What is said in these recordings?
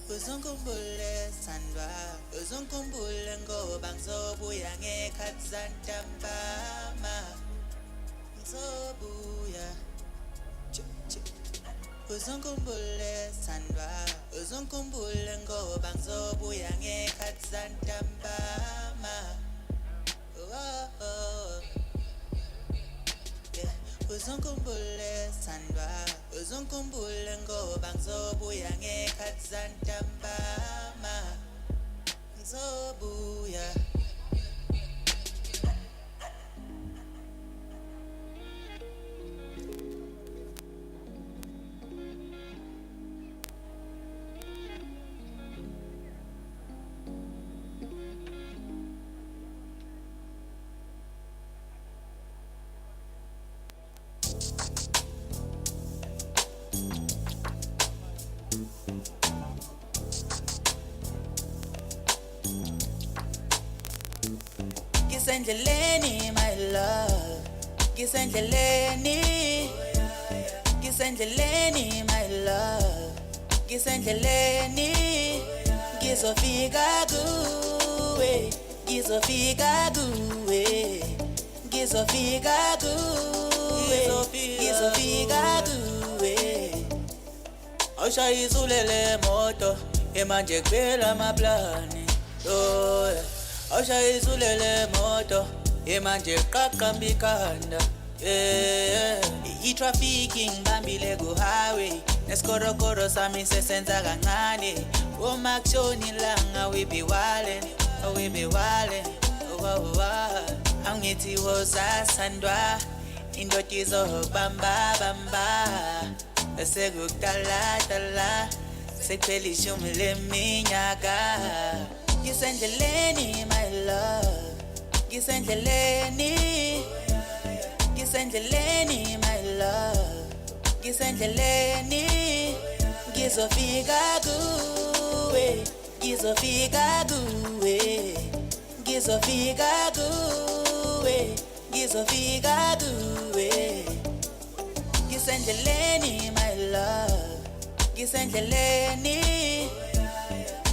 Uzungkumbule sandwa, uzungkumbule ngoba ngizobuya ngekhathi zantambama. Ngizobuya. Uzungkumbule sandwa, uzungkumbule ngoba ngizobuya ngekhathi zantambama. Uzungkumbule sandwa, uzungkumbule ngoba ngizobuya ngekhathi zantambama. Ngizobuya. Kzn my love, Kzn, Kzn my love, Kzn, ngizofika kuwe, ngizofika kuwe, ngizofika kuwe, ngizofika kuwe. Awushayizulele moto, manje kuphela amaplani. Oh yeah. Awushayizulele moto, manje qaqamba ikhanda. I-traffic ngibambile ku-highway, nesikorokoro sami sesenza kancane. Uma kushona ilanga we be wildin', we be wildin'. Angithi wozasandwa, indoda izobamba bamba. Sekukudala, sekuphela ishumi leminyaka. Kzn my love, Kzn, Kzn my love, Kzn, ngizofika kuwe, ngizofika kuwe, ngizofika kuwe, ngizofika kuwe. Kzn my love, Kzn,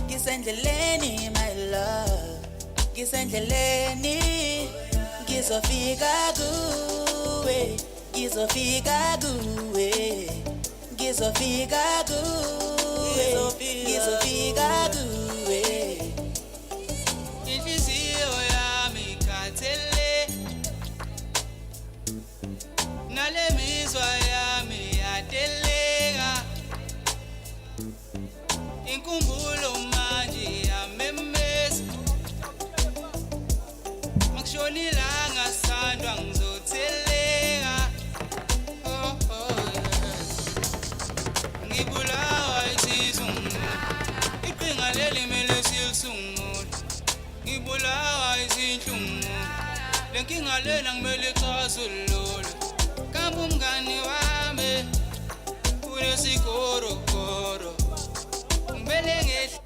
Kzn my love, Kzn, ngizofika kuwe, ngizofika kuwe, ngizofika kuwe, ngizofika kuwe. Inhliziyo yami ikhathele, nale mizwa yami yateleka. Inkumbulo manje yamemeza, makushona ilanga sandwa ngizotheleka. Ngibulawa isizungu, iqhinga leli mele silisungule. Ngibulawa izinhlungu, lenkinga lena ngimele ixazulule. Kambe umngani wami unesigorogoro, ngimele ngehle.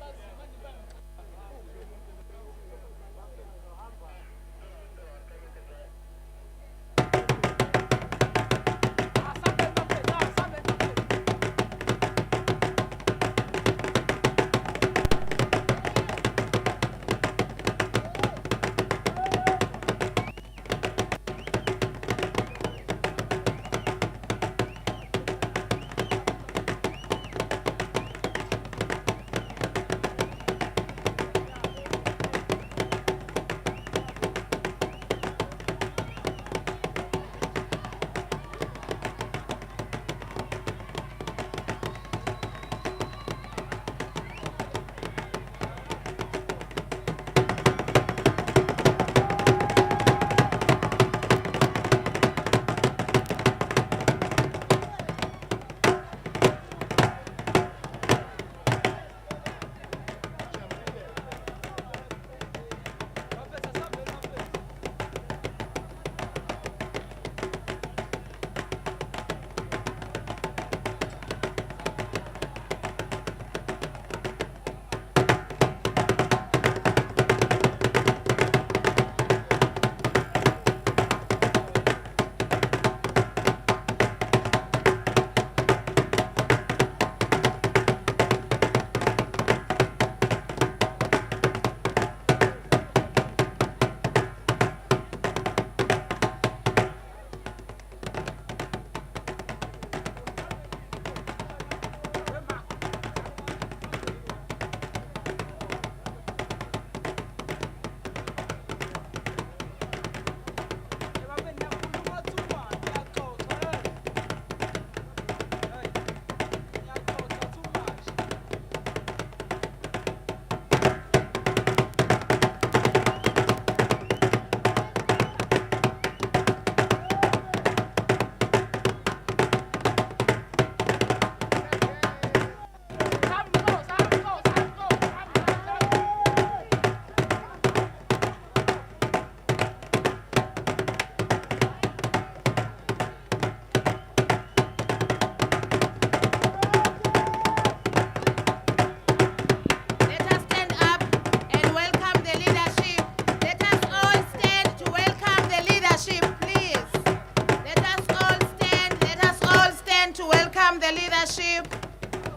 welcome the leadership.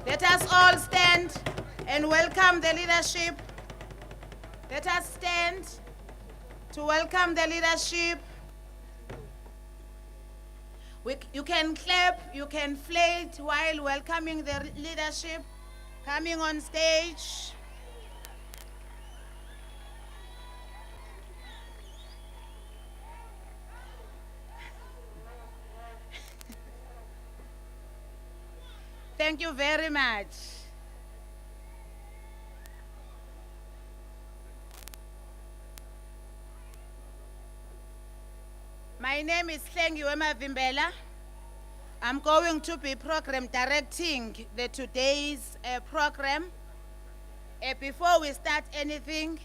Let us all stand and welcome the leadership. Let us stand to welcome the leadership. You can clap, you can flate while welcoming the leadership coming on stage. Thank you very much. My name is Kzn Vaccination. I'm going to be program directing today's program. Before we start anything,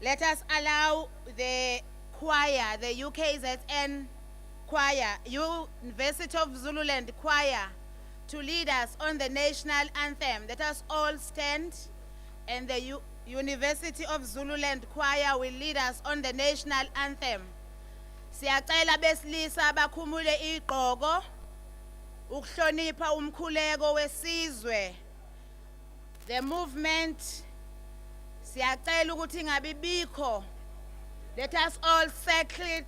let us allow the choir, the KZN choir, University of Zululand choir, to lead us on the national anthem. Let us all stand, and the University of Zululand choir will lead us on the national anthem. Siyacela besilisa bakhumule igqoko ukuhlonipha umkhuleko wesizwe. The movement siyacela ukuthi ngabibikho. Let us all circle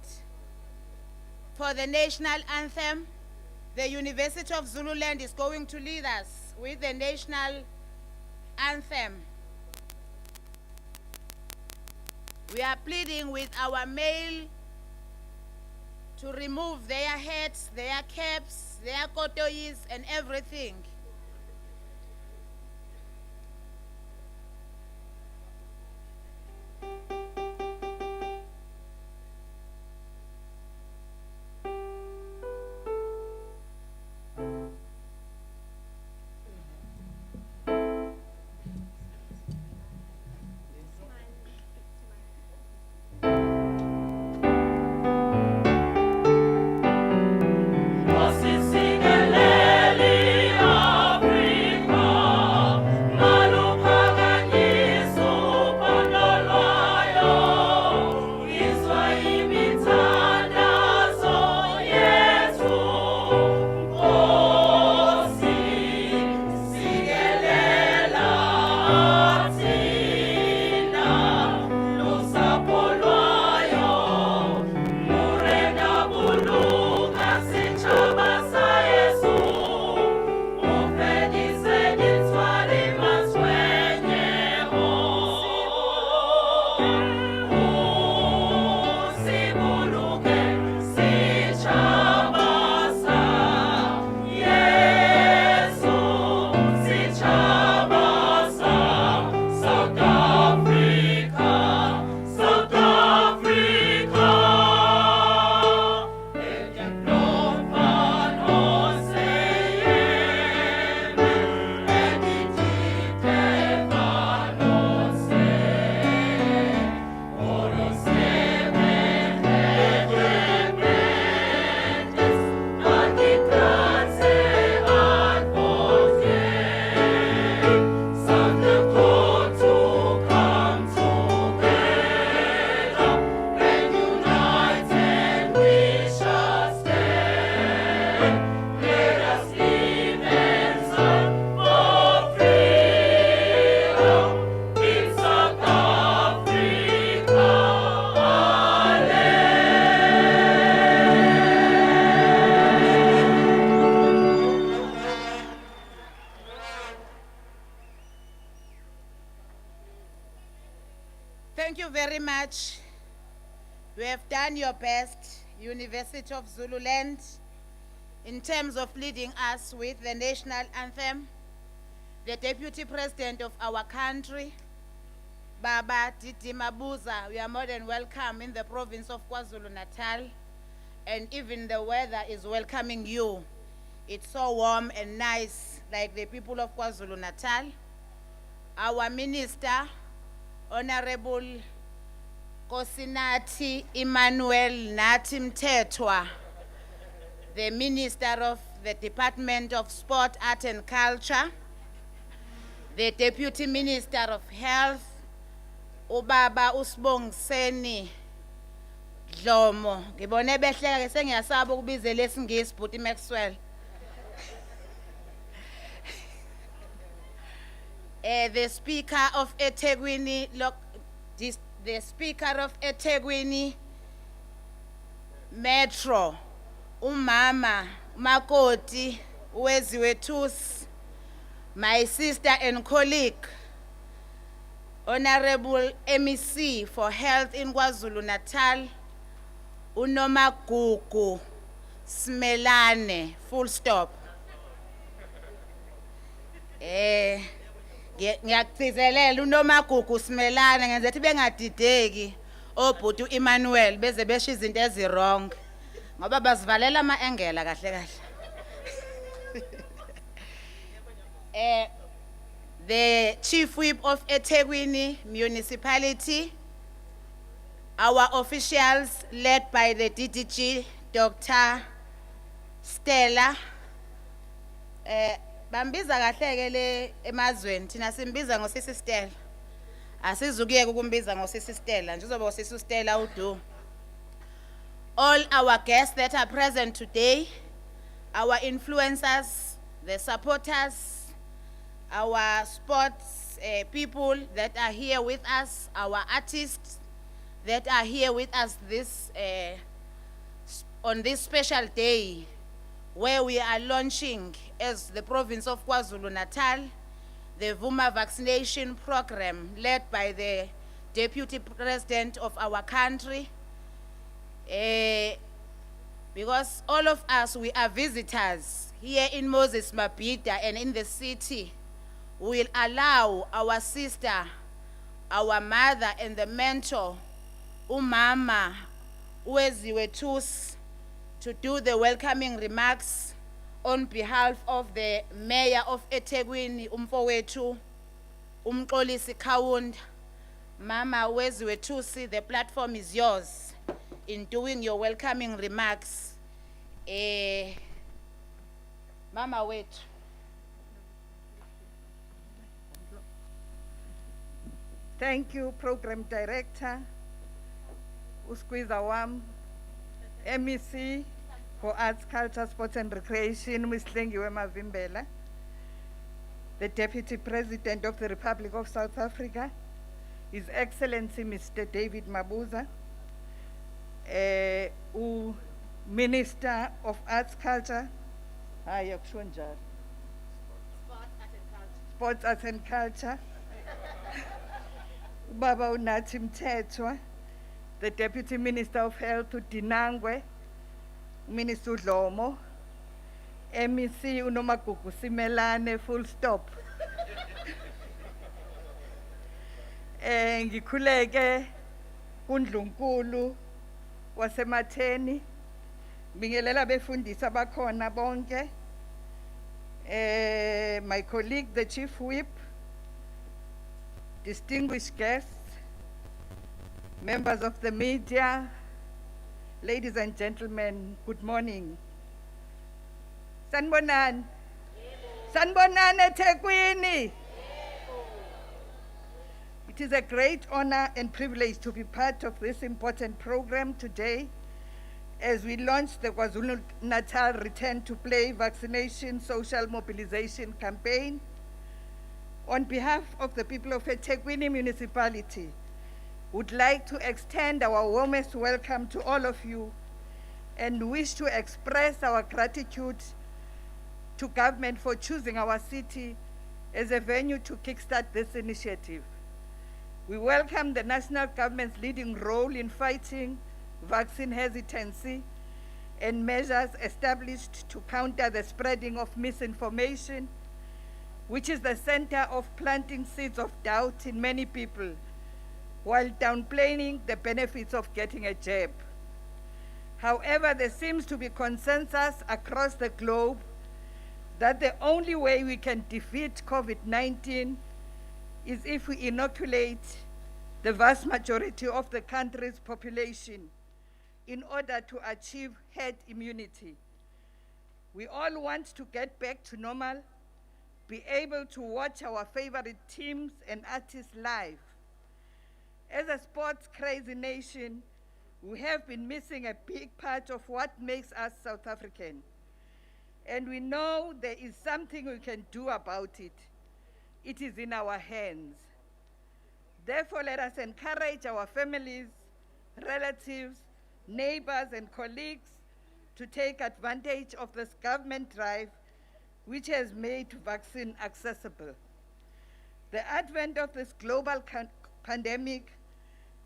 for the national anthem. The University of Zululand is going to lead us with the national anthem. We are pleading with our male to remove their hats, their caps, their kotois, and everything. Thank you very much. You have done your best, University of Zululand, in terms of leading us with the national anthem. The Deputy President of our country, Baba Titi Mabuza, we are more than welcome in the province of KwaZulu-Natal, and even the weather is welcoming you. It's so warm and nice, like the people of KwaZulu-Natal. Our Minister, Honorable Kosinati Emmanuel Nathi Mthethwa, the Minister of the Department of Sport, Art and Culture, the Deputy Minister of Health, Ubaba Usibongiseni Dlomo. Ngibone behleka ke sengiyasaba ukubiza lesingisi Bhuti Maxwell. The Speaker of ETHEKWINI, the Speaker of ETHEKWINI Metro, Umama Makoti Weziwetus, my sister and colleague, Honorable MEC for Health in KwaZulu-Natal, Unomagugu Smelane, full stop. Ngiyakugcizelela uNomagugu Smelane ngenze ukuthi bengadideki obhuti uEmmanuel beze besho izinto ezirong ngoba bazivalela ama-engela kahle kahle. The Chief Whip of ETHEKWINI Municipality, our officials led by the DDG, Dr. Stella, bambiza kahle ke le emazweni thina simbiza ngosisi Stella. Asizukuyeka ukumbiza ngosisi Stella, nje uzoba ngosisi Stella udu. All our guests that are present today, our influencers, the supporters, our sports people that are here with us, our artists that are here with us on this special day where we are launching as the province of KwaZulu-Natal, the Kzn Vaccination program led by the Deputy President of our country. Because all of us, we are visitors here in MABHIDA and in the city. We will allow our sister, our mother and the mentor, Umama Weziwetus, to do the welcoming remarks on behalf of the Mayor of ETHEKWINI, Umfowethu, Umxolisi Khawunda. Mama Weziwetusi, the platform is yours in doing your welcoming remarks. Mama wethu. Thank you, Program Director, Uskwiza Wam, MEC for Arts, Culture, Sports and Recreation, Mslengiwe Mavimbela, the Deputy President of the Republic of South Africa, His Excellency Mr. David Mabuza, Minister of Arts, Culture, Sports, Arts and Culture, Baba Unathi Mthethwa, the Deputy Minister of Health, Dinangwe, Minister Udlomo, MEC Unomagugu Simelane, full stop. Ngikhuleke kuNdlunkulu wasematheni, bingelela befundisa bakhona bonke, my colleague, the Chief Whip, distinguished guests, members of the media, ladies and gentlemen, good morning. Sanibonani. Sanibonani ETHEKWINI. It is a great honor and privilege to be part of this important program today as we launch the KwaZulu-Natal Return to Play Vaccination Social Mobilization Campaign. On behalf of the people of ETHEKWINI Municipality, would like to extend our warmest welcome to all of you and wish to express our gratitude to government for choosing our city as a venue to kickstart this initiative. We welcome the national government's leading role in fighting vaccine hesitancy and measures established to counter the spreading of misinformation, which is the center of planting seeds of doubt in many people, while downplaying the benefits of getting a jab. However, there seems to be consensus across the globe that the only way we can defeat COVID-19 is if we inoculate the vast majority of the country's population in order to achieve herd immunity. We all want to get back to normal, be able to watch our favorite teams and artists live. As a sports crazy nation, we have been missing a big part of what makes us South African. And we know there is something we can do about it. it is in our hands. Therefore, let us encourage our families, relatives, neighbors, and colleagues to take advantage of this government drive which has made vaccine accessible. The advent of this global pandemic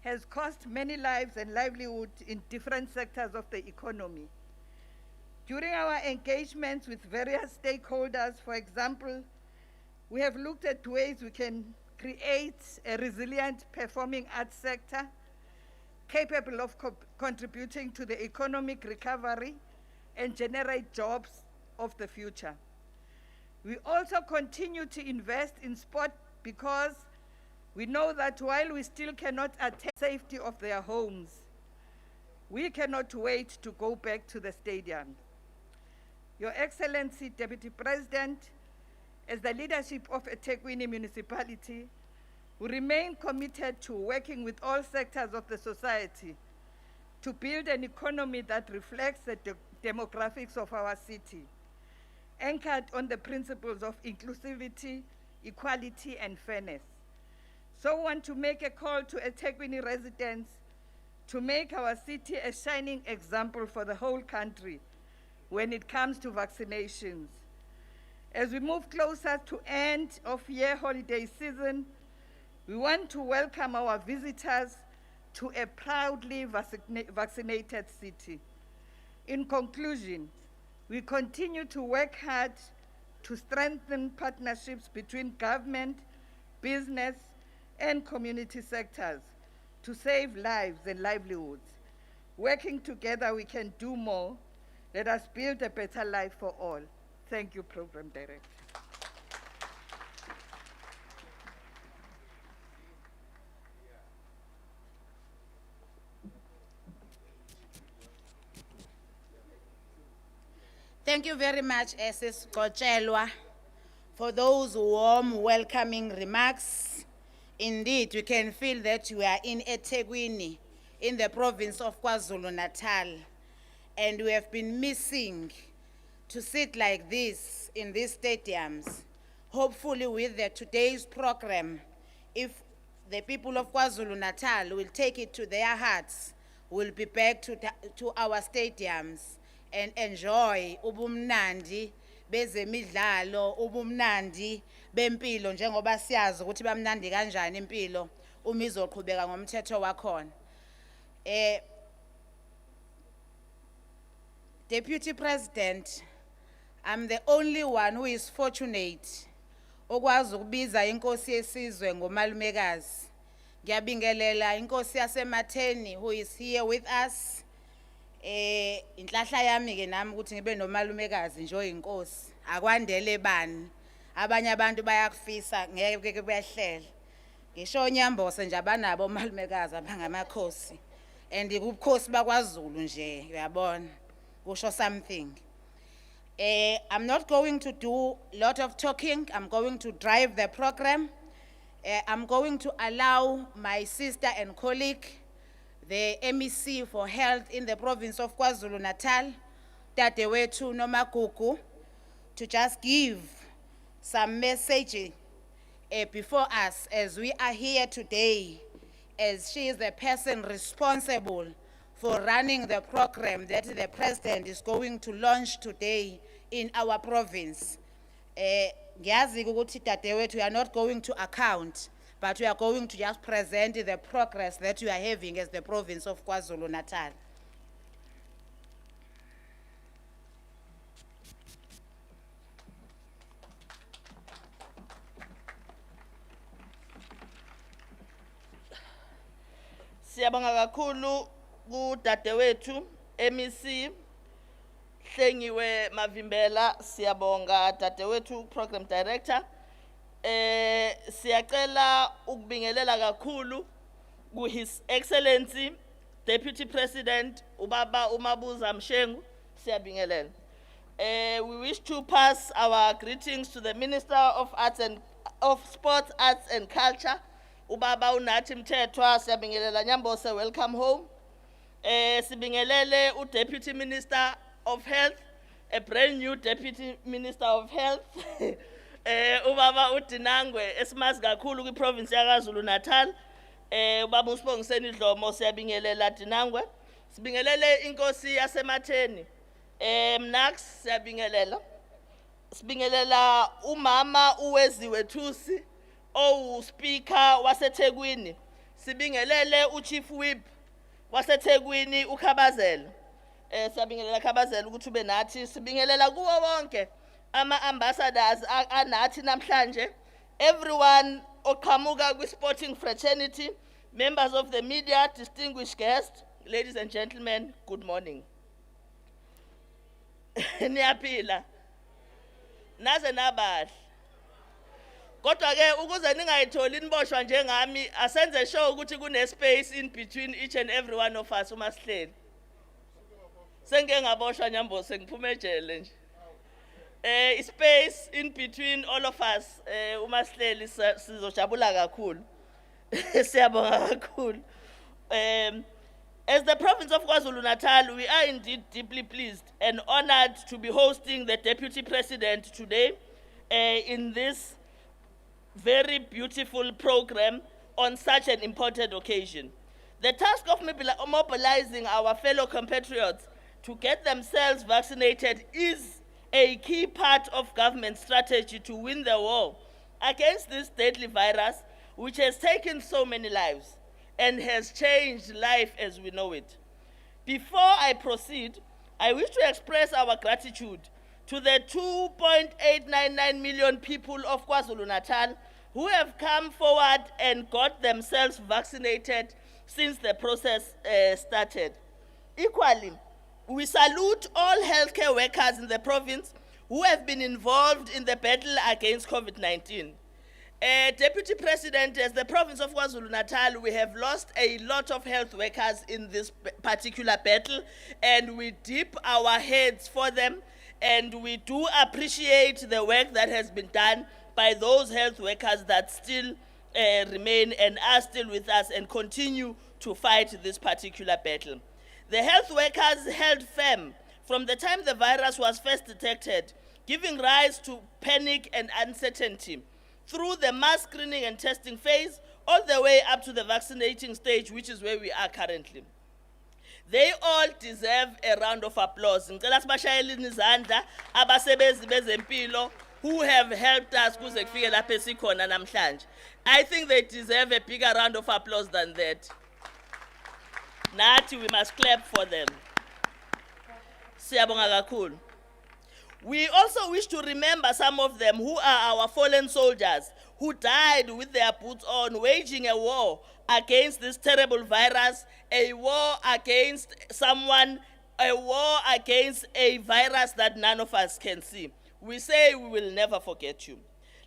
has cost many lives and livelihood in different sectors of the economy. During our engagements with various stakeholders, for example, we have looked at ways we can create a resilient performing arts sector capable of contributing to the economic recovery and generate jobs of the future. We also continue to invest in sport because we know that while we still cannot attain the safety of their homes, we cannot wait to go back to the stadium. Your Excellency, Deputy President, as the leadership of ETHEKWINI municipality, we remain committed to working with all sectors of the society to build an economy that reflects the demographics of our city, anchored on the principles of inclusivity, equality, and fairness. So I want to make a call to ETHEKWINI residents to make our city a shining example for the whole country when it comes to vaccinations. As we move closer to end of year holiday season, we want to welcome our visitors to a proudly vaccinated city. In conclusion, we continue to work hard to strengthen partnerships between government, business, and community sectors to save lives and livelihoods. Working together, we can do more. Let us build a better life for all. Thank you, Program Director. Thank you very much, Sis Kochelwa, for those warm, welcoming remarks. Indeed, we can feel that we are in ETHEKWINI, in the province of KwaZulu-NATAL, and we have been missing to sit like this in these stadiums. Hopefully with today's program, if the people of KwaZulu-NATAL will take it to their hearts, we'll be back to our stadiums and enjoy ubumnandi bezemidlalo, ubumnandi bempilo njengoba siyazi ukuthi bamnandi kanjani impilo uma izoqhubeka ngomthetho wakhona. Deputy President, I'm the only one who is fortunate okwazi ukubiza inkosi yesizwe ngomalumekazi. Ngiyabingelela inkosi yaseMatheni who is here with us. Inhlahla yami ke nami ukuthi ngibe nomalumekazi nje oyinkosi. Akwandele bani. Abanye abantu bayakufisa ngeke kuyahlela. Ngisho onyambose nje abanabo omalumekazi abangamakhosi. And ubukhosi bakwaZulu nje uyabona. Kusho something. I'm not going to do a lot of talking. I'm going to drive the program. I'm going to allow my sister and colleague, the MEC for Health in the province of KwaZulu-Natal, Dadewethu Nomagugu, to just give some message before us as we are here today, as she is the person responsible for running the program that the President is going to launch today in our province. Ngiyazi ukuthi Dadewethu, we are not going to account, but we are going to just present the progress that we are having as the province of KwaZulu-Natal. Siyabonga kakhulu kuDadewethu MEC Hlengiwe Mavimbela, siyabonga Dadewethu Program Director. Siyacela ukubingelela kakhulu ku His Excellency Deputy President Ubaba Umabuza Mshengu, siyabingelela. We wish to pass our greetings to the Minister of Sports, Arts and Culture, Ubaba Unathi Mthethwa, siyabingelela Nyambose, welcome home. Sibingelele Deputy Minister of Health, a brand new Deputy Minister of Health, Ubaba uDinangwe esimazi kakhulu kwiprovince yaKwaZulu-Natal. Ubaba uSibongiseni Dlomo siyabingelela Dinangwe. Sibingelele inkosi yasematheni. Mnax siyabingelela. Sibingelela umama uWeziwe Thusi speaker waseThekwini. Sibingelele uChief Whip waseThekwini uKhabazela. Siyabingelela Khabazela ukuthi ube nathi. Sibingelela kuwo wonke ama-ambassadors anathi namhlanje, everyone oqhamuka kwi-sporting fraternity, members of the media, distinguished guests, ladies and gentlemen, good morning. Niyaphila naze nabahle. Kodwa ke ukuze ningayitholi niboshwa njengami, asenze sure ukuthi kune space in between each and every one of us uma sihleli. Sengeke ngaboshwa nyambo sengiphume ejele nje. Space in between all of us uma sihleli sizojabula kakhulu. Siyabonga kakhulu. As the province of KwaZulu-Natal, we are indeed deeply pleased and honored to be hosting the Deputy President today in this very beautiful program on such an important occasion. The task of mobilizing our fellow compatriots to get themselves vaccinated is a key part of government strategy to win the war against this deadly virus, which has taken so many lives and has changed life as we know it. Before I proceed, I wish to express our gratitude to the 2.899 million people of KwaZulu-Natal who have come forward and got themselves vaccinated since the process started. Equally, we salute all healthcare workers in the province who have been involved in the battle against COVID-19. Deputy President, as the province of KwaZulu-Natal, we have lost a lot of health workers in this particular battle, and we dip our heads for them, and we do appreciate the work that has been done by those health workers that still remain and are still with us and continue to fight this particular battle. The health workers held firm from the time the virus was first detected, giving rise to panic and uncertainty through the mass screening and testing phase, all the way up to the vaccinating stage, which is where we are currently. They all deserve a round of applause. Ngicela sibashayeleni izandla abasebenzi bezempilo who have helped us kuze kufike lapha esikhona namhlanje. I think they deserve a bigger round of applause than that. Nathi, we must clap for them. Siyabonga kakhulu. We also wish to remember some of them who are our fallen soldiers who died with their boots on, waging a war against this terrible virus, a war against a war against a virus that none of us can see. We say we will never forget you.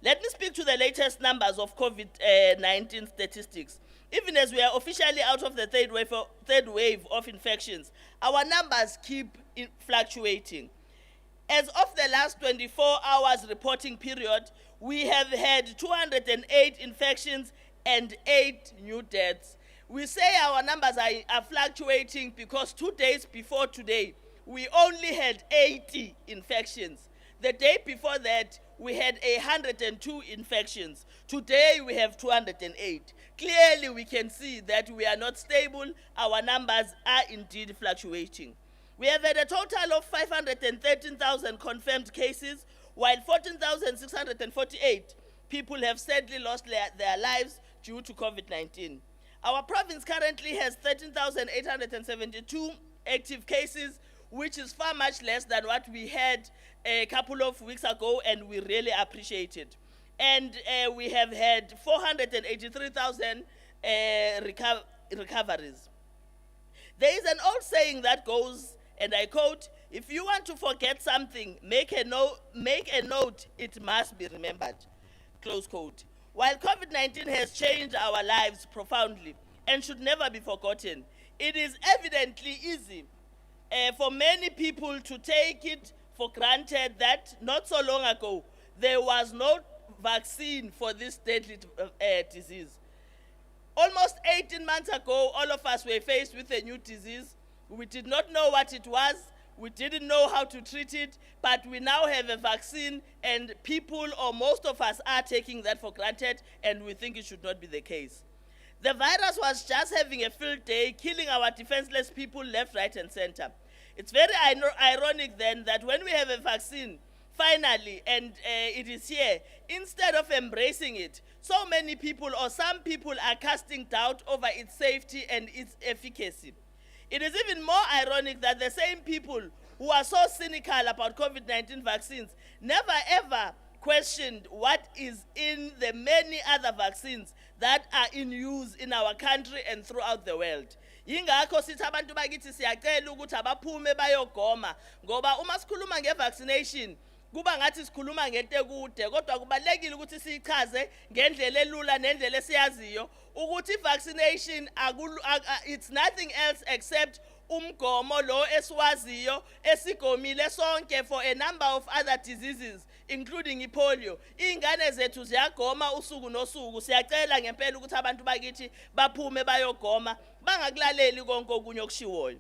Let me speak to the latest numbers of COVID-19 statistics. Even as we are officially out of the third wave of infections, our numbers keep fluctuating. As of the last 24 hours reporting period, we have had 208 infections and 8 new deaths. We say our numbers are fluctuating because 2 days before today, we only had 80 infections. The day before that, we had 102 infections. Today, we have 208. Clearly, we can see that we are not stable. Our numbers are indeed fluctuating. We have had a total of 513,000 confirmed cases, while 14,648 people have sadly lost their lives due to COVID-19. Our province currently has 13,872 active cases, which is far much less than what we had a couple of weeks ago, and we really appreciate it. And we have had 483,000 recoveries. There is an old saying that goes, and I quote, "If you want to forget something, make a note, it must be remembered." Close quote. While COVID-19 has changed our lives profoundly and should never be forgotten, it is evidently easy for many people to take it for granted that not so long ago, there was no vaccine for this deadly disease. Almost 18 months ago, all of us were faced with a new disease. We did not know what it was. we didn't know how to treat it, but we now have a vaccine, and people, or most of us, are taking that for granted, and we think it should not be the case. The virus was just having a field day, killing our defenseless people left, right, and center. It's very ironic then that when we have a vaccine, finally, and it is here, instead of embracing it, so many people, or some people, are casting doubt over its safety and its efficacy. It is even more ironic that the same people who are so cynical about COVID-19 vaccines never ever questioned what is in the many other vaccines that are in use in our country and throughout the world. Yingakho sithi abantu bakithi siyacela ukuthi abaphume bayogoma, ngoba uma sikhuluma nge-vaccination kuba ngathi sikhuluma ngento ekude, kodwa kubalekile ukuthi sichaze ngendlela elula nendlela esiyaziyo ukuthi vaccination it's nothing else except umgomo lo esiwaziyo esigomile sonke for a number of other diseases including ipolio. Ingane zethu ziyagoma usuku nosuku. Siyacela ngempela ukuthi abantu bakithi baphume bayogoma, bangakulaleli konke okunye okushiwoyo.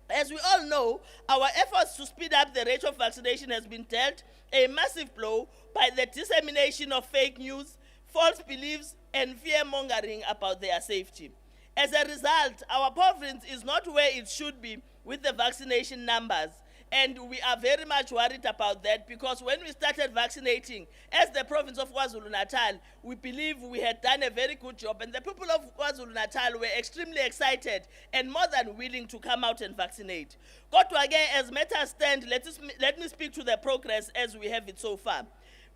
As we all know, our efforts to speed up the rate of vaccination has been dealt a massive blow by the dissemination of fake news, false beliefs, and fear-mongering about their safety. As a result, our province is not where it should be with the vaccination numbers, and we are very much worried about that, because when we started vaccinating, as the province of KwaZulu-Natal, we believe we had done a very good job, and the people of KwaZulu-Natal were extremely excited and more than willing to come out and vaccinate. Kodwa again, as matters stand, let me speak to the progress as we have it so far.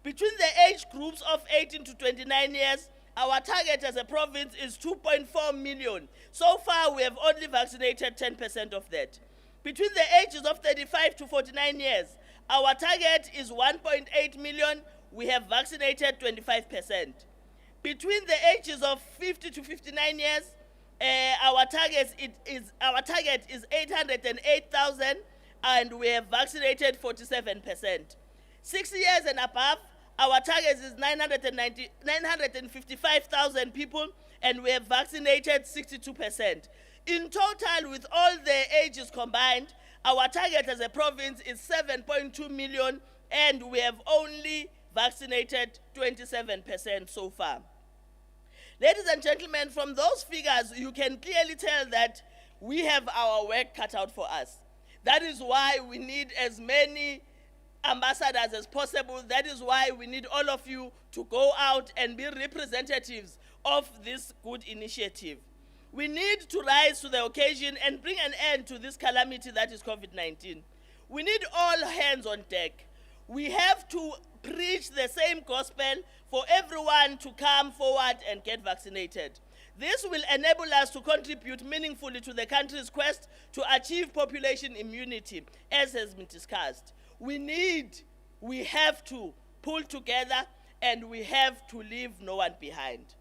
Between the age groups of 18 to 29 years, our target as a province is 2.4 million. So far, we have only vaccinated 10% of that. Between the ages of 35 to 49 years, our target is 1.8 million. We have vaccinated 25%. Between the ages of 50 to 59 years, our target is 808,000, and we have vaccinated 47%. 6 years and above, our target is 955,000 people, and we have vaccinated 62%. In total, with all the ages combined, our target as a province is 7.2 million, and we have only vaccinated 27% so far. Ladies and gentlemen, from those figures, you can clearly tell that we have our work cut out for us. That is why we need as many ambassadors as possible. That is why we need all of you to go out and be representatives of this good initiative. We need to rise to the occasion and bring an end to this calamity that is COVID-19. We need all hands on deck. We have to preach the same gospel for everyone to come forward and get vaccinated. This will enable us to contribute meaningfully to the country's quest to achieve population immunity, as has been discussed. We have to pull together, and we have to leave no one behind.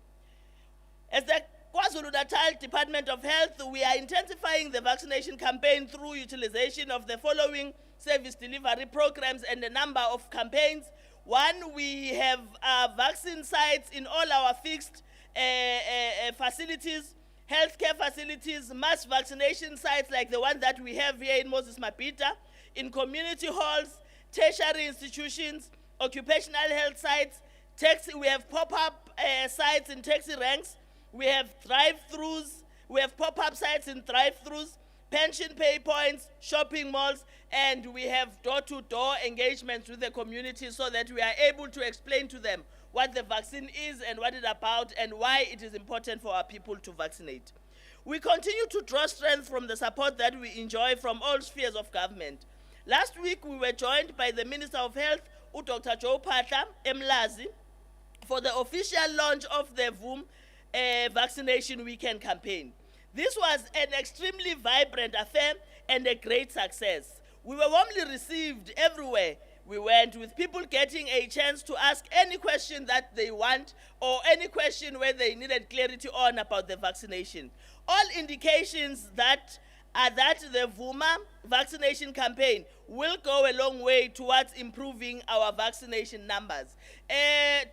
As the KwaZulu-Natal Department of Health, we are intensifying the vaccination campaign through utilization of the following service delivery programs and a number of campaigns. One, we have vaccine sites in all our fixed facilities, healthcare facilities, mass vaccination sites like the one that we have here in MABHIDA, in community halls, tertiary institutions, occupational health sites, we have pop-up sites in taxi ranks, we have drive-thrus, we have pop-up sites in drive-thrus, pension pay points, shopping malls, and we have door-to-door engagements with the community so that we are able to explain to them what the vaccine is and what it's about and why it is important for our people to vaccinate. We continue to draw strength from the support that we enjoy from all spheres of government. Last week, we were joined by the Minister of Health, Dr. Joe Phatla, Mlazi, for the official launch of the VUM vaccination weekend campaign. This was an extremely vibrant affair and a great success. We were warmly received everywhere we went, with people getting a chance to ask any question that they want or any question where they needed clarity on about the vaccination. All indications that are that the Vuma vaccination campaign will go a long way towards improving our vaccination numbers.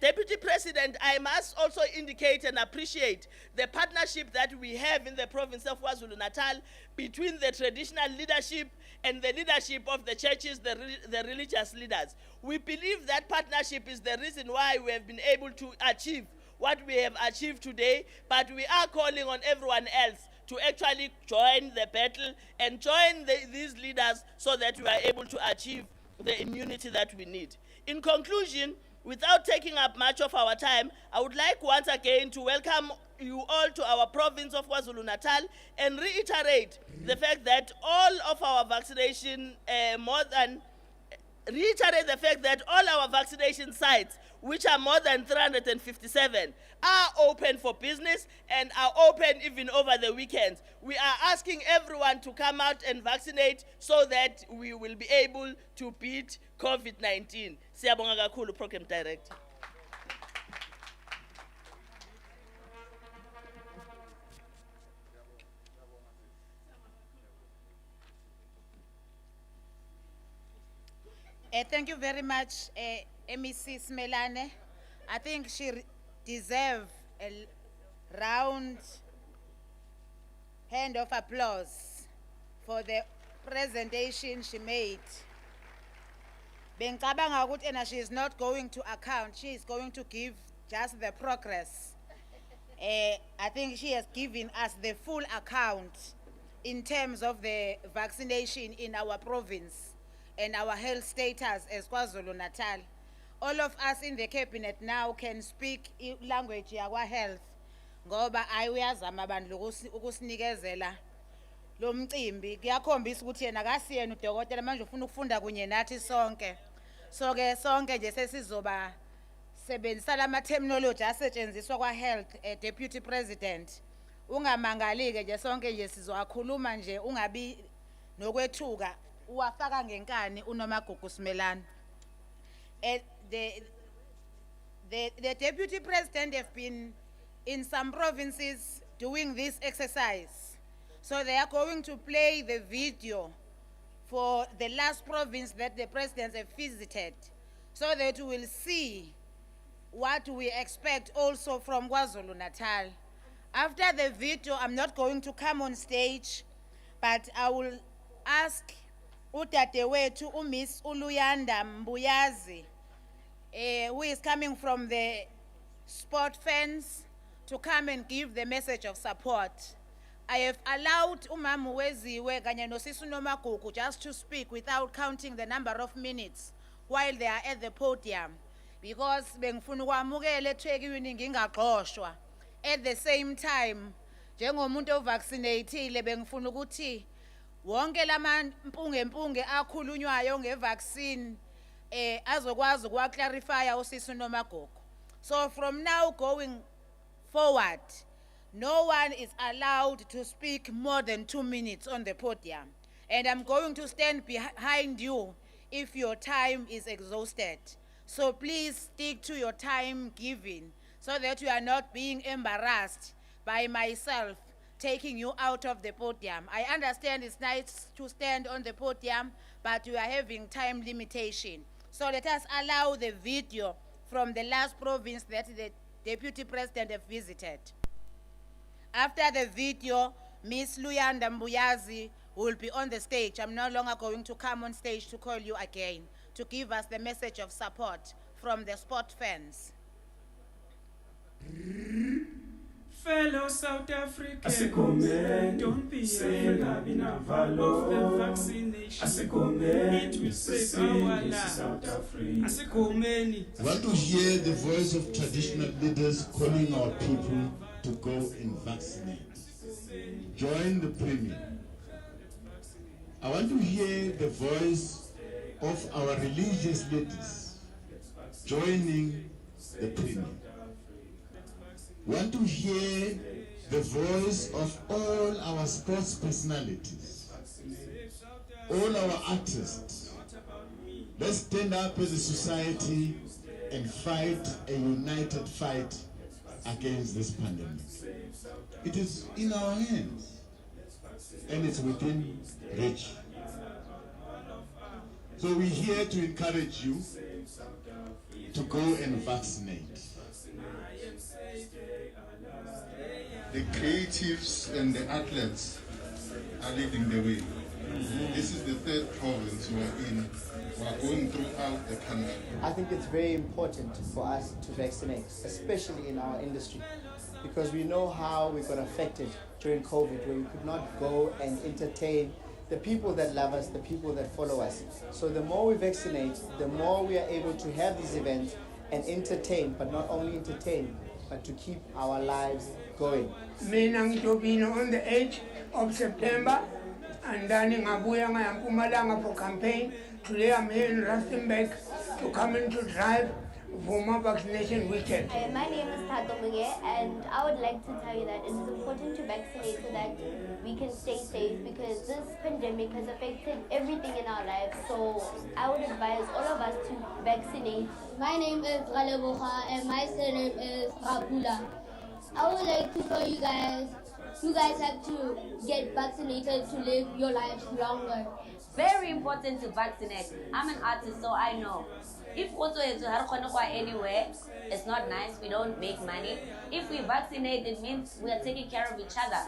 Deputy President, I must also indicate and appreciate the partnership that we have in the province of KwaZulu-Natal between the traditional leadership and the leadership of the churches, the religious leaders. We believe that partnership is the reason why we have been able to achieve what we have achieved today, but we are calling on everyone else to actually join the battle and join these leaders so that we are able to achieve the immunity that we need. In conclusion, without taking up much of our time, I would like once again to welcome you all to our province of KwaZulu-Natal and reiterate the fact that all of our vaccination, reiterate the fact that all our vaccination sites, which are more than 357, are open for business and are open even over the weekends. We are asking everyone to come out and vaccinate so that we will be able to beat COVID-19. Siyabonga kakhulu, Program Director. Thank you very much, MEC Smelane. I think she deserves a round hand of applause for the presentation she made. Bengicabanga ukuthi ena she is not going to account, she is going to give just the progress. I think she has given us the full account in terms of the vaccination in our province and our health status as KwaZulu-Natal. All of us in the cabinet now can speak language yakwa health ngoba ayuyazama bandlu ukusinikezela lo mcimbi kuyakhombisa ukuthi yena kasiyena udokotela manje ufuna ukufunda kunye nathi sonke. So ke sonke nje sesizoba sebenzisa lama terminology asetshenziswa kwa health. Deputy President, ungamangali ke nje sonke nje sizokhuluma nje ungabi nokwethuka uwafaka ngenkani uNomagugu Simelane. The Deputy President have been in some provinces doing this exercise. So they are going to play the video for the last province that the presidents have visited so that we will see what we expect also from KwaZulu-Natal. After the video, I'm not going to come on stage, but I will ask Udadewethu Miss Uluyanda Mbuyazi, who is coming from the sport fans, to come and give the message of support. I have allowed Umamu Weziwe kanye noSisi Nomagugu just to speak without counting the number of minutes while they are at the podium, because bengifuna ukwamukela eThekwini ngingaqoshwa. At the same time, njengomuntu ovaccinatile bengifuna ukuthi wonke lamampunge akhulunywayo ngevaccine azokwazi ukwa-clarify uSisi Nomagugu. So from now going forward, no one is allowed to speak more than 2 minutes on the podium. And I'm going to stand behind you if your time is exhausted. So please stick to your time given so that you are not being embarrassed by myself taking you out of the podium. I understand it's nice to stand on the podium, but we are having time limitation. So let us allow the video from the last province that the Deputy President have visited. After the video, Miss Luyanda Mbuyazi will be on the stage. I'm no longer going to come on stage to call you again to give us the message of support from the sport fans. Fellow South Africans, don't be afraid of the vaccination. It will save our lives. I want to hear the voice of traditional leaders calling our people to go and vaccinate. Join the premier. I want to hear the voice of our religious leaders joining the premier. Want to hear the voice of all our sports personalities, all our artists. Let's stand up as a society and fight a united fight against this pandemic. It is in our hands. and it's within reach. So we're here to encourage you to go and vaccinate. The creatives and the athletes are leading the way. This is the third province we're in. We're going throughout the country. I think it's very important for us to vaccinate, especially in our industry, because we know how we got affected during COVID, where we could not go and entertain the people that love us, the people that follow us. So the more we vaccinate, the more we are able to have these events and entertain, but not only entertain, but to keep our lives going. Mina ngitobina on the 8th of September, and then ngabuya ngaya Mpumalanga for campaign. Today I'm here in Rustenburg to come in to drive Vuma vaccination weekend. My name is Tato Muge, and I would like to tell you that it is important to vaccinate so that we can stay safe, because this pandemic has affected everything in our lives. So I would advise all of us to vaccinate. My name is Galeboha and my surname is Rapula. I would like to tell you guys have to get vaccinated to live your lives longer. Very important to vaccinate. I'm an artist, so I know. If also anywhere, it's not nice, we don't make money. If we vaccinate, it means we are taking care of each other.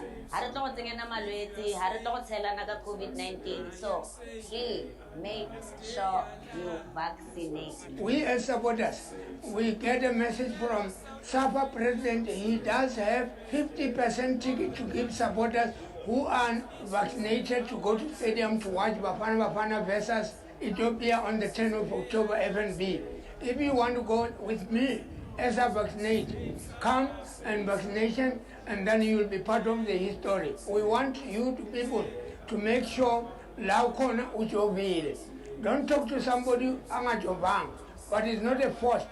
COVID-19. So, hey, make sure you vaccinate. We as supporters, we get a message from SAFA President. He does have 50% ticket to give supporters who are vaccinated to go to stadium to watch Bafana Bafana versus Ethiopia on the 10th of October, FNB. If you want to go with me as a vaccinate, come and vaccination, and then you will be part of the history. We want you to people to make sure Laukona Uchovile. Don't talk to somebody Angajobang, but it's not a force.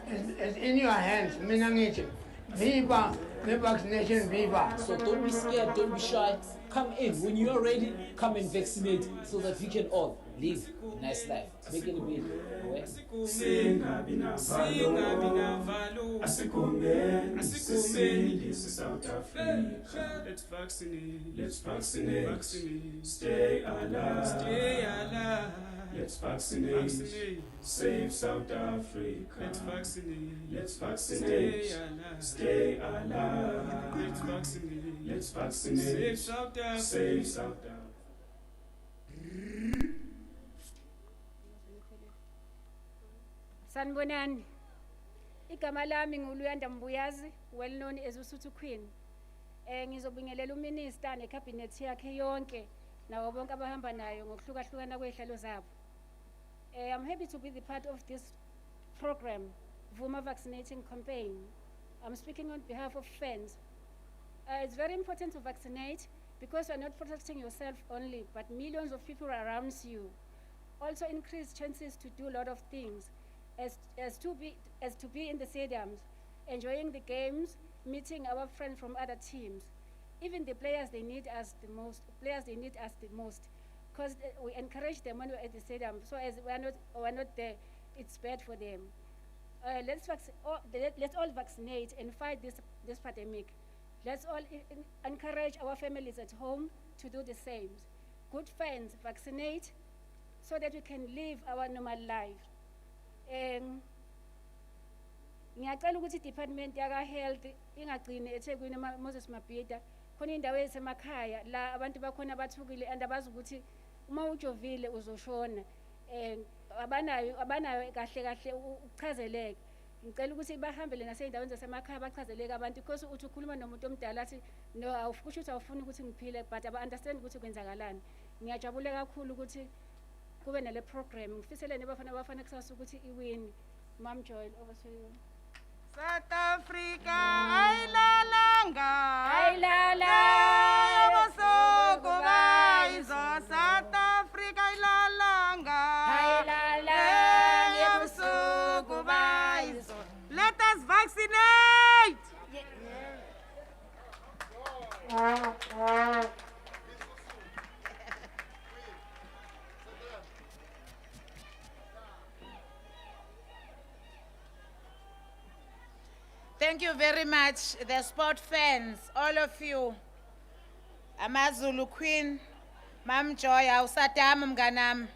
It's in your hands. Minangit. Viva the vaccination, viva. So don't be scared, don't be shy. Come in. When you are ready, come and vaccinate so that we can all live a nice life. Make it a bit. South Africa. Let's vaccinate. Stay alive. Let's vaccinate. Save South Africa. Let's vaccinate. Stay alive. Let's vaccinate. Save South Africa. Sanibonani. Igama lami nguluyanda Mbuyazi, well known as Usuthu Queen. Ngizobingelela uminister necabinet yakhe yonke nawo bonke abahamba nayo ngokuhlukahlukana kwehlelo zabo. I'm happy to be the part of this program, Vuma vaccinating campaign. I'm speaking on behalf of fans. It's very important to vaccinate because you're not protecting yourself only, but millions of people around you. Also increase chances to do a lot of things, as to be in the stadiums, enjoying the games, meeting our friends from other teams. Even the players, they need us the most. Because we encourage them when we're at the stadium. So as we're not there, it's bad for them. Let's all vaccinate and fight this pandemic. Let's all encourage our families at home to do the same. Good friends, vaccinate so that we can live our normal life. Ngiyacela ukuthi department yaka health ingagcini eThekwini Moses MABHIDA khona indawo esemakhaya la abantu bakhona bathukile and abazi ukuthi uma ujovile uzoshona. Abanayo kahle ukuchazeleka. Ngicela ukuthi bahambele naseyindaweni zasemakhaya bachazeleke abantu because uthi ukhuluma nomuntu omdala athi no awufuthi ukuthi awufuni ukuthi ngiphile but aba understand ukuthi kwenzakalani. Ngiyajabula kakhulu ukuthi kube nale program. Ngifisele nebafana kusasa ukuthi iwin. Mam Joy, over to you. South Africa, ailalanga, South Africa, let us vaccinate. Thank you very much, the sport fans, all of you. AmaZulu Queen, Mam Joy, awusadama mnganami.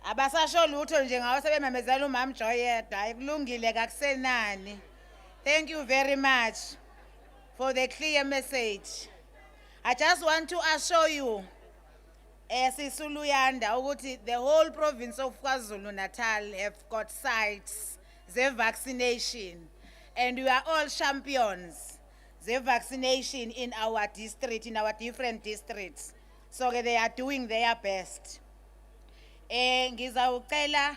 Abasasho lutho nje ngawo sebememezela uMam Joy yedwa, ayikulungile kakusenani. Thank you very much for the clear message. I just want to assure you, Sisuluyanda, ukuthi the whole province of KwaZulu-Natal have got sites, the vaccination, and we are all champions, the vaccination in our district, in our different districts. So they are doing their best. Ngizawucela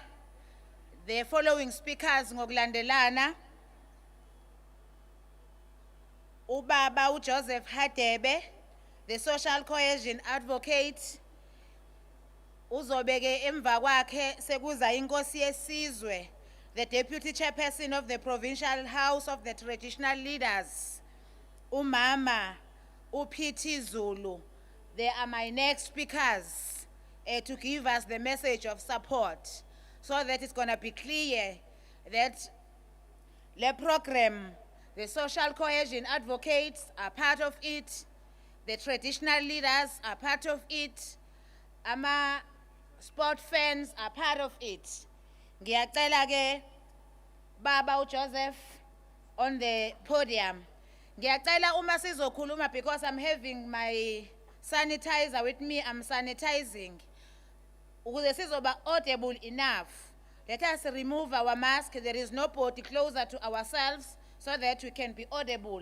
the following speakers ngokulandelana. Ubaba Joseph Hadebe, the social cohesion advocate. Uzobeke emva kwakhe sekuza inkosi yesizwe, the deputy chairperson of the provincial house of the traditional leaders, umama uPT Zulu. They are my next speakers to give us the message of support, so that it's going to be clear that the program, the social cohesion advocates are part of it, the traditional leaders are part of it, sport fans are part of it. Ngiyacela ke Baba Joseph on the podium. Ngiyacela uma sizokhuluma, because I'm having my sanitizer with me, I'm sanitizing. Ukuze sizoba audible enough, let us remove our mask. There is nobody closer to ourselves, so that we can be audible.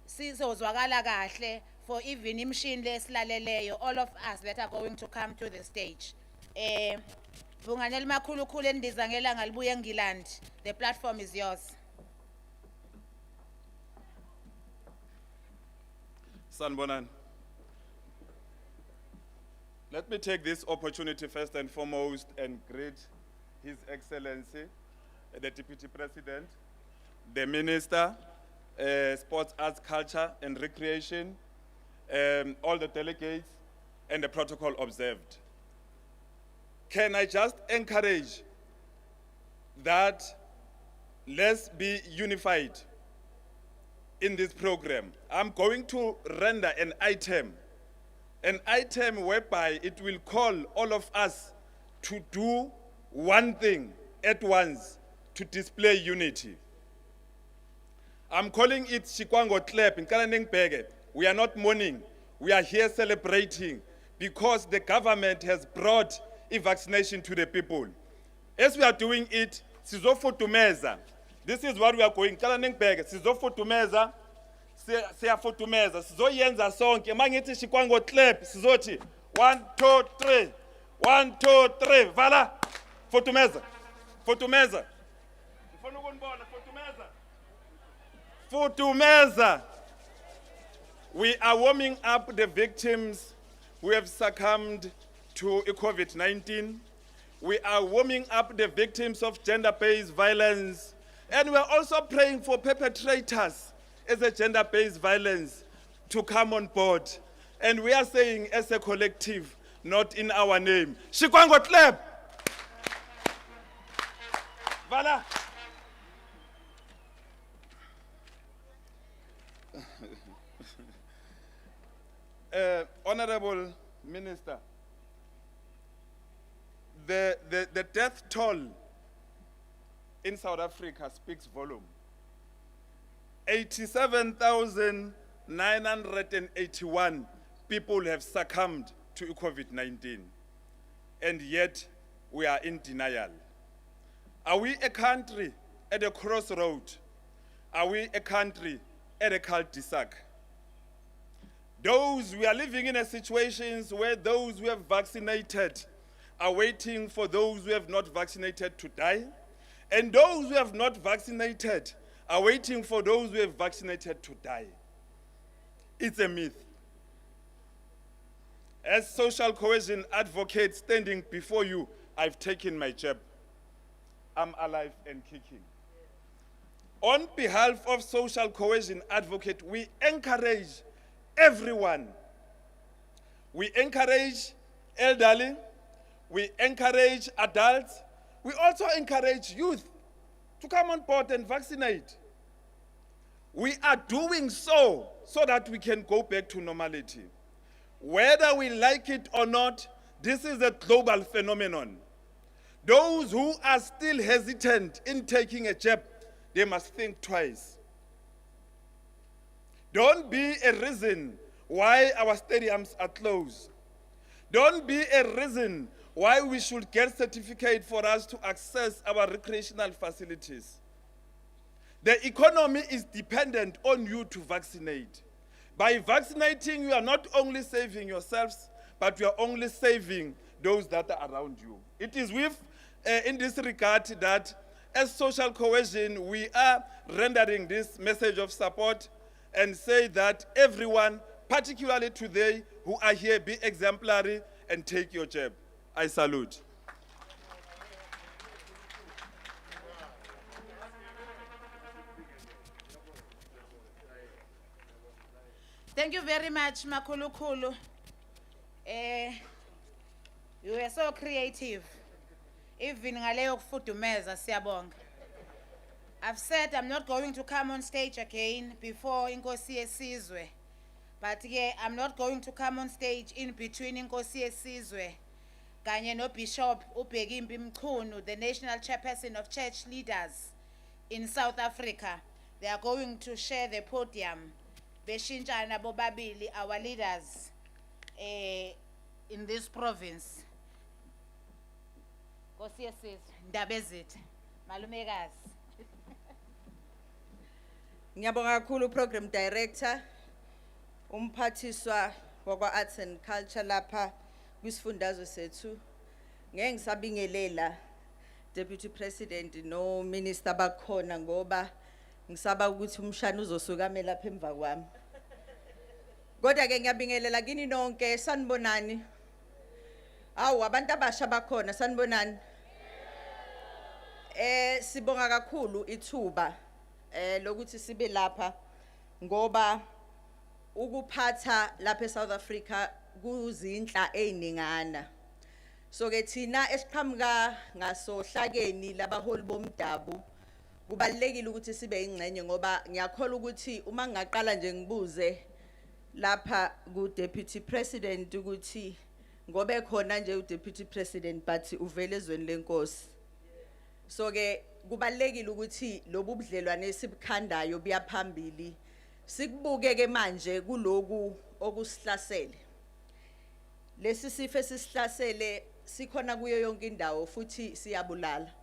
Sizozwakala kahle for even imshini lesilaleleyo, all of us that are going to come to the stage. Bunganeli makhulukhulu endiza ngelanga libuye eNgilandi. The platform is yours. Sanbonan, let me take this opportunity first and foremost and greet His Excellency, the Deputy President, the Minister, Sports, Arts, Culture and Recreation, all the delegates and the protocol observed. Can I just encourage that let's be unified in this program? I'm going to render an item whereby it will call all of us to do one thing at once to display unity. I'm calling it Shikwango Clap in Kalanengbege. We are not mourning, we are here celebrating, because the government has brought vaccination to the people. As we are doing it, sizofutumeza. This is what we are going. Kalanengbege, sizofutumeza, siyafutumeza, sizoyenza sonke. Mangithi Shikwango Clap, sizoti 1 2 3. 1 2 3. Vala. Futumeza. Futumeza. Ngifuna ukunibona futumeza. Futumeza. We are warming up the victims who have succumbed to COVID-19. We are warming up the victims of gender-based violence. And we are also praying for perpetrators as a gender-based violence to come on board. And we are saying as a collective, not in our name. Shikwango Clap! Vala! Honorable Minister, the death toll in South Africa speaks volume. 87,981 people have succumbed to COVID-19, and yet we are in denial. Are we a country at a crossroad? Are we a country at a cul-de-sac? We are living in a situations where those who have vaccinated are waiting for those who have not vaccinated to die, and those who have not vaccinated are waiting for those who have vaccinated to die. It's a myth. As social cohesion advocate standing before you, I've taken my jab. I'm alive and kicking. On behalf of social cohesion advocate, we encourage everyone. We encourage elderly, we encourage adults, we also encourage youth to come on board and vaccinate. We are doing so that we can go back to normality. Whether we like it or not, this is a global phenomenon. Those who are still hesitant in taking a jab, they must think twice. Don't be a reason why our stadiums are closed. Don't be a reason why we should get certificate for us to access our recreational facilities. The economy is dependent on you to vaccinate. By vaccinating, you are not only saving yourselves, but you are only saving those that are around you. It is with, in this regard, that as social cohesion, we are rendering this message of support and say that everyone, particularly today, who are here, be exemplary and take your jab. I salute. Thank you very much, Makulukulu. You were so creative. Even ngaleyo kufudumeza siyabonga. I've said I'm not going to come on stage again before Inkosi Yesizwe. But yeah, I'm not going to come on stage in between Inkosi Yesizwe kanye no Bishop Ubhekimpi Mchunu, the national chairperson of church leaders in South Africa. They are going to share the podium. Beshinjana bobabili, our leaders in this province. Nkosi Yesizwe, ndaba ezithe, malumekazi. Ngiyabonga kakhulu program director umphathiswa wakwa Arts and Culture lapha kwisifundazwe sethu. Ngeke ngisabingelela Deputy President no Minister bakhona ngoba ngisaba ukuthi umshana uzosuka lapha emva kwami. Kodwa ke ngiyabingelela kini nonke, sanibonani. Awu abantu abasha bakhona, sanibonani. Sibonga kakhulu ithuba lokuthi sibe lapha ngoba ukuphatha lapha eSouth Africa kuzinhla eziningana. So ke thina esiqhamuka ngasohlakeni labaholi bomdabu kubalekile ukuthi sibe ingcenye ngoba ngiyakholwa ukuthi uma ngaqala nje ngibuze lapha ku Deputy President ukuthi ngobe khona nje u Deputy President but uvele ezweni lenkosi. So ke kubalekile ukuthi lobu budlelwane esibukhandayo biyaphambili sikubuke ke manje kuloku okusihlasele. Lesi sifo esisihlasele sikhona kuyo yonke indawo futhi siyabulala.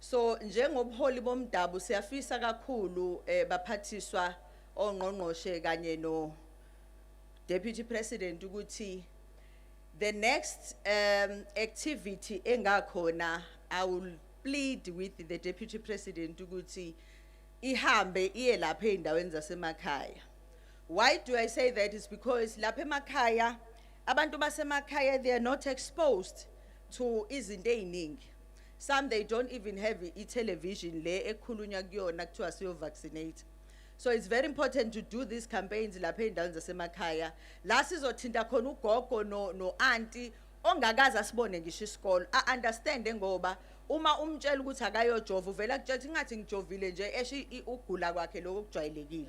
So njengobuholi bomdabu siyafisa kakhulu baphathiswa ongqongqoshe kanye no Deputy President ukuthi the next activity engakhona I will plead with the Deputy President ukuthi ihambe iye lapha endaweni zasemakhaya. Why do I say that? Is because lapha emakhaya abantu basemakhaya they are not exposed to izinto eziningi. Some they don't even have television le ekhulunywa kuyona kuthiwa siyo vaccinate. So it's very important to do these campaigns lapha endaweni zasemakhaya. La sizothinta khona ugogo no auntie ongakaza sibone ngisho isikolo understand ngoba uma umtshela ukuthi akayojova uvela kutshela ukuthi ngathi ngijovile nje eshi ugula kwakhe lokho kujwayelekile.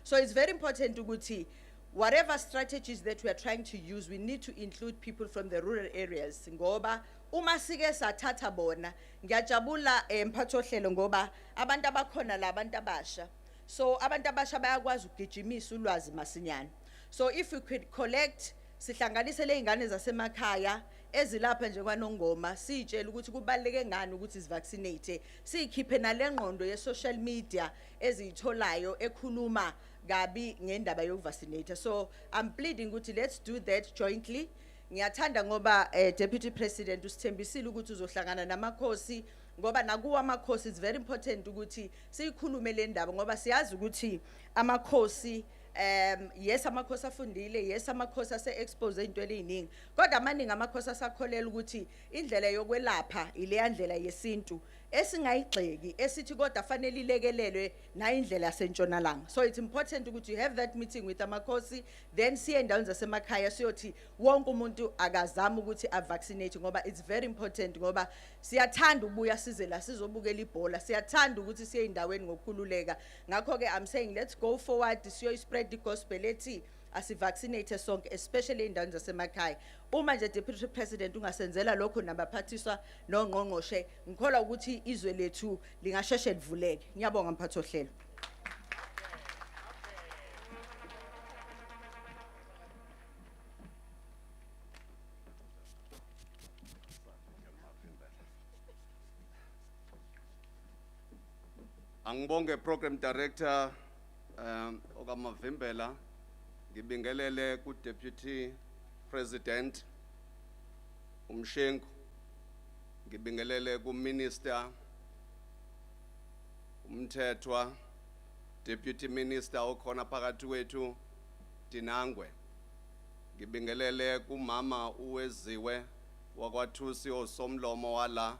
So it's very important ukuthi whatever strategies that we are trying to use, we need to include people from the rural areas ngoba uma sike sathatha bona ngiyajabula mphathohlelo ngoba abantu abakhona la abantu abasha. So abantu abasha bayakwazi ukugijimisa ulwazi masinyane. So if we could collect sihlanganise leingane zasemakhaya ezilapha nje kwaNongoma sitshela ukuthi kubaleke ngani ukuthi sivaccinate, sikhiphe nalengqondo ye social media ezitholayo ekhuluma gabi ngendaba yokuvaccinate. So I'm pleading ukuthi let's do that jointly. Ngiyathanda ngoba Deputy President usithembisile ukuthi uzohlangana namakhosi ngoba nakuwa amakhosi it's very important ukuthi siyikhulume le ndaba ngoba siyazi ukuthi amakhosi yes amakhosi afundile, yes amakhosi ase expose into eziningi kodwa amaningi amakhosi asakholela ukuthi indlela yokwelapha ile yandlela yesintu esingayigxeki esithi kodwa fanele ilekelelwe na indlela yasentshonalanga. So it's important ukuthi you have that meeting with amakhosi then siye endaweni zasemakhaya siyothi wonke umuntu akazama ukuthi avaccinate ngoba it's very important ngoba siyathanda ubuya size la sizobukela ibhola, siyathanda ukuthi siye endaweni ngokukhululeka. Ngakho ke I'm saying let's go forward siyo spread the gospel ethi asivaccinate sonke, especially endaweni zasemakhaya. Uma nje Deputy President ungasenzela lokho nabaphathiswa nongqongqoshe, ngikholwa ukuthi izwe lethu lingasheshe livuleke. Ngiyabonga mphathi ohlelo. Angibonge Program Director okamavimbela, ngibingelele ku Deputy President Umshengu, ngibingelele ku Minister Umthethwa, Deputy Minister okhona phakathi kwethu Dinangwe, ngibingelele ku Mama uweziwe wakwaThusi osomlomo wala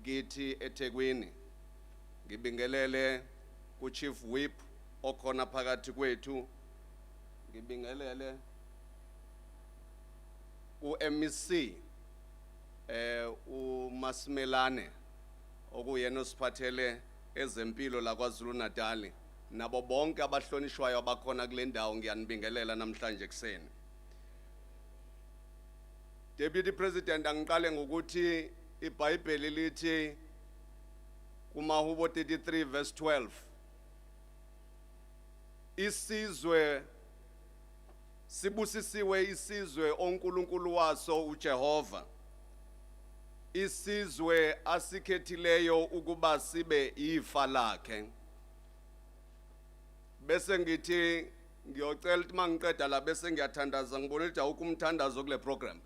kithi eThekwini, ngibingelele ku Chief Whip okhona phakathi kwethu, ngibingelele u MEC uMasimelane okuyena osiphathele ezempilo la KwaZulu-NATAL, nabo bonke abahlonishwayo abakhona kule ndawo ngiyanibingelela namhlanje kuseni. Deputy President, angiqale ngokuthi iBhayibheli lithi kuMahubo 33 verse 12, isizwe sibusisiwe isizwe oNkulunkulu waso uJehova, isizwe asikhethileyo ukuba sibe ifa lakhe. Bese ngithi ngiyocela ukuthi mangiqeda la bese ngiyathandaza, ngibona ukuthi awukumthandazo kule program.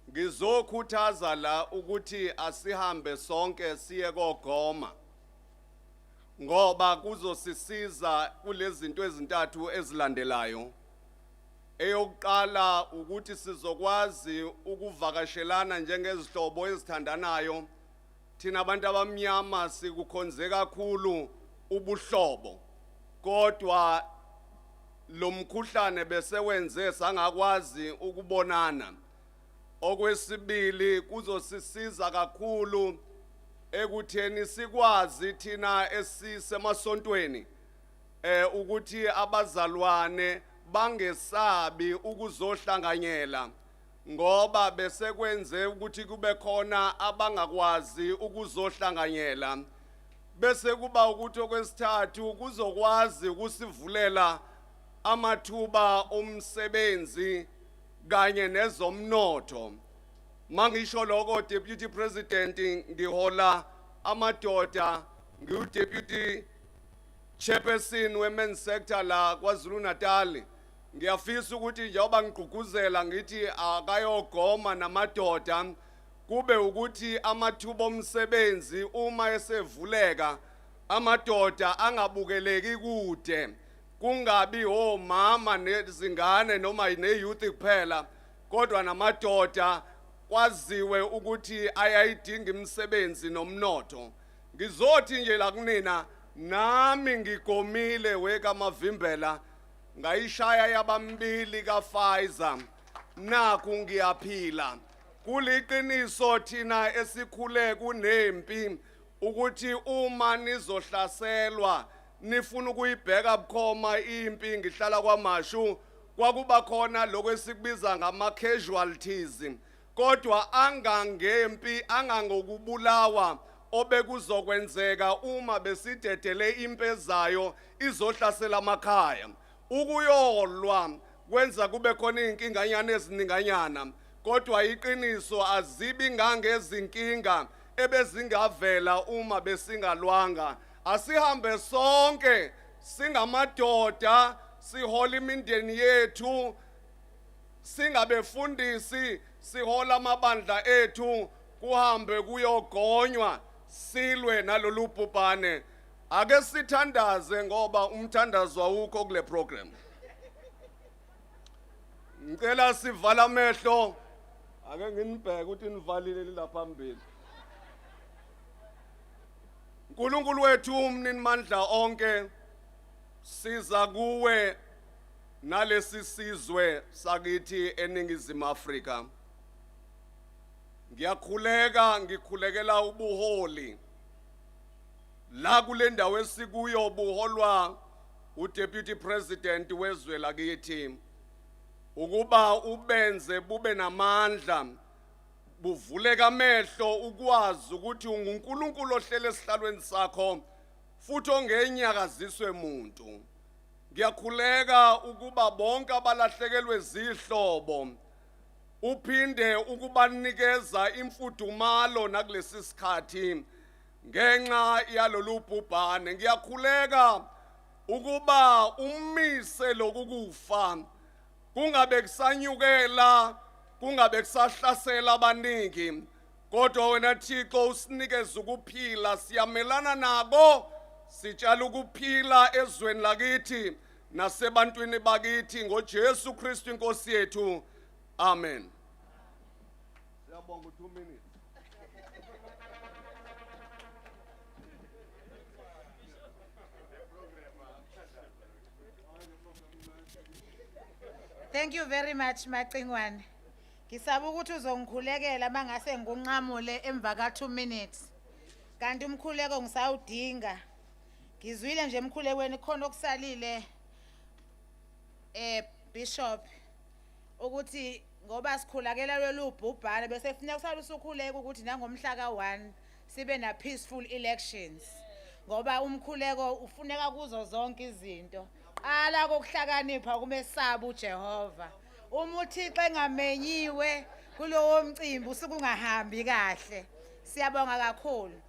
Ngizokhuthaza la ukuthi asihambe sonke siye kogoma, ngoba kuzosisiza kulezi zinto ezintathu ezilandelayo. Eyokuqala ukuthi sizokwazi ukuvakashelana njengezihlobo ezithandanayo. Thina abantu abamnyama sikukhonze kakhulu ubuhlobo, kodwa lo mkhuhlane bese wenze sangakwazi ukubonana. Okwesibili kuzosisiza kakhulu ekutheni sikwazi thina esisemasontweni ukuthi abazalwane bangesabi ukuzohlanganyela, ngoba bese kwenze ukuthi kube khona abangakwazi ukuzohlanganyela. Bese kuba ukuthi okwesithathu kuzokwazi ukusivulela amathuba omsebenzi kanye nezomnotho. Mangisho lokho Deputy President, ngihola amadoda, ngiu Deputy Chairperson Women's Sector la KwaZulu-NATAL. Ngiyafisa ukuthi njengoba ngigqugquzela ngithi akayogoma namadoda, kube ukuthi amathuba omsebenzi uma esevuleka amadoda angabukeleki kude, kungabi omama nezingane noma ne-youth kuphela, kodwa namadoda kwaziwe ukuthi ayayidinga imisebenzi nomnotho. Ngizothi nje la kunina, nami ngigomile wekamavimbela, ngayishaya yabambili kaFaiza, naku ngiyaphila. Kuliqiniso thina esikhule kunempi ukuthi uma nizohlaselwa nifuna ukuyibheka bukhoma impi, ngihlala kwaMashu, kwakuba khona lokho esikubiza ngama casualties, kodwa angangempi, angangokubulawa obekuzokwenzeka uma besidedele impi ezayo izohlasela amakhaya. Ukuyolwa kwenza kube khona izinkinganyana ezininganyana, kodwa iqiniso azibi ngangezinkinga ebezingavela uma besingalwanga. Asihambe sonke singamadoda, sihola imindeni yethu, singabefundisi, sihola amabandla ethu, kuhambe kuyogonywa, silwe nalolu bhubhane. Ake sithandaze ngoba umthandazo awukho kule program. Ngicela sivala amehlo, ake nginibheke ukuthi nivalile la phambili. Nkulunkulu wethu umninimandla onke, siza kuwe nalesi sizwe sakithi eNingizimu Afrika. Ngikhulekela ubuholi la kule ndawo esikuyo buholwa uDeputy President wezwe lakithi ukuba ubenze bube namandla buvuleka amehlo ukwazi ukuthi unguNkulunkulu ohlele esihlalweni sakho futhi ongenyakaziswe umuntu. Ngiyakhuleka ukuba bonke abalahlekelwe izihlobo uphinde ukubanikeza imfudumalo nakulesi sikhathi ngenxa yalolu bhubhane. Ngiyakhuleka ukuba umise lokukufa kungabe kusanyukela kungabe kusahlasela abaningi kodwa wena Thixo usinikeza ukuphila siyamelana nabo sitshala ukuphila ezweni lakithi nasebantwini bakithi ngoJesu Kristu inkosi yethu amen. Siyabonga 2 minutes. Thank you very much Maqingwane. Ngisaba ukuthi uzongikhulekela mangase ngunqamule emva ka 2 minutes. Kanti umkhuleko ngisawudinga. Ngizwile nje emkhulekweni khona okusalile Bishop ukuthi ngoba sikhulakela lolu bhubhane bese kufanele kusala usukhuleka ukuthi nangomhla ka1 sibe na peaceful elections. Ngoba umkhuleko ufuneka kuzo zonke izinto. Qala kokuhlakanipha kumesaba uJehova. Uma uThixo engamenyiwe kulowo mcimbi usukungahambi kahle. Siyabonga kakhulu.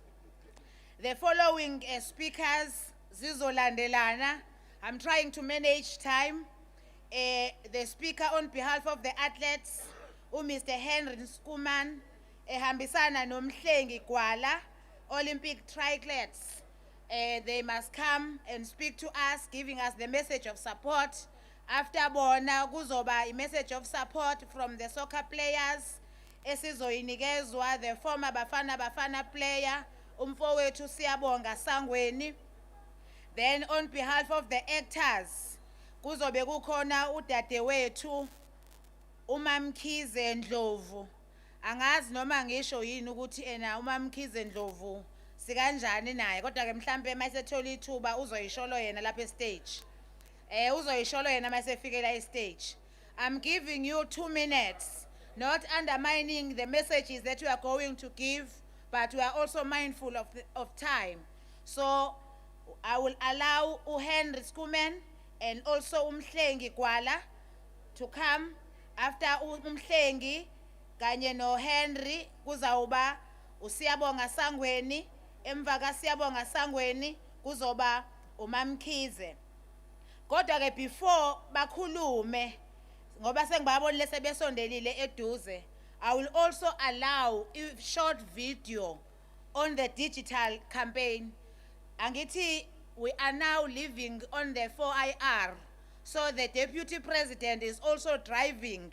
The following speakers zizolandelana. I'm trying to manage time. The speaker on behalf of the athletes, Mr. Henry Skuman, ehambisana nomhlengi Gwala, Olympic triathletes. They must come and speak to us, giving us the message of support. After bona kuzoba a message of support from the soccer players. Esizoyinikezwa the former Bafana player, umfowethu Siyabonga Sangweni. Then on behalf of the actors, kuzobe kukhona udadewethu uMamkhize Ndlovu. Angazi noma ngisho yini ukuthi ena uMamkhize Ndlovu sikanjani naye kodwa ke mhlambe mayisethola ithuba uzoyisholo yena lapha stage. Uzoyisholo yena mayisefikela stage. I'm giving you 2 minutes, not undermining the messages that we are going to give, but we are also mindful of time. So I will allow Henry Skuman and also Umhlengi Gwala to come. After Umhlengi kanye no Henry kuzawuba uSiyabonga Sangweni, emva kaSiyabonga Sangweni kuzoba uMamkhize. Kodwa ke before bakhulume ngoba sengibabonile sebesondelile eduze, I will also allow a short video on the digital campaign. Angithi we are now living on the 4IR. So the Deputy President is also driving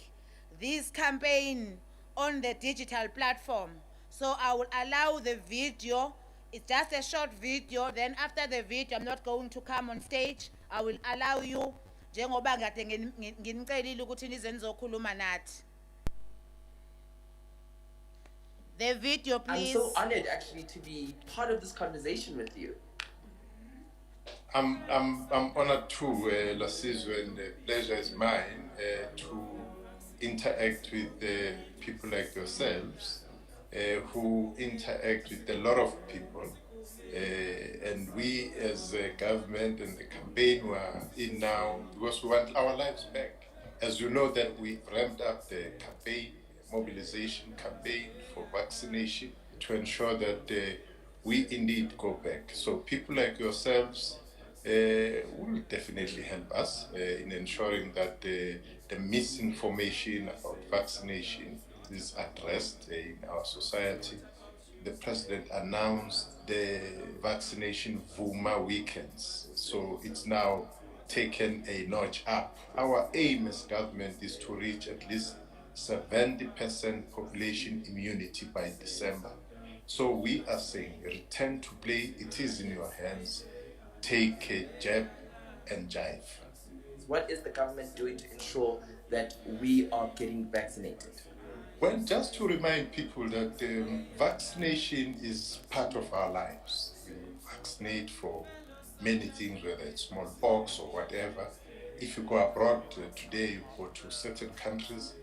this campaign on the digital platform. So I will allow the video. It's just a short video. Then after the video, I'm not going to come on stage. I will allow you. Njengoba ngade nginicelile ukuthi nize nizokhuluma nathi. The video, please. I'm so honored actually to be part of this conversation with you. I'm honored too, Lasizwe, and the pleasure is mine to interact with people like yourselves who interact with a lot of people. And we as a government and the campaign we are in now, because we want our lives back. As you know that we ramped up the campaign, mobilization campaign for vaccination to ensure that we indeed go back. So people like yourselves will definitely help us in ensuring that the misinformation about vaccination is addressed in our society. The President announced the vaccination Vuma weekends, so it's now taken a notch up. Our aim as government is to reach at least 70% population immunity by December. So we are saying, return to play, it is in your hands. Take a jab and jive. What is the government doing to ensure that we are getting vaccinated? Well, just to remind people that vaccination is part of our lives. We vaccinate for many things, whether it's smallpox or whatever. If you go abroad today, you go to certain countries,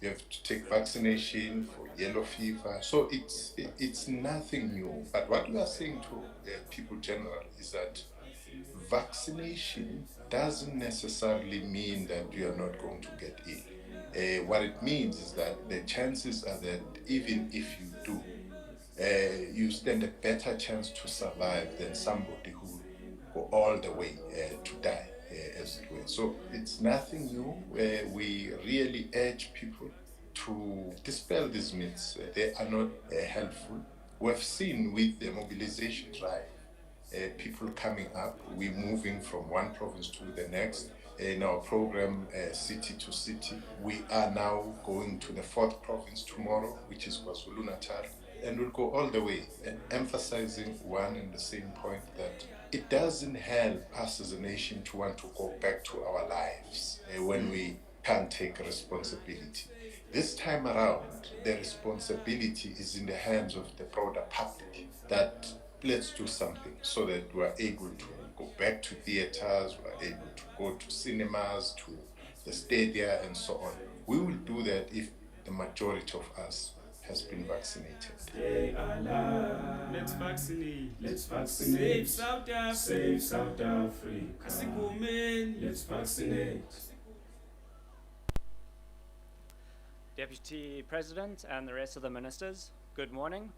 you have to take vaccination for yellow fever. So it's nothing new. But what we are saying to people generally is that vaccination doesn't necessarily mean that you are not going to get ill. What it means is that the chances are that even if you do, you stand a better chance to survive than somebody who go all the way to die, as it were. So it's nothing new. We really urge people to dispel these myths. They are not helpful. We've seen with the mobilization drive, people coming up, we're moving from one province to the next. In our program, City to City, we are now going to the 4th province tomorrow, which is KwaZulu-NATAL, and we'll go all the way, emphasizing one and the same point that it doesn't help us as a nation to want to go back to our lives when we can't take responsibility. This time around, the responsibility is in the hands of the broader public, that let's do something so that we're able to go back to theaters, we're able to go to cinemas, to the stadia, and so on. We will do that if the majority of us has been vaccinated. Stay alive. Let's vaccinate. Let's vaccinate. Save South Africa. Save South Africa. Let's vaccinate. Deputy President and the rest of the ministers, good morning.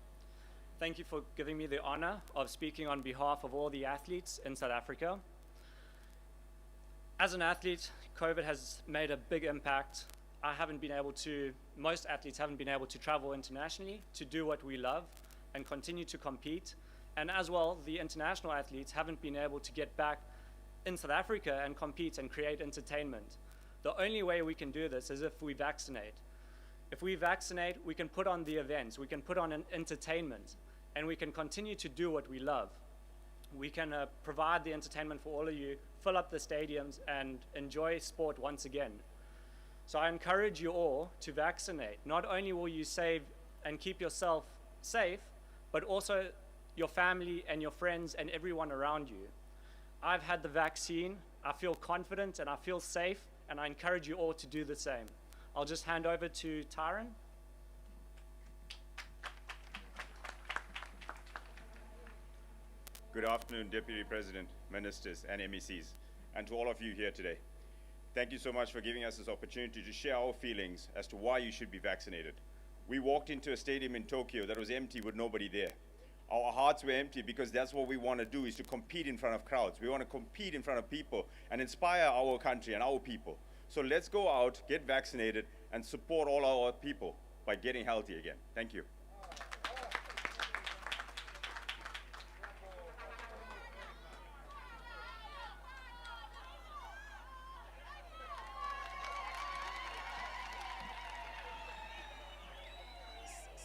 Thank you for giving me the honor of speaking on behalf of all the athletes in South Africa. As an athlete, COVID has made a big impact. Most athletes haven't been able to travel internationally to do what we love and continue to compete. And as well, the international athletes haven't been able to get back in South Africa and compete and create entertainment. The only way we can do this is if we vaccinate. If we vaccinate, we can put on the events, we can put on an entertainment, and we can continue to do what we love. We can provide the entertainment for all of you, fill up the stadiums, and enjoy sport once again. So I encourage you all to vaccinate. Not only will you save and keep yourself safe, but also your family and your friends and everyone around you. I've had the vaccine, I feel confident and I feel safe, and I encourage you all to do the same. I'll just hand over to Tyron. Good afternoon, Deputy President, Ministers, and MECs, and to all of you here today. Thank you so much for giving us this opportunity to share our feelings as to why you should be vaccinated. We walked into a stadium in Tokyo that was empty with nobody there. Our hearts were empty because that's what we want to do, is to compete in front of crowds. We want to compete in front of people and inspire our country and our people. So let's go out, get vaccinated, and support all our people by getting healthy again. Thank you.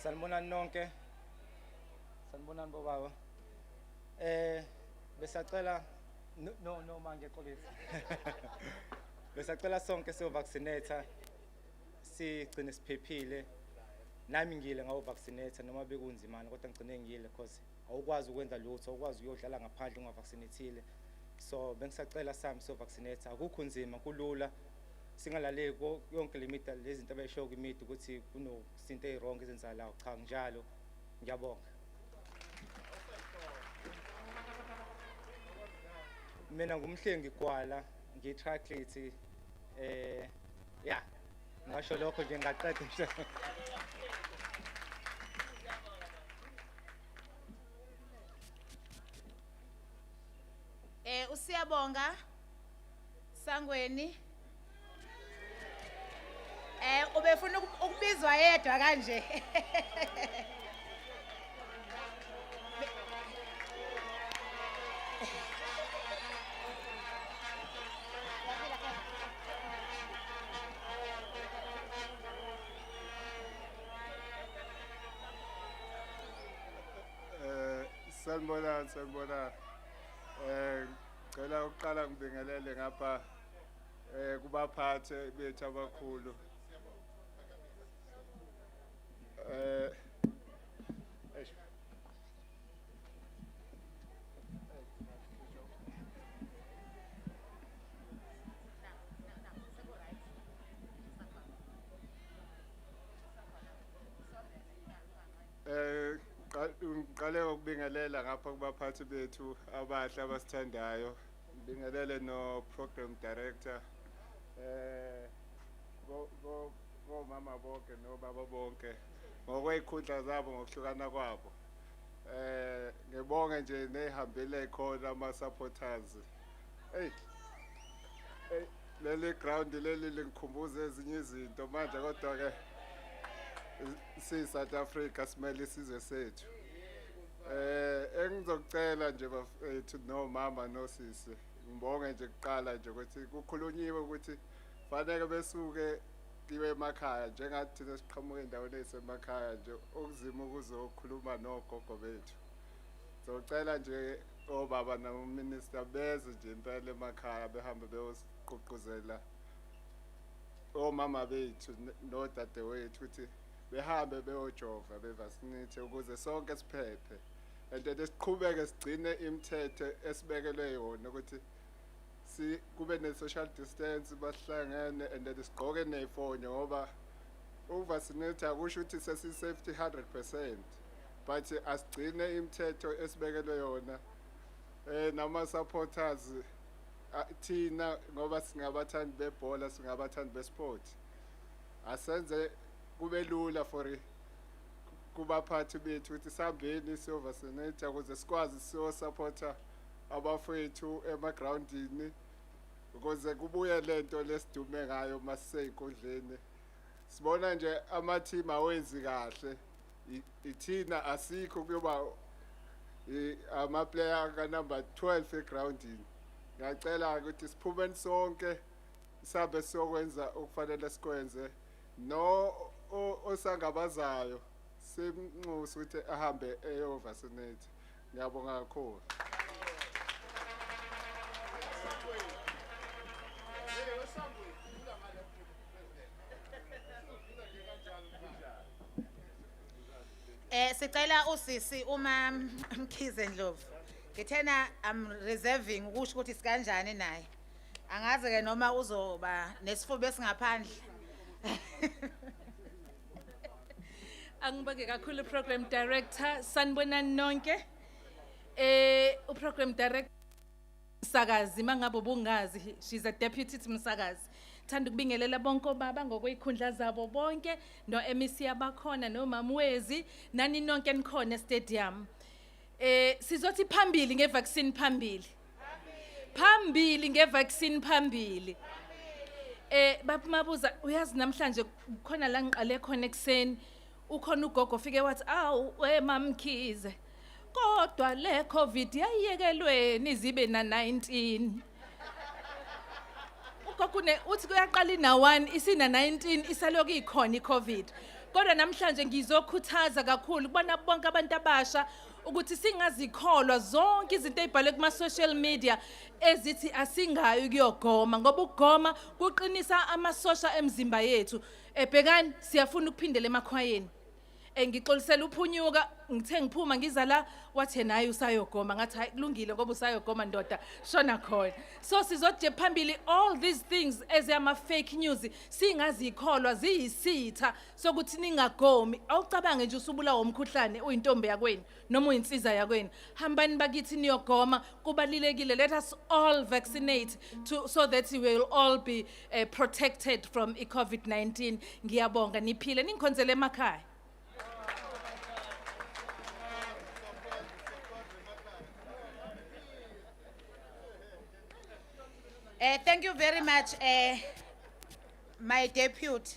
Sanibonani nonke. Sanibonani bobaba. Besacela no manje xolisa. Besacela sonke so vaccinate sigcine siphephile. Nami ngile ngawo vaccinate noma bekunzimana kodwa ngicine ngile because awukwazi ukwenza lutho, awukwazi uyodlala ngaphandle ungavaccinatile. So bengisacela sami so vaccinate akukho nzima kulula. Singalaleli yonke limita lezi zinto abayisho kwimidi ukuthi kunozinto ezirong ezenzalayo, cha njalo. Ngiyabonga. Mina ngumhlengi kwala, ngi-triathlete yeah. Ngasho lokho nje ngaqeda nje. Usiyabonga Sangweni. Ubefuna ukubizwa yedwa kanje. Sanibonani. Ngicela ukuqala ngibingelele ngapha kubaphathe bethu abakhulu. ngiqale ukubingelela ngapha kubaphathi bethu abahle abasithandayo. Ngibingelele no program director mama bonke no baba bonke ngokwezikhundla zabo ngokuhlukana kwabo. Ngibonge nje nehambile khona ama supporters. Hey. Leli ground leli lingikhumbuza ezinye izinto manje kodwa ke si South Africa simele isizwe sethu. Engizocela nje bafethu no mama no sisi ngibonge nje kuqala nje ukuthi kukhulunyiwe ukuthi fanele besuke kibe emakhaya njengathi thina siqhamuka endaweni ezisemakhaya nje okuzima ukuzokhuluma nogogo bethu. Ngizocela nje obaba nominister beze nje impela emakhaya behambe beyosiqoqozela omama bethu nodadewethu ukuthi behambe beyojova bevaccinate ukuze sonke siphephe. And siqhubeke sigcine imithetho esibekelwe yona ukuthi si kube ne social distance bahlangene and sigqoke nefonyo ngoba uvaccinate akusho ukuthi sesi safety 100%, but asigcine imithetho esibekelwe yona. Nama supporters thina ngoba singabathandi bebhola singabathandi besport asenze kube lula for kubaphathi bethu ukuthi sihambeni siyovaccinate ukuze sikwazi siyosupporta abafethu emagroundini ukuze kubuye lento lesidume ngayo masisey'nkundleni. Sibona nje ama-team awenzi kahle, ithina asikho kuyoba ama-player ka-number 12 egroundini. Ngiyacela ukuthi siphumeni sonke sihambe siyokwenza okufanele sikwenze. No osangabazayo simnxusa ukuthi ahambe eyovaccinate. Ngiyabonga kakhulu. Sicela usisi uma Kzn. Ngithena I'm reserving ukusho ukuthi sikanjani naye. Angazi ke noma uzoba nesifuba esingaphandle. Angibonge kakhulu program director sanibonani nonke. Program director Msakazi mangabe ubungazi, she's a deputy Msakazi. Thanda ukubingelela bonke obaba ngokwezikhundla zabo bonke no MEC abakhona no mamwezi nani nonke nikhona stadium. Sizothi phambili ngevaccine phambili. Phambili ngevaccine phambili. Baba Mabuza uyazi namhlanje khona la ngiqale khona ekseni ukhona ugogo ufike wathi awu Mamkhize kodwa le COVID yayiyekelweni izibe na 19. Ugogo uthi kuyaqala ina1 isina 19 isaloku ikhona iCovid. Kodwa namhlanje ngizokhuthaza kakhulu kubona bonke abantu abasha ukuthi singazikholwa zonke izinto ezibhalwe kuma social media ezithi asingayo kuyogoma ngoba ukugoma kuqinisa amasosha emzimba yethu. Bhekani siyafuna ukuphindela emakhwayeni. Ngixolisela uphunyuka ngithe ngiphuma ngiza la wathi naye usayogoma ngathi hayi kulungile ngoba usayogoma ndoda shona khona. So sizoje phambili all these things ezama fake news singazikholwa ziyisitha sokuthi ningagomi. Awucabange nje usubulawa umkhuhlane uyintombi yakweni noma uyinsiza yakweni. Hambani bakithi niyogoma kubalilekile. Let us all vaccinate so that we will all be protected from COVID-19. Ngiyabonga niphile ningikhonzele emakhaya. Thank you very much, my deputy.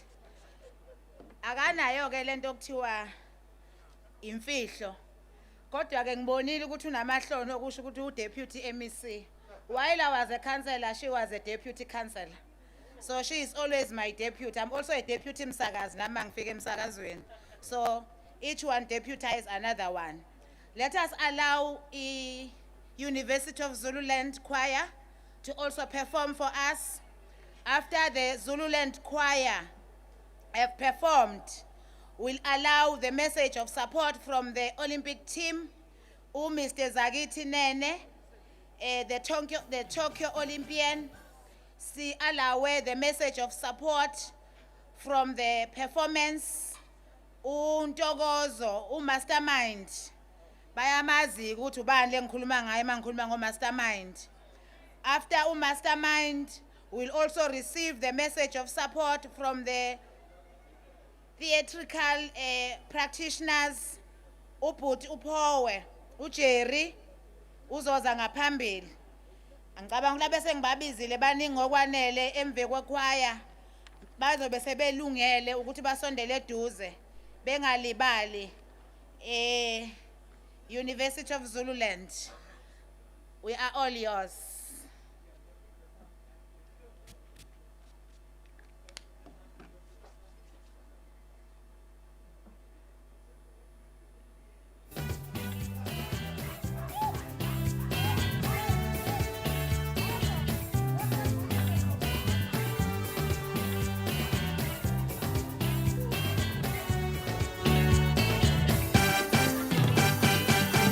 Akanayo ke lento okuthiwa imfihlo. Kodwa ke ngibonile ukuthi unamahlono okusho ukuthi uDeputy MEC. While I was a councillor, she was a deputy councillor. So she is always my deputy. I'm also a deputy Msakazi nama ngifike emsakazweni. So each one deputize another one. Let us allow University of Zululand Choir to also perform for us. After the Zululand Choir have performed, we'll allow the message of support from the Olympic team, Mr. Zagiti Nene, the Tokyo Olympian. See allow the message of support from the performance, Ntogozo, Mastermind, bayamazi ukuthi ubani lengikhuluma ngaye mangikhuluma ngo-mastermind. After mastermind, we'll also receive the message of support from the theatrical practitioners. Ubhuti uPhowe, uJerry, uzoza ngaphambili. Angicabanga la bese ngibabizile baningi ngokwanele emve kwekhwaya. Bazobe sebelungele ukuthi basondele eduze bengalibali. University of Zululand, we are all yours.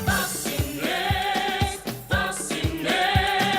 Vaccinate, vaccinate.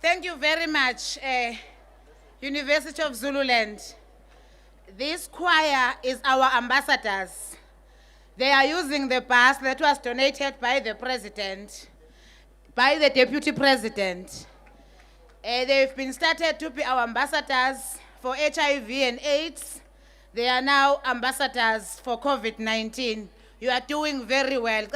Thank you very much, University of Zululand. This choir is our ambassadors. They are using the bus that was donated by the president, by the deputy president. They've been started to be our ambassadors for HIV and AIDS. They are now ambassadors for COVID-19. You are doing very well.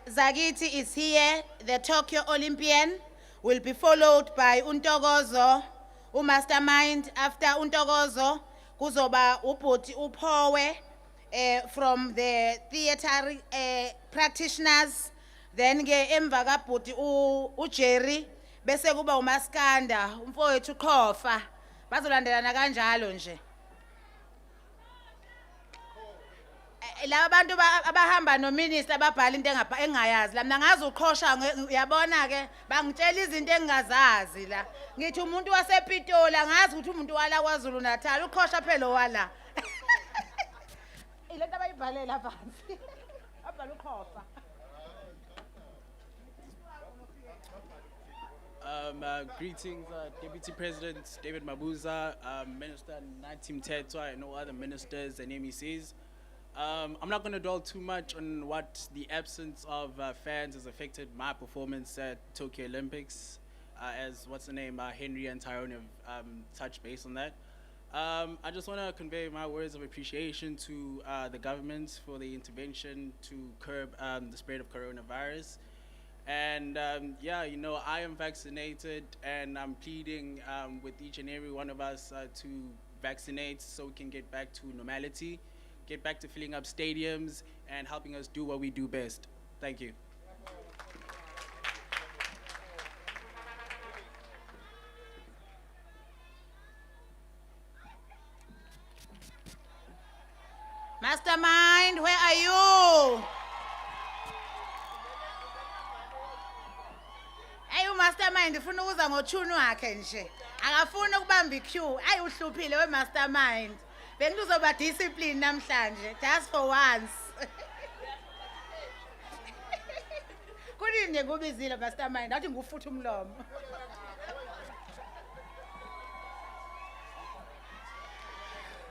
Zagiti is here, the Tokyo Olympian, will be followed by Untogozo, Mastermind. After Untogozo, kuzoba upoti upowe from the theater practitioners. Then ke emva kabhuti uJerry bese kuba uMaskanda umfowethu Khofa bazolandelana kanjalo nje. La bantu abahamba no minister ababhala into engayazi la mina ngazi uqhosha uyabona ke bangitshela izinto engingazazi la ngithi umuntu wasePitola ngazi ukuthi umuntu wala KwaZulu-Natal uqhosha phela wala ilento abayibhalela phansi abhala uqhofa. Greetings, Deputy President David Mabuza, Minister Natim Tetwa, and all other ministers and MECs. I'm not going to dwell too much on what the absence of fans has affected my performance at Tokyo Olympics, as Henry and Tyrone have touched base on that. I just want to convey my words of appreciation to the government for the intervention to curb the spread of coronavirus. And yeah, you know, I am vaccinated, and I'm pleading with each and every one of us to vaccinate so we can get back to normality, get back to filling up stadiums and helping us do what we do best. Thank you. Mastermind, where are you? Ayu Mastermind ufuna ukuza ngochunu wakhe nje. Akafuna ukubamba iqueue. Ayi uhluphile we Mastermind. Bengizoba discipline namhlanje just for once. Kulinde kubizile Mastermind athi ngufutha umlomo.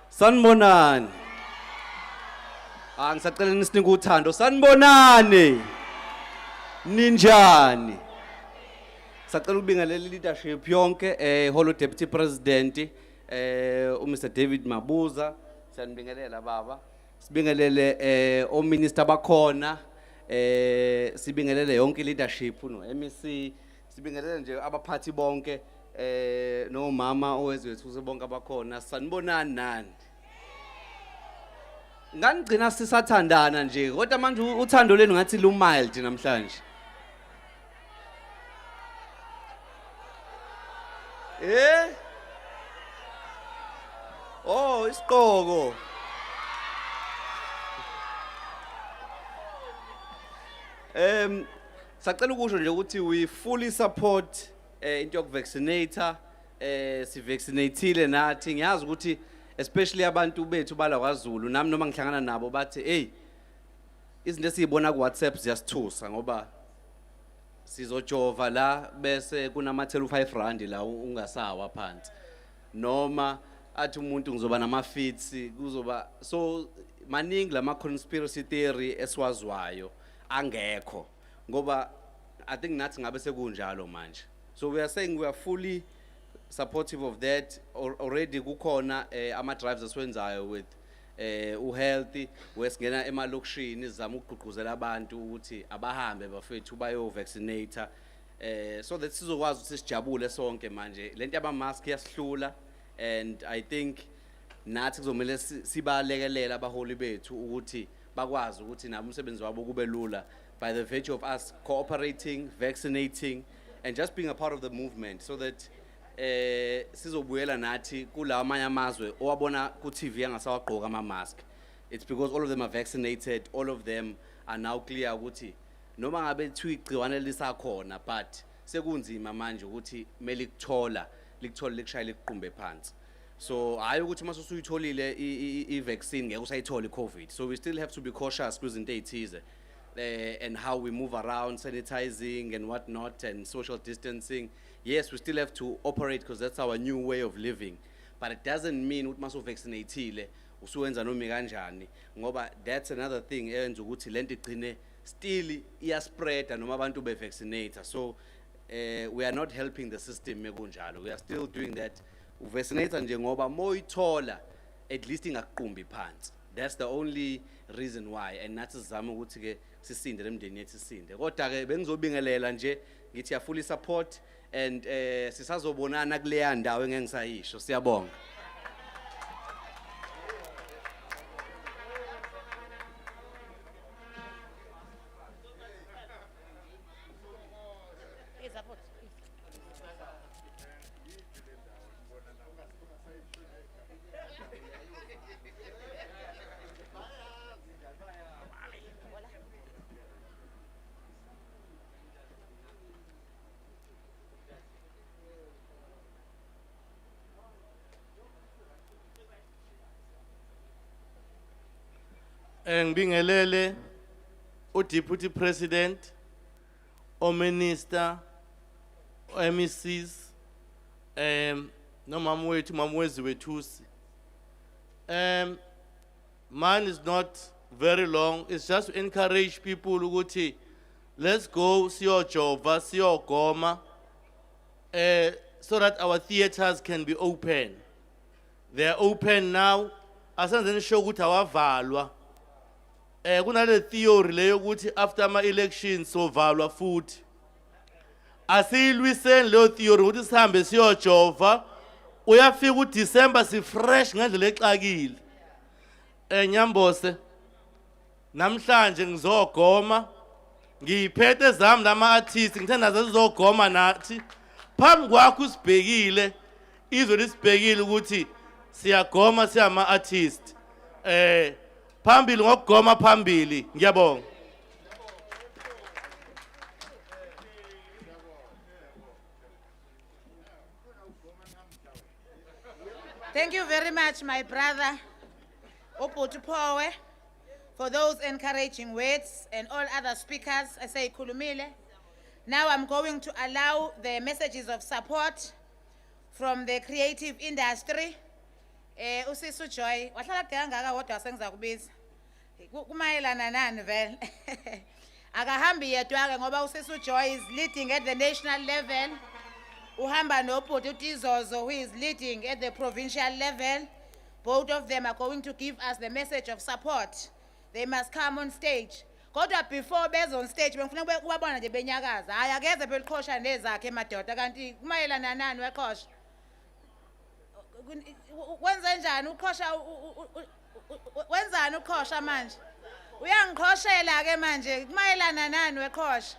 Sanibonani. Ngisacela nisinike uthando. Sanibonani. Ninjani? Sacela ukubingelela leadership yonke Holo Deputy President Mr David Mabuza, siyanibingelela baba. Sibingelele ominister bakhona, sibingelele yonke leadership no MEC, sibingelele nje abaphathi bonke no mama owezwethu bonke abakhona. Sanibonani nani? Ngangigcina sisathandana nje kodwa manje uthando lenu ngathi lu mild namhlanje. Oh, isiqoko. Sacela ukusho nje ukuthi we fully support into yokuvaccinator, si vaccinateile nathi. Ngiyazi ukuthi especially abantu bethu bala KwaZulu nami noma ngihlangana nabo bathi hey izinto esizibona ku WhatsApp ziyasithusa ngoba sizojova la bese kunamathela u5 la ungasawa phansi noma athi umuntu ngizoba nama-fits kuzoba so maningi lama conspiracy theory esiwazwayo angekho ngoba I think nathi ngabe sekunjalo manje. So we are saying we are fully supportive of that. Already kukhona ama drives esiwenzayo with uhealthy wesingena emalokishini sizama ukugqugquzela abantu ukuthi abahambe bafethu bayo vaccinate so that sizokwazi ukuthi sijabule sonke manje lento yama mask yasihlula. And I think nathi kuzomela sibalekelela abaholi bethu ukuthi bakwazi ukuthi nabo umsebenzi wabo kube lula by the virtue of us cooperating, vaccinating and just being a part of the movement so that sizobuyela nathi kulawa amanye amazwe owabona ku TV angasawagqoka ama mask. It's because all of them are vaccinated, all of them are now clear ukuthi noma ngabe igciwane lisakhona but sekunzima manje ukuthi mele likuthola likushaya likuqumbe phansi. So hayi ukuthi mase usuyitholile i-vaccine ngeke usayithola i-COVID. So we still have to be cautious kwizinto ezithize and how we move around, sanitizing and whatnot and social distancing. Yes, we still have to operate because that's our new way of living. But it doesn't mean ukuthi mase uvaccinatile usuwenza nomi kanjani ngoba that's another thing eyenza ukuthi lento igcine still spread noma abantu be-vaccinate. So we are not helping the system mekunjalo. We are still doing that. Vaccinate nje ngoba moyithola at least ingakuqumbi phansi. That's the only reason why, and nathi sizama ukuthi ke sisinde lemndeni yethu sisinde. Kodwa ke bengizobingelela nje ngithi ya fully support and sisazobonana kuleya ndawo engengisayisho. Siyabonga. Ngibingelele uDeputy President, oMinister, MECs, nomama wethu mamwezi wethusi. Mine is not very long. It's just to encourage people ukuthi let's go siyojova siyogoma so that our theaters can be open. They are open now. Asenzeni show ukuthi awavalwa. Kunale theory leyo ukuthi after ama elections sovalwa futhi. Asiyilwiseni leyo theory ukuthi sihambe siyojova uyafika uDecember si fresh ngendlela exakile. Nyambose namhlanje ngizogoma ngiyiphethe zami lama artists ngithanda zizogoma nathi phambi kwakho usibhekile izwe lisibhekile ukuthi siyagoma siyama artists phambili ngokugoma phambili ngiyabonga. Thank you very much, my brother Uputupowe, for those encouraging words and all other speakers. I say kulumile. Now I'm going to allow the messages of support from the creative industry. Usisu Joy, wahlala kudala ngaka kodwa sengizakubiza. Kumayelana nani vele. Akahambi yedwa ke ngoba usisu Joy is leading at the national level. Uhamba nobhuti uTizozo who is leading at the provincial level. Both of them are going to give us the message of support. They must come on stage. Kodwa before beze on stage bengifuna ukubabona nje benyakaza. Hayi akeze beliqhosha nezakhe emadoda kanti kumayelana nani weqhosha. Wenza njani uqhosha wenzani uqhosha manje? Uyangiqhoshela ke manje kumayelana nani weqhosha?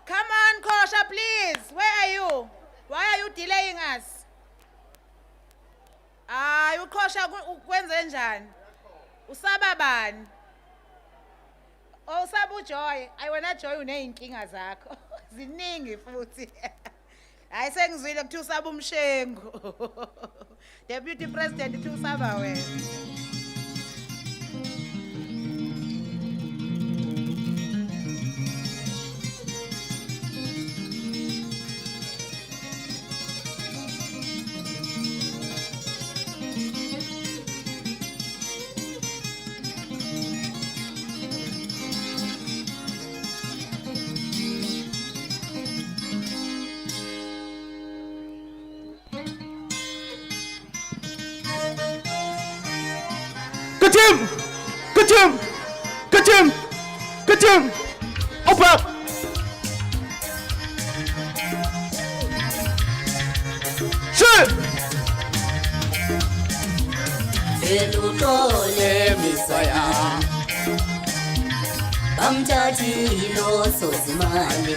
Come on Qhosha please. Where are you? Why are you delaying us? Uqhosha kwenze njani? Usaba bani? Usaba uJoy. Ayiwena Joy uneyinkinga zakho. Ziningi futhi. Hayi sengizwile ukuthi usaba umshengu. Deputy President uthi usaba wena. Kachim! Opa! Shit! Elutole misaya Bamtati lo sosimali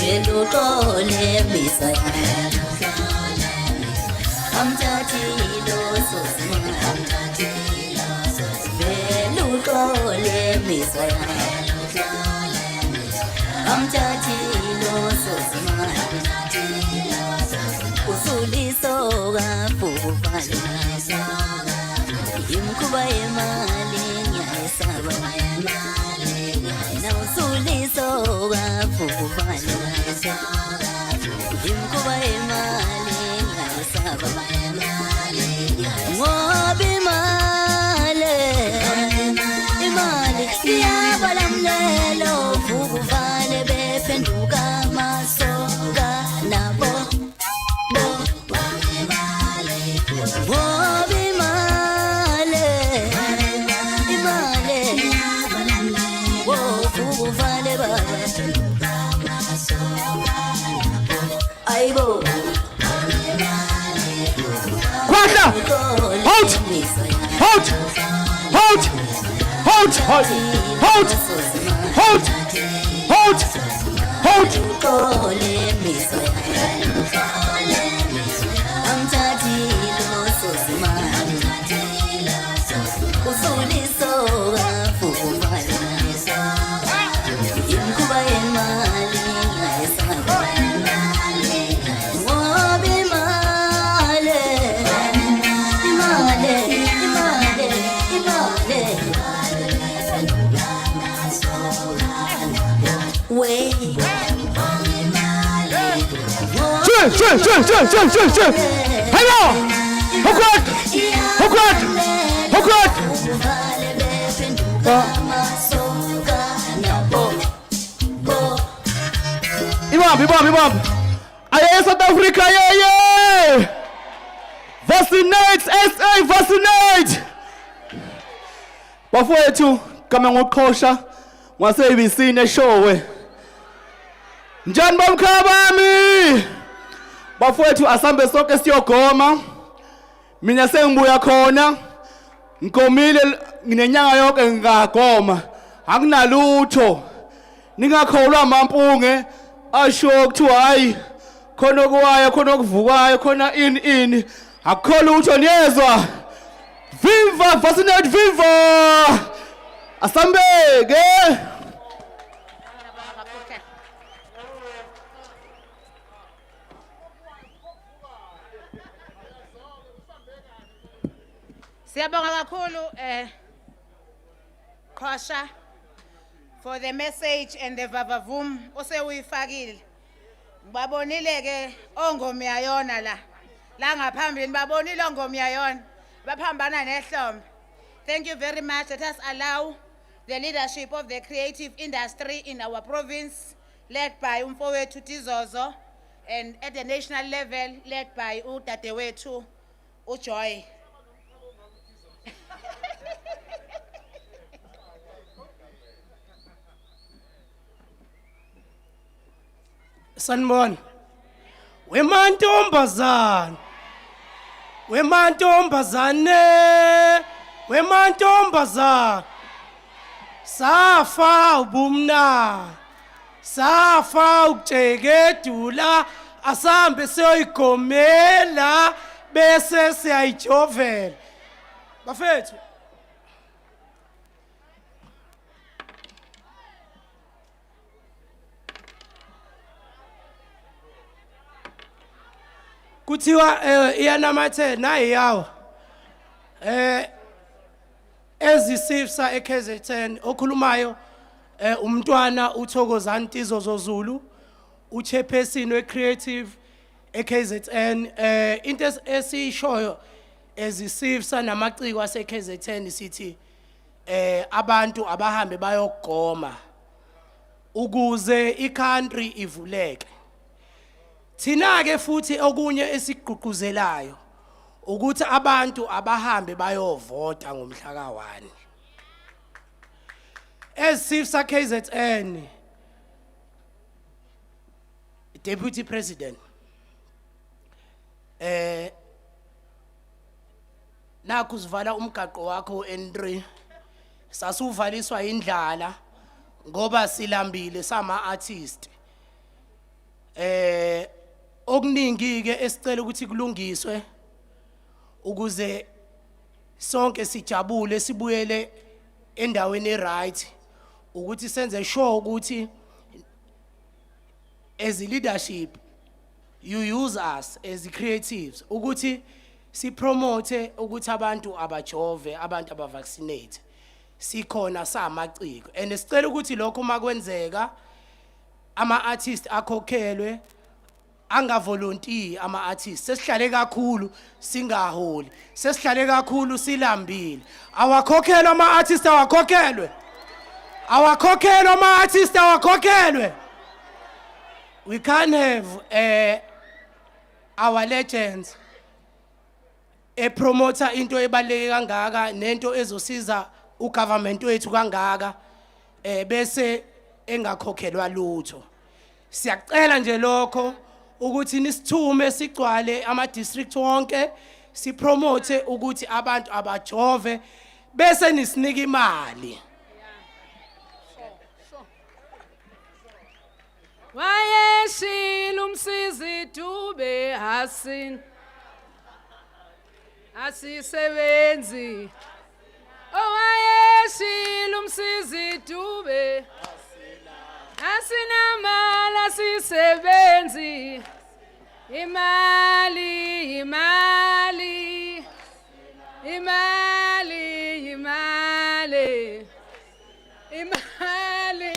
Elutole misaya Bamtati lo sosimali Elutole misaya Bamtati lo sosimali Nawusuliso kafuvala Imkuba yemali ngiyayesaba Nawusuliso kafuvala Imkuba yemali ngiyayesaba Ngoba imali iyabalamlelo Fukuvale bephenduka masoka nabo Kwahla! Hold! Hold! Hold! Hold! Hold! Hold! Hold! Hold! Hello! Hokwat! Hokwat! Hokwat! Imam! Aye, South Africa, yeah! Vaccinate, SA, vaccinate! Bafowethu, kama ngoqhosha, ngwasebisini eshowe. Njani bamkhabami? Bafowethu asambe sonke siyogoma. Mina sengibuya khona. Ngomile nginenyanga yonke ngingagoma. Akunalutho. Ningakholwa mampunge asho ukuthi hayi khona okuwaya khona okuvukayo khona ini akukho lutho niyezwa. Viva vaccinate viva. Asambeke. Siyabonga kakhulu Khosha for the message and the vavavum osewuyifakile. Babonile ke ongomi yayona la ngaphambili babonile ongomi yayona baphambana nehlombe. Thank you very much. Let us allow the leadership of the creative industry in our province led by umfowethu Tizozo and at the national level led by uDadewethu uJoy. Sanibona. Wemantombazane. Wemantombazane. Safa ubumna. Safa ukujekedula asambe siyoyigomela bese siyayijovela. Bafethu. Kuthiwa iyanamathe nayi yawo ezisifsa eKZN okhulumayo umntwana uThokozani Tizozo Zulu uchairperson weCreative eKZN into esishoyo ezisifsa namaciko aseKZN sithi abantu abahambe bayogoma ukuze iCountry ivuleke. Thina ke futhi okunye esigqugquzelayo ukuthi abantu abahambe bayovota ngomhla ka1. Esifsa KZN Deputy President nakho sivala umgaqo wakho N3 sasuvaliswa indlala ngoba silambile sama artist okuningi ke esicela ukuthi kulungiswe ukuze sonke sijabule sibuyele endaweni eright ukuthi senze sure ukuthi as leadership you use us as the creatives ukuthi si promote ukuthi abantu abajove abantu abavaccinate sikhona samaciko and sicela ukuthi lokho makwenzeka ama artists akhokhelwe anga volunteer ama artists sesihlale kakhulu singaholi sesihlale kakhulu silambile awakhokhelwe ama artists awakhokhelwe ama artists awakhokhelwe. We can't have our legends promoter into ebaleke kangaka nento ezosiza ugovernment wethu kangaka bese engakhokhelwa lutho. Siyacela nje lokho ukuthi nisithume sigcwale ama district wonke si promote ukuthi abantu abajove bese nisinika imali. Wayeshila umsizi Dube asisebenzi. Wayeshila umsizi Dube asinamala sisebenzi. Imali imali imali imali imali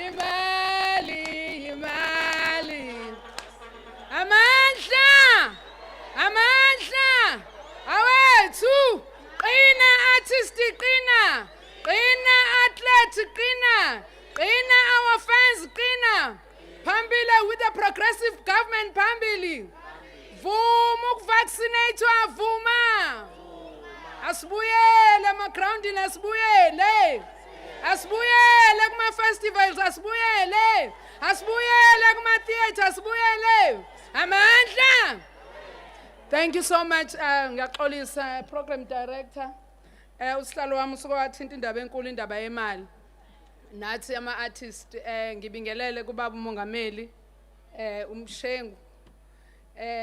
imali imali amandla awethu qina artist qina athlete qina our fans qina phambili with the progressive government phambili vuma ukuvaccinate avuma asibuyele emagroundini asibuyele kuma-festivals asibuyele kuma-theatre asibuyele amandla. Thank you so much. Ngiyaxolisa program director usihlalo wami usuke wathinta indaba enkulu indaba yemali nathi ama-artist ngibingelele kubaba umongameli umshengu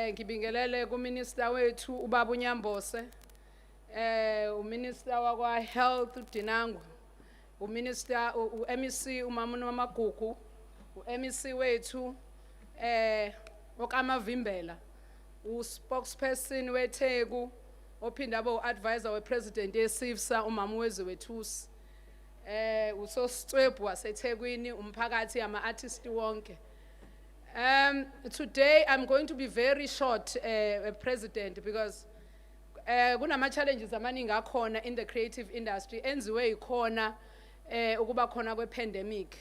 ngibingelele kuminister wethu ubaba unyambose uminister wakwa health uDinangwa uminister uMEC umama noMagugu uMEC wethu okamavimbela uspokesperson weTheku ophinda abe uadvisor wepresident yeSIFSA umama wezwe wethusi usosicwebhu waseThekwini umphakathi ama artist wonke. Today I'm going to be very short, President, because kunama challenges amaningi akhona in the creative industry enziwe ikhona ukuba khona kwe-pandemic.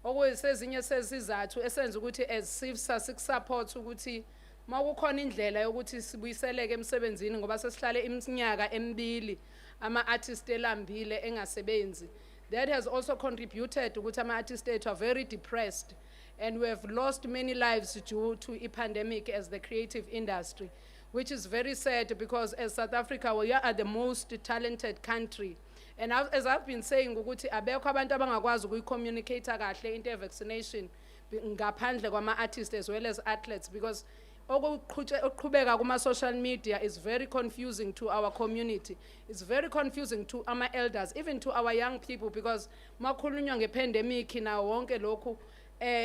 Okuyisezinye sezizathu esenza ukuthi as SIFSA sikusupport ukuthi makukhona indlela yokuthi sibuyiseleke emsebenzini ngoba sesihlale iminyaka emibili ama-artist elambile engasebenzi. That has also contributed ukuthi ama-artist ethu are very depressed. And we have lost many lives due to a pandemic as the creative industry, which is very sad because as South Africa, we are the most talented country. And as I've been saying, ukuthi abekho abantu abangakwazi ukuyi-communicate kahle into vaccination ngaphandle kwama-artists as well as athletes, because okuqhubeka kuma-social media is very confusing to our community. It's very confusing to our elders, even to our young people, because makhulunywa nge-pandemic nawo wonke lokhu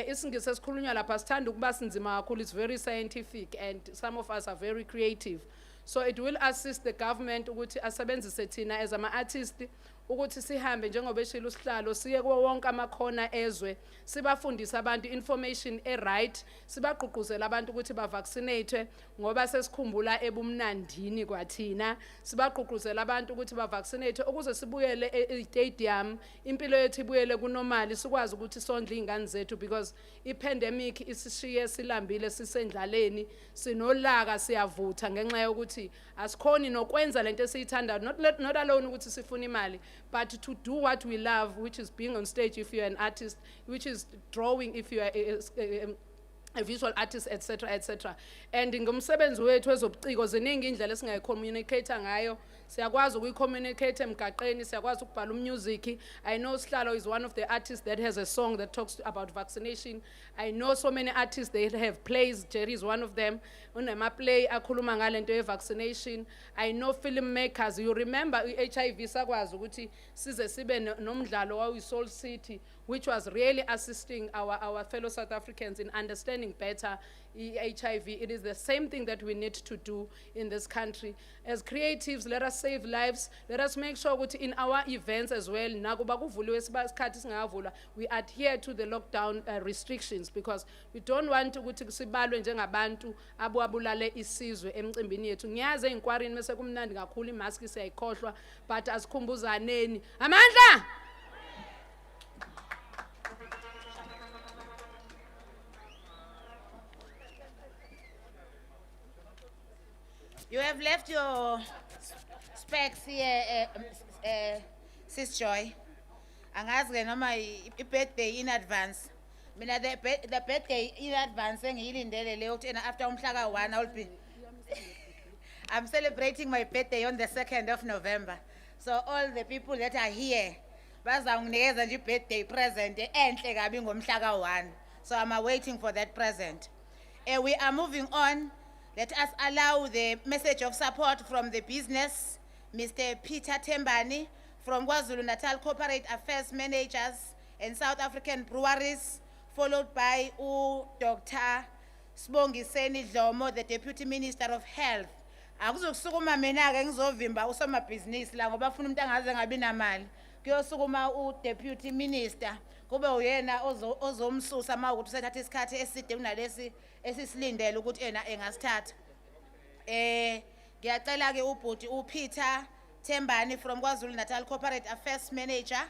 isingisi esikhulunywa lapha sithanda ukuba sinzima kakhulu. It's very scientific and some of us are very creative. So it will assist the government ukuthi asebenzise thina as ama-artist ukuthi sihambe njengoba eshilo usihlalo siye kuwo wonke amakhona ezwe sibafundisa abantu information right, sibagqugquzela abantu ukuthi bavaccinate ngoba sesikhumbula ebumnandini kwathina, sibagqugquzela abantu ukuthi bavaccinate ukuze sibuyele e-stadium impilo yethu ibuyele kunormali sikwazi ukuthi sondle izingane zethu, because i-pandemic isishiye silambile sisendlaleni sinolaka siyavutha ngenxa yokuthi asikhoni nokwenza lento esiyithandayo, not alone ukuthi sifuna imali, but to do what we love, which is being on stage if you're an artist, which is drawing if you are a visual artist, etc., etc. And ngomsebenzi wethu wezobuciko ziningi indlela esingayicommunicate ngayo siyakwazi ukuyi-communicate emgaqeni, siyakwazi ukubhala music. I know Sihlalo is one of the artists that has a song that talks about vaccination. I know so many artists, they have plays. Jerry is one of them. Unema-play akhuluma ngale nto ye-vaccination. I know filmmakers. You remember i-HIV sakwazi ukuthi size sibe nomdlalo wawi-Soul City, which was really assisting our fellow South Africans in understanding better HIV. It is the same thing that we need to do in this country. As creatives, let us save lives. Let us make sure that in our events as well, we adhere to the lockdown restrictions, because we don't want to sibalwe njengabantu abulale isizwe emcimbini yethu. Ngiyazi enquiring mase kumnandi kakhulu imask siyayikhohlwa, but asikhumbuzaneni amandla. You have left your specs here, Sis Joy. Angazi noma i-birthday in advance. Mina the birthday in advance engiyilindele leyo ukuthi after umhla ka-1 I will be I'm celebrating my birthday on the 2nd of November. So all the people that are here bazanginikeza nje i-birthday present enhle kabi ngomhla ka-1. So I'm waiting for that present. We are moving on. Let us allow the message of support from the business, Mr. Peter Tembani, from KwaZulu-Natal Corporate Affairs Managers and South African Breweries, followed by Dr. Sibongiseni Dlomo, the Deputy Minister of Health. Akuzokusukuma mina-ke ngizovimba usomabhizinisi la ngoba ufuna umuntu angaze ngabi namali. Kuyosukuma u-Deputy Minister, kube uyena ozomsusa uma ukuthi usethatha isikhathi eside kunalesi esisilindele ukuthi engasithatha. Ngiyacela ke ubhuti uPeter Tembani from KwaZulu-Natal Corporate Affairs Manager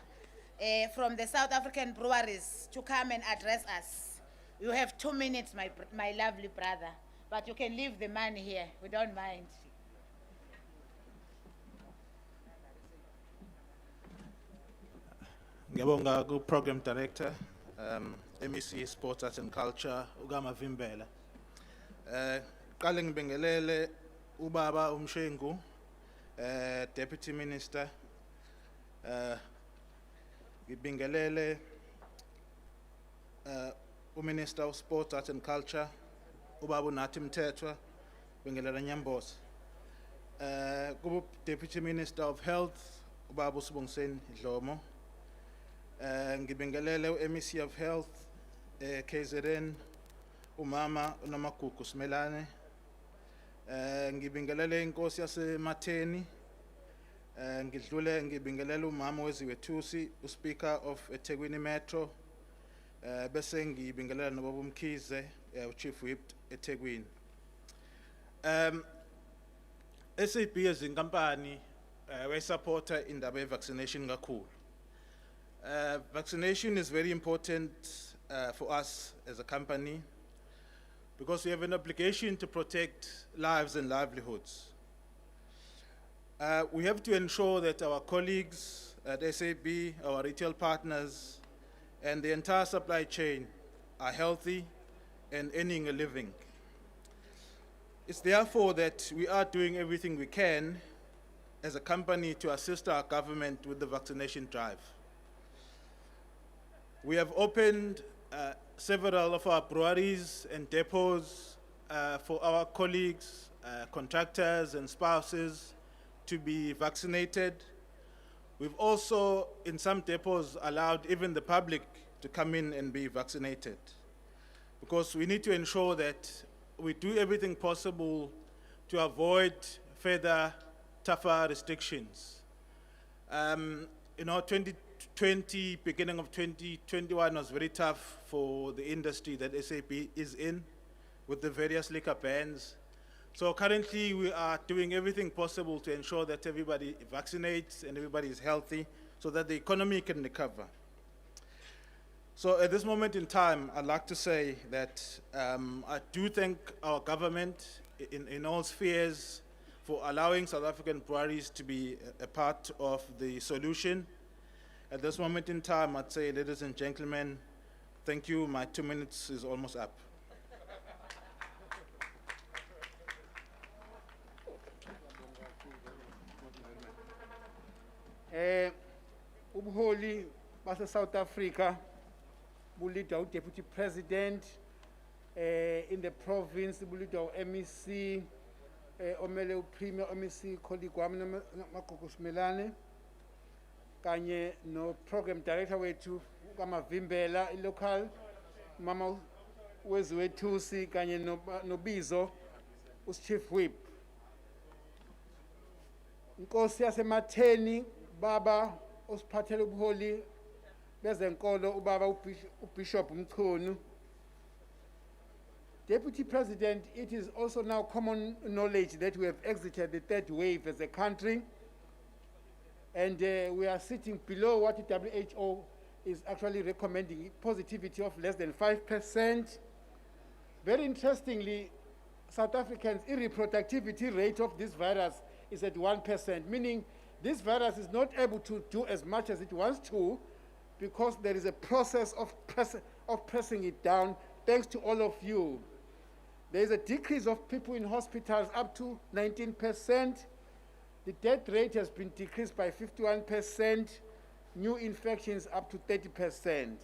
from the South African Breweries to come and address us. You have 2 minutes, my lovely brother, but you can leave the money here. We don't mind. Ngiyabonga ku Program Director, MEC Sports Arts and Culture, uMaBHIDA. Qale ngibingelele ubaba uMshengu, Deputy Minister. Ngibingelele uMinister of Sports Arts and Culture, ubaba uNathi Mthethwa, ngibingelela Nyambosa. Kubu Deputy Minister of Health, ubaba uSibongiseni Dlomo. Ngibingelele u-MEC of Health, KZN, umama uNomagugu Simelane. Ngibingelele inkosi yaseMatheni. Ngibingelele umama weziwethusi, uSpeaker of ETHEKWINI Metro. Bese ngibingelela nobaba uMkhize, uChief Whip eThekwini. SAP as inkampani we supporter indaba ye-vaccination kakhulu. Vaccination is very important for us as a company because we have an obligation to protect lives and livelihoods. We have to ensure that our colleagues at SAP, our retail partners, and the entire supply chain are healthy and earning a living. It's therefore that we are doing everything we can as a company to assist our government with the vaccination drive. We have opened several of our breweries and depots for our colleagues, contractors and spouses to be vaccinated. We've also, in some depots, allowed even the public to come in and be vaccinated, because we need to ensure that we do everything possible to avoid further tougher restrictions. 2020, beginning of 2021 was very tough for the industry that SAP is in with the various liquor bans. So currently we are doing everything possible to ensure that everybody vaccinates and everybody is healthy so that the economy can recover. So at this moment in time, I'd like to say that I do thank our government in all spheres for allowing South African breweries to be a part of the solution. At this moment in time, I'd say, ladies and gentlemen, thank you. My 2 minutes is almost up. ubuholi base South Africa bulidwa Deputy President in the province bulidwa MEC omele Premier MEC colleague wami Magugu Simelane kanye no program director wethu kaMavimbela local mama weziwethusi kanye nobizo Chief Whip Nkosi yasematheni baba osiphathele ubuholi bezenkolo ubaba uBishop Mchunu. Deputy President, it is also now common knowledge that we have exited the third wave as a country, and we are sitting below what the WHO is actually recommending, positivity of less than 5%. Very interestingly, South Africans' reproductivity rate of this virus is at 1%, meaning this virus is not able to do as much as it wants to because there is a process of pressing it down, thanks to all of you. There is a decrease of people in hospitals up to 19%. The death rate has been decreased by 51%. New infections up to 30%.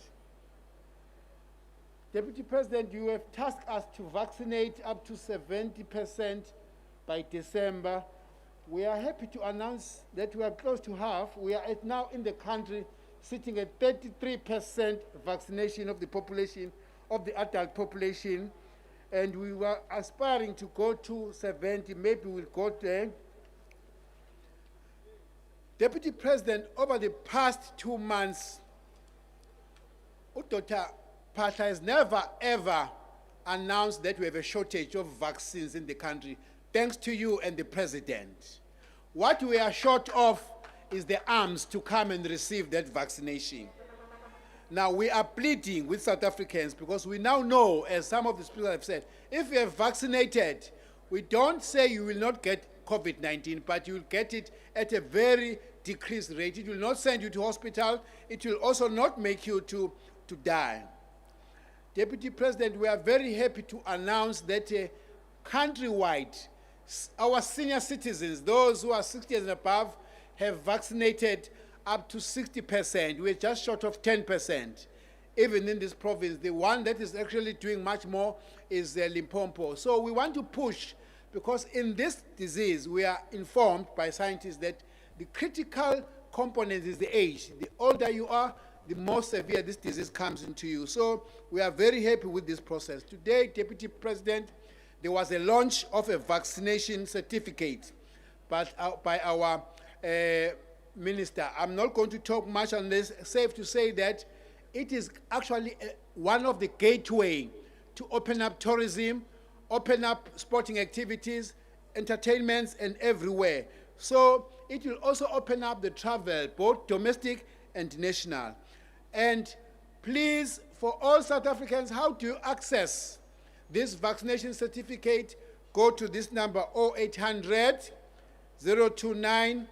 Deputy President, you have tasked us to vaccinate up to 70% by December. We are happy to announce that we are close to half. We are now in the country sitting at 33% vaccination of the population, of the adult population, and we were aspiring to go to 70, maybe we'll go there. Deputy President, over the past 2 months, Dr. Pasha has never ever announced that we have a shortage of vaccines in the country, thanks to you and the President. What we are short of is the arms to come and receive that vaccination. Now we are pleading with South Africans because we now know, as some of the speakers have said, if you are vaccinated, we don't say you will not get COVID-19, but you will get it at a very decreased rate. It will not send you to hospital. It will also not make you to die. Deputy President, we are very happy to announce that countrywide, our senior citizens, those who are 60 and above, have vaccinated up to 60%. We're just short of 10%. Even in this province, the one that is actually doing much more is Limpopo. So we want to push, because in this disease, we are informed by scientists that the critical component is the age. The older you are, the more severe this disease comes into you. So we are very happy with this process. Today, Deputy President, there was a launch of a vaccination certificate by our minister. I'm not going to talk much on this. Safe to say that it is actually one of the gateway to open up tourism, open up sporting activities, entertainments, and everywhere. So it will also open up the travel, both domestic and national. And please, for all South Africans, how do you access this vaccination certificate? Go to this number, 0800 029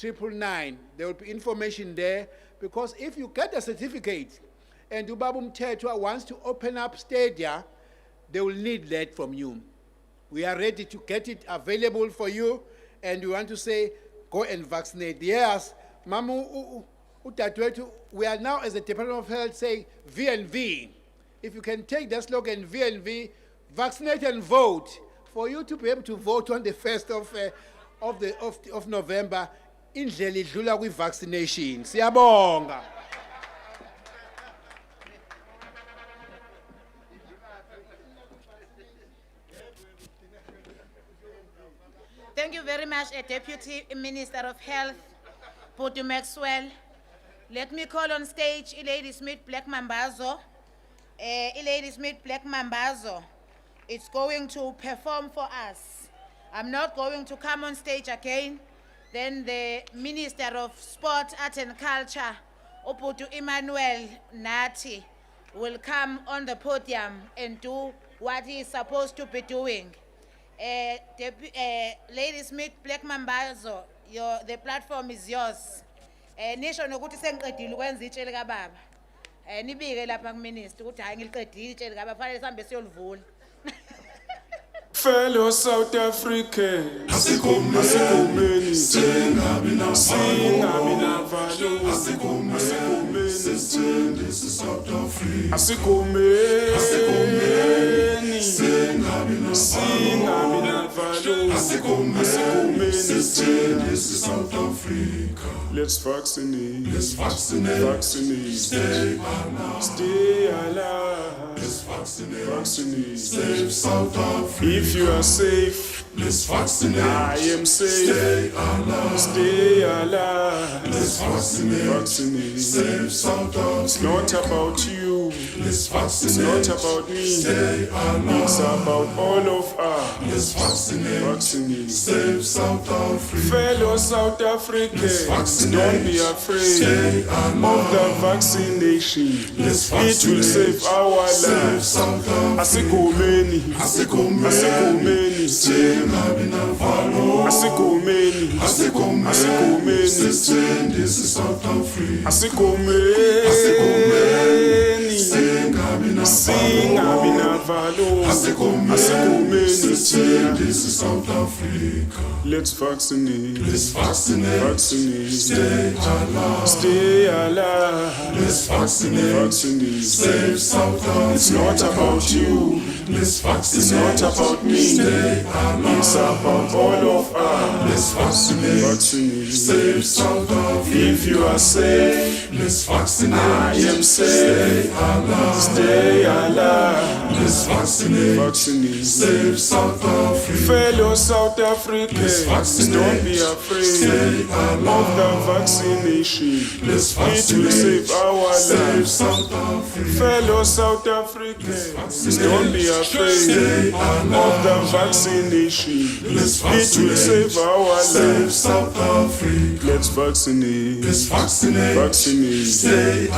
999. There will be information there, because if you get a certificate and Ubabum Tetwa wants to open up stadia, they will need that from you. We are ready to get it available for you, and we want to say, go and vaccinate. Yes, Mamu, we are now, as the Department of Health, saying V&V. If you can take that slogan, V&V, vaccinate and vote, for you to be able to vote on the 1st of November, indlela idlula kwi-vaccination. Siyabonga. Thank you very much, Deputy Minister of Health, Putu Maxwell. Let me call on stage Lady Smith Black Mambazo. Lady Smith Black Mambazo is going to perform for us. I'm not going to come on stage again. Then the Minister of Sport, Art and Culture, Uputu Emmanuel Nati, will come on the podium and do what he is supposed to be doing. Lady Smith Black Mambazo, the platform is yours. Nisho nokuthi sengiqedile ukwenza itshele kababa. Nibike lapha kuMinister ukuthi hayi ngiliqedile itshele kababa, fanele sihambe siyolivula. Fellow South African, asikumeni, singabi navalo, asikumeni, South Africa, asikumeni, singabi navalo, asikumeni, South Africa. Let's vaccinate, vaccinate, stay alive, let's vaccinate, save South Africa. If you are safe, let's vaccinate. I am safe, stay alive, let's vaccinate, save South Africa. It's not about you, let's vaccinate. It's not about me, stay alive. It's about all of us, let's vaccinate, save South Africa. Fellow South Africans, don't be afraid of the vaccination. It will save our lives. Asikumeni, asikumeni, asikumeni, asikumeni, South Africa, asikumeni, singabi navalo, asikumeni, South Africa. Let's vaccinate, vaccinate, stay alive, let's vaccinate, save South Africa. It's not about you, it's not about me, it's about all of us. Let's vaccinate, save South Africa. If you are safe, let's vaccinate. I am safe, stay alive, let's vaccinate, save South Africa. Fellow South Africans, don't be afraid of the vaccination. It will save our lives. Fellow South Africans, don't be afraid of the vaccination. It will save our lives. Let's vaccinate, vaccinate, stay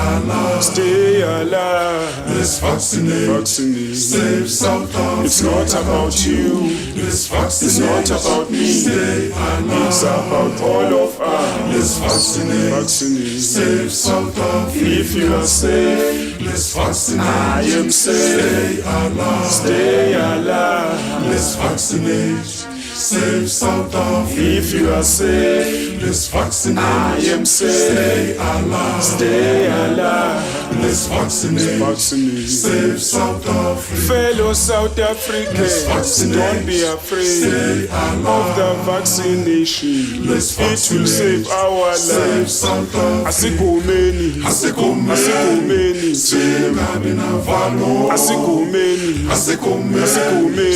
alive, let's vaccinate, save South Africa. It's not about you, it's not about me, it's about all of us. Let's vaccinate, save South Africa. If you are safe, let's vaccinate. I am safe, stay alive, let's vaccinate, save South Africa. If you are safe, let's vaccinate. I am safe, stay alive, let's vaccinate, save South Africa. Fellow South Africans, don't be afraid of the vaccination. It will save our lives. Asikumeni, asikumeni, singabi navalo, asikumeni, asikumeni,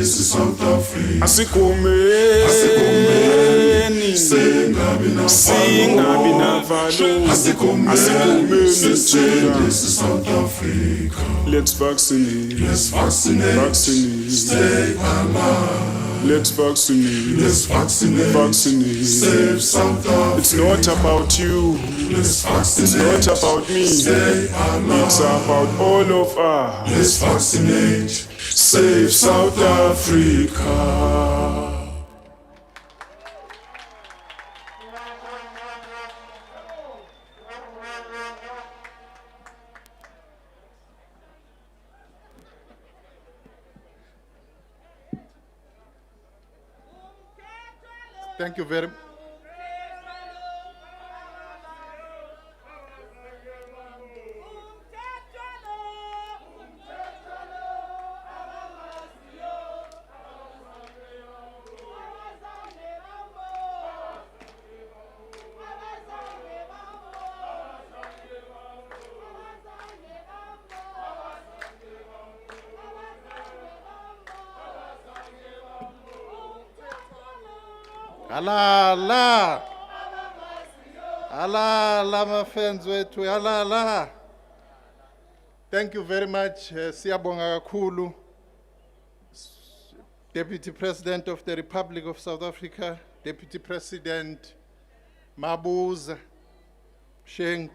South Africa, asikumeni, singabi navalo, asikumeni, South Africa. Let's vaccinate, vaccinate, stay alive. Let's vaccinate, vaccinate, save South Africa. It's not about you, it's not about me, it's about all of us. Let's vaccinate, save South Africa. Thank you very much. Alala, alala, my friends, wethu, alala. Thank you very much, Siyabonga kakhulu, Deputy President of the Republic of South Africa, Deputy President Mabuza Sheng,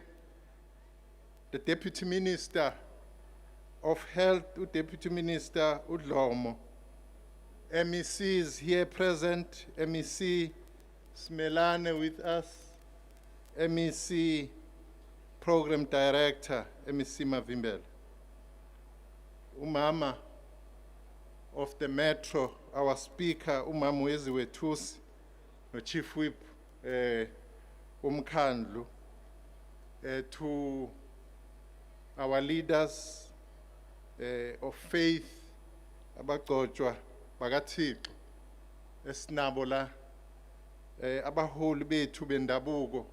the Deputy Minister of Health, Deputy Minister Udlomo, MECs here present, MEC Smelane with us, MEC Program Director, MEC Mavimbela. Umama, of the Metro, our Speaker, Umamwezi Wethusi, the Chief Whip, Umkhandlu, to our leaders of faith, abagcotshwa bakaThixo esinabo la, abaholi bethu bendabuko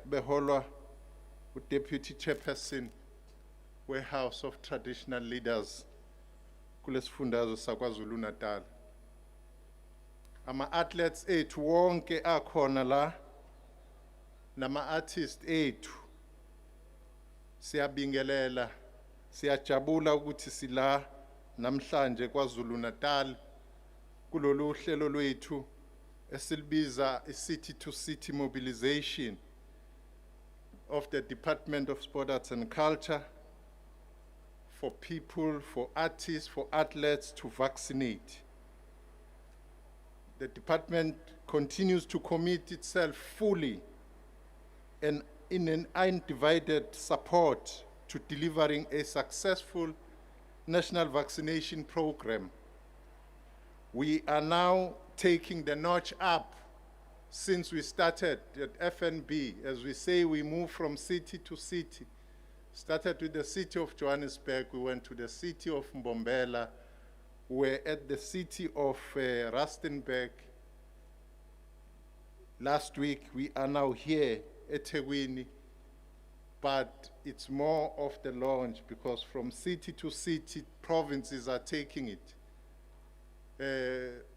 beholwa uDeputy Chairperson we-House of Traditional Leaders kulesifundazwe saKwaZulu-Natal. Ama-athletes ethu wonke akhona la, nama-artists ethu, siyabingelela, siyajabula ukuthi sila namhlanje KwaZulu-Natal kulolu hlelo lwethu esilibiza i-City to City Mobilization of the Department of Sport, Arts and Culture for people, for artists, for athletes to vaccinate. The department continues to commit itself fully and in an undivided support to delivering a successful national vaccination program. We are now taking the notch up since we started at FNB. As we say, we move from city to city. Started with the city of Johannesburg, we went to the city of Mbombela, we're at the city of Rustenburg. Last week, we are now here at ETHEKWINI, but it's more of the launch because from city to city, provinces are taking it.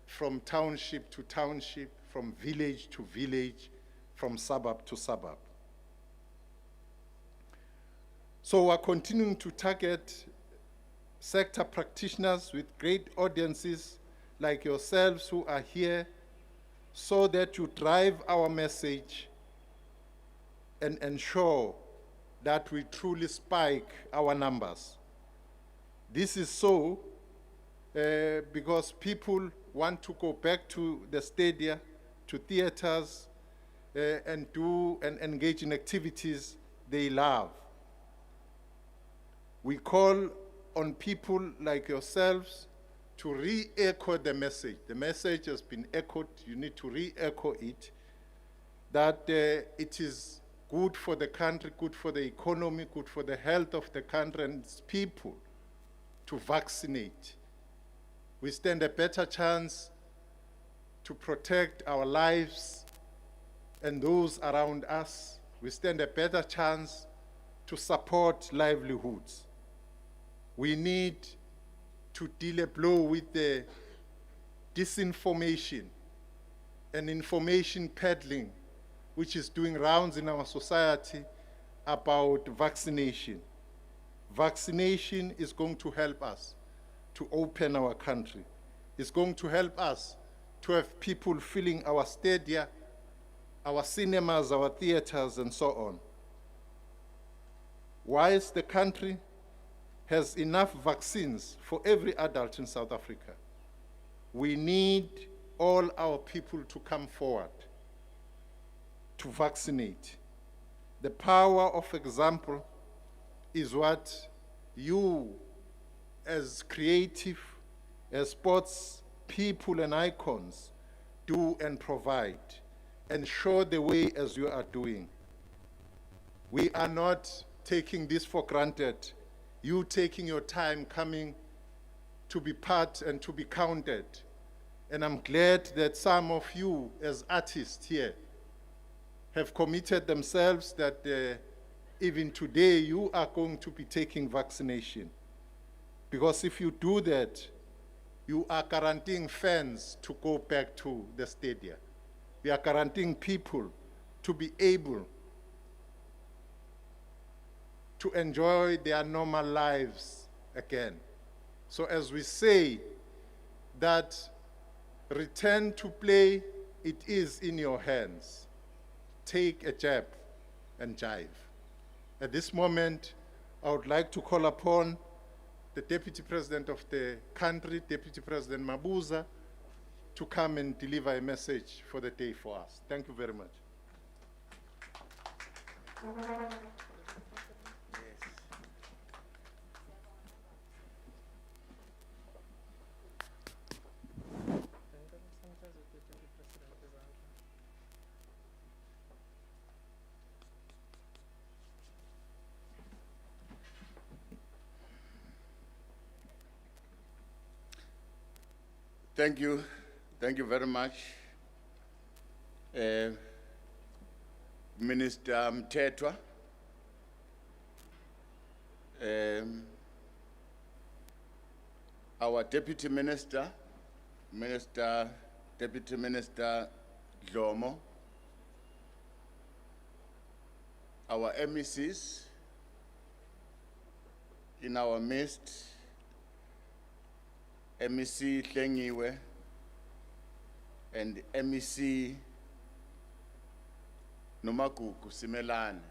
From township to township, from village to village, from suburb to suburb. So we're continuing to target sector practitioners with great audiences like yourselves who are here so that you drive our message and ensure that we truly spike our numbers. This is so because people want to go back to the stadia, to theaters, and engage in activities they love. We call on people like yourselves to re-echo the message. The message has been echoed, you need to re-echo it, that it is good for the country, good for the economy, good for the health of the country and its people to vaccinate. We stand a better chance to protect our lives and those around us. We stand a better chance to support livelihoods. We need to deal a blow with the disinformation and information peddling, which is doing rounds in our society about vaccination. Vaccination is going to help us to open our country. It's going to help us to have people filling our stadia, our cinemas, our theaters, and so on. Whilst the country has enough vaccines for every adult in South Africa, we need all our people to come forward to vaccinate. The power of example is what you, as creative, as sports people and icons, do and provide, and show the way as you are doing. We are not taking this for granted. You taking your time coming to be part and to be counted. And I'm glad that some of you as artists here have committed themselves that even today you are going to be taking vaccination. Because if you do that, you are guaranteeing fans to go back to the stadia. We are guaranteeing people to be able to enjoy their normal lives again. So as we say that return to play, it is in your hands. Take a jab and jive. At this moment, I would like to call upon the Deputy President of the country, Deputy President Mabuza, to come and deliver a message for the day for us. Thank you very much. Thank you. Thank you very much. Minister Mthethwa. Our Deputy Minister, Deputy Minister Dlomo, our MECs in our midst, MEC Hlengiwe and MEC Nomagugu Simelane,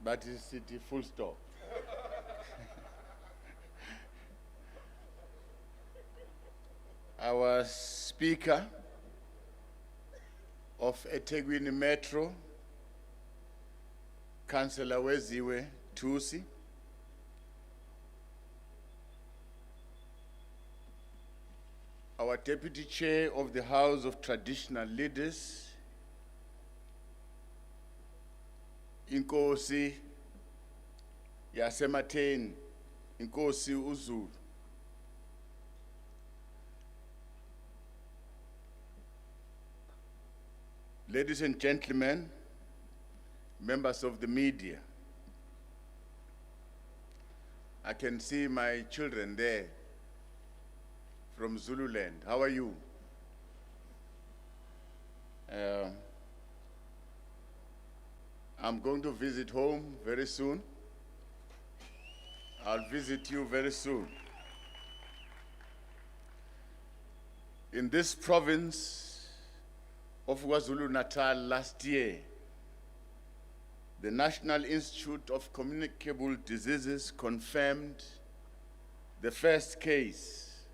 but it's city full stop. Our Speaker of ETHEKWINI Metro, Councillor Weziwe Tusi, our Deputy Chair of the House of Traditional Leaders, Inkosi Yasematheni, Inkosi uZulu. Ladies and gentlemen, members of the media, I can see my children there from Zululand. How are you? I'm going to visit home very soon. I'll visit you very soon. In this province of KwaZulu-Natal last year, the National Institute of Communicable Diseases confirmed the first case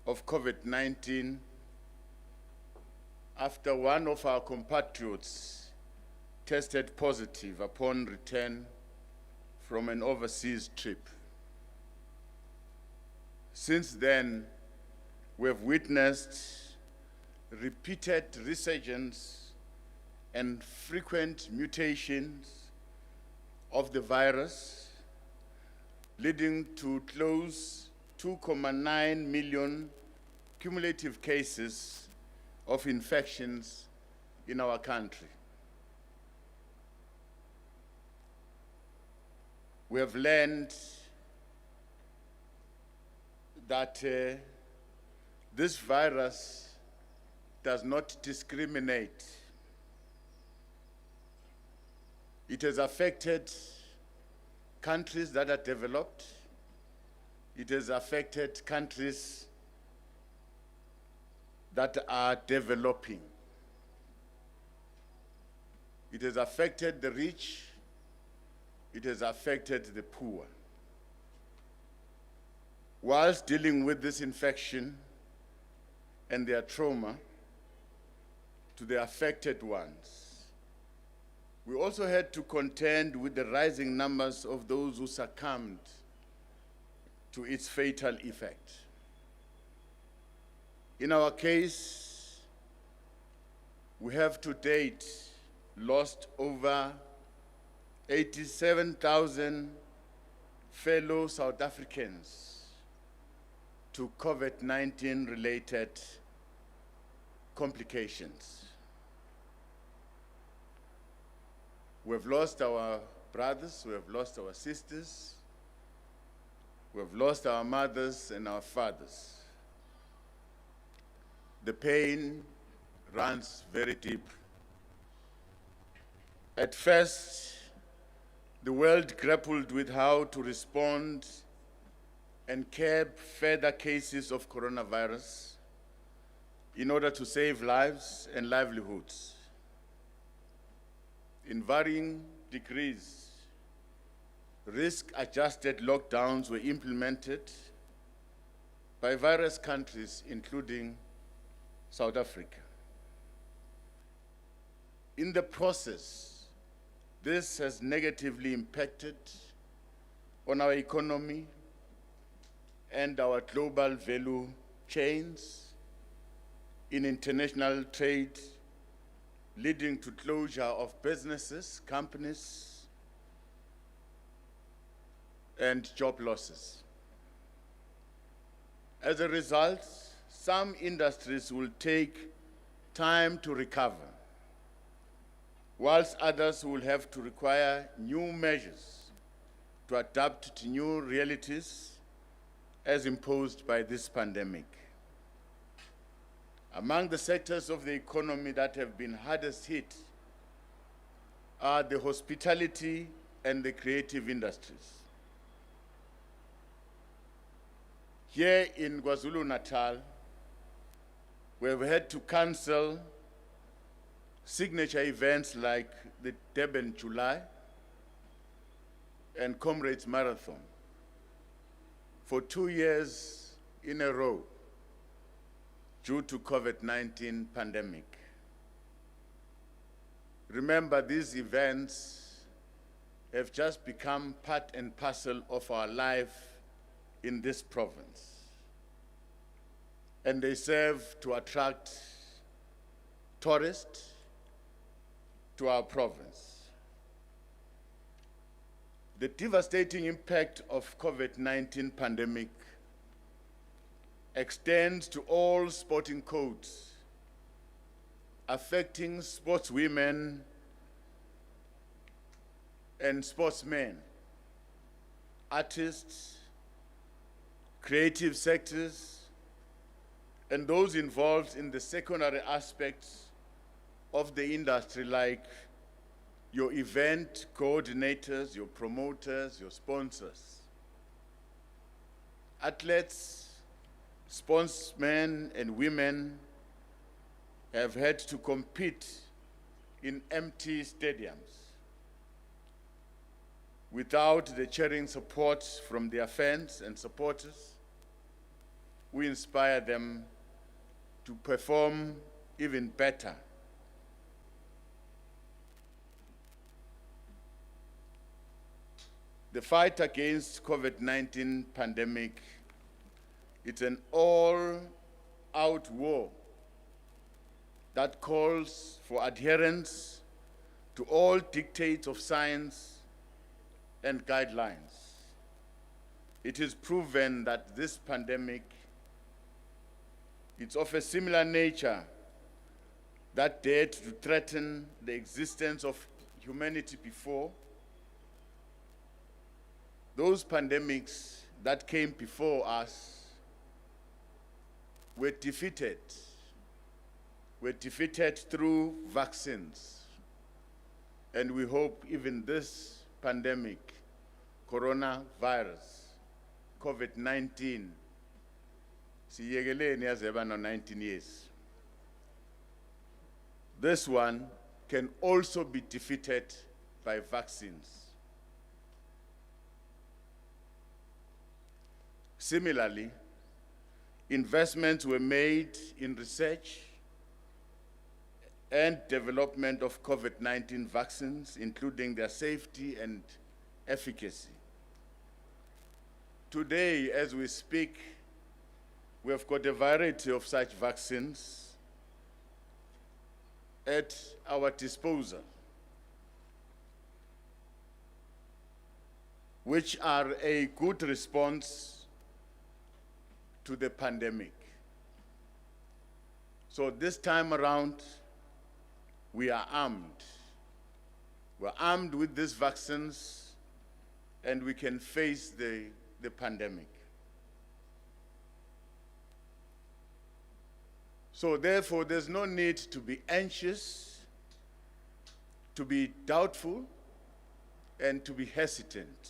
of COVID-19 after one of our compatriots tested positive upon return from an overseas trip. Since then, we have witnessed repeated resurgence and frequent mutations of the virus, leading to close 2.9 million cumulative cases of infections in our country. We have learned that this virus does not discriminate. It has affected countries that are developed. It has affected countries that are developing. It has affected the rich. It has affected the poor. Whilst dealing with this infection and their trauma to the affected ones, we also had to contend with the rising numbers of those who succumbed to its fatal effect. In our case, we have to date lost over 87,000 fellow South Africans to COVID-19 related complications. We have lost our brothers, we have lost our sisters, we have lost our mothers and our fathers. The pain runs very deep. At first, the world grappled with how to respond and curb further cases of coronavirus in order to save lives and livelihoods. In varying degrees, risk-adjusted lockdowns were implemented by various countries, including South Africa. In the process, this has negatively impacted on our economy and our global value chains in international trade, leading to closure of businesses, companies, and job losses. As a result, some industries will take time to recover, whilst others will have to require new measures to adapt to new realities as imposed by this pandemic. Among the sectors of the economy that have been hardest hit are the hospitality and the creative industries. Here in KwaZulu-Natal, we have had to cancel signature events like the Durban July and Comrades Marathon for 2 years in a row due to COVID-19 pandemic. Remember, these events have just become part and parcel of our life in this province. And they serve to attract tourists to our province. The devastating impact of COVID-19 pandemic extends to all sporting codes, affecting sportswomen and sportsmen, artists, creative sectors, and those involved in the secondary aspects of the industry, like your event coordinators, your promoters, your sponsors. Athletes, sportsmen and women have had to compete in empty stadiums without the cheering support from their fans and supporters. We inspire them to perform even better. The fight against COVID-19 pandemic, it's an all-out war that calls for adherence to all dictates of science and guidelines. It is proven that this pandemic, it's of a similar nature that dared to threaten the existence of humanity before. Those pandemics that came before us were defeated through vaccines. And we hope even this pandemic, coronavirus, COVID-19, siyekeleni yaze bano 19 years. This one can also be defeated by vaccines. Similarly, investments were made in research and development of COVID-19 vaccines, including their safety and efficacy. Today, as we speak, we have got a variety of such vaccines at our disposal, which are a good response to the pandemic. So this time around, we are armed. We're armed with these vaccines, and we can face the pandemic. So therefore, there's no need to be anxious, to be doubtful, and to be hesitant.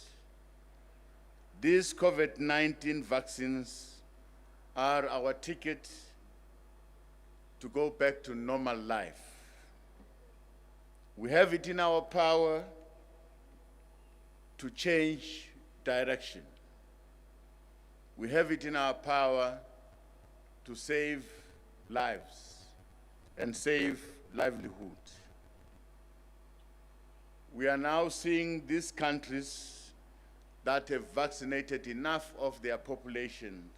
These COVID-19 vaccines are our ticket to go back to normal life. We have it in our power to change direction. We have it in our power to save lives and save livelihood. We are now seeing these countries that have vaccinated enough of their populations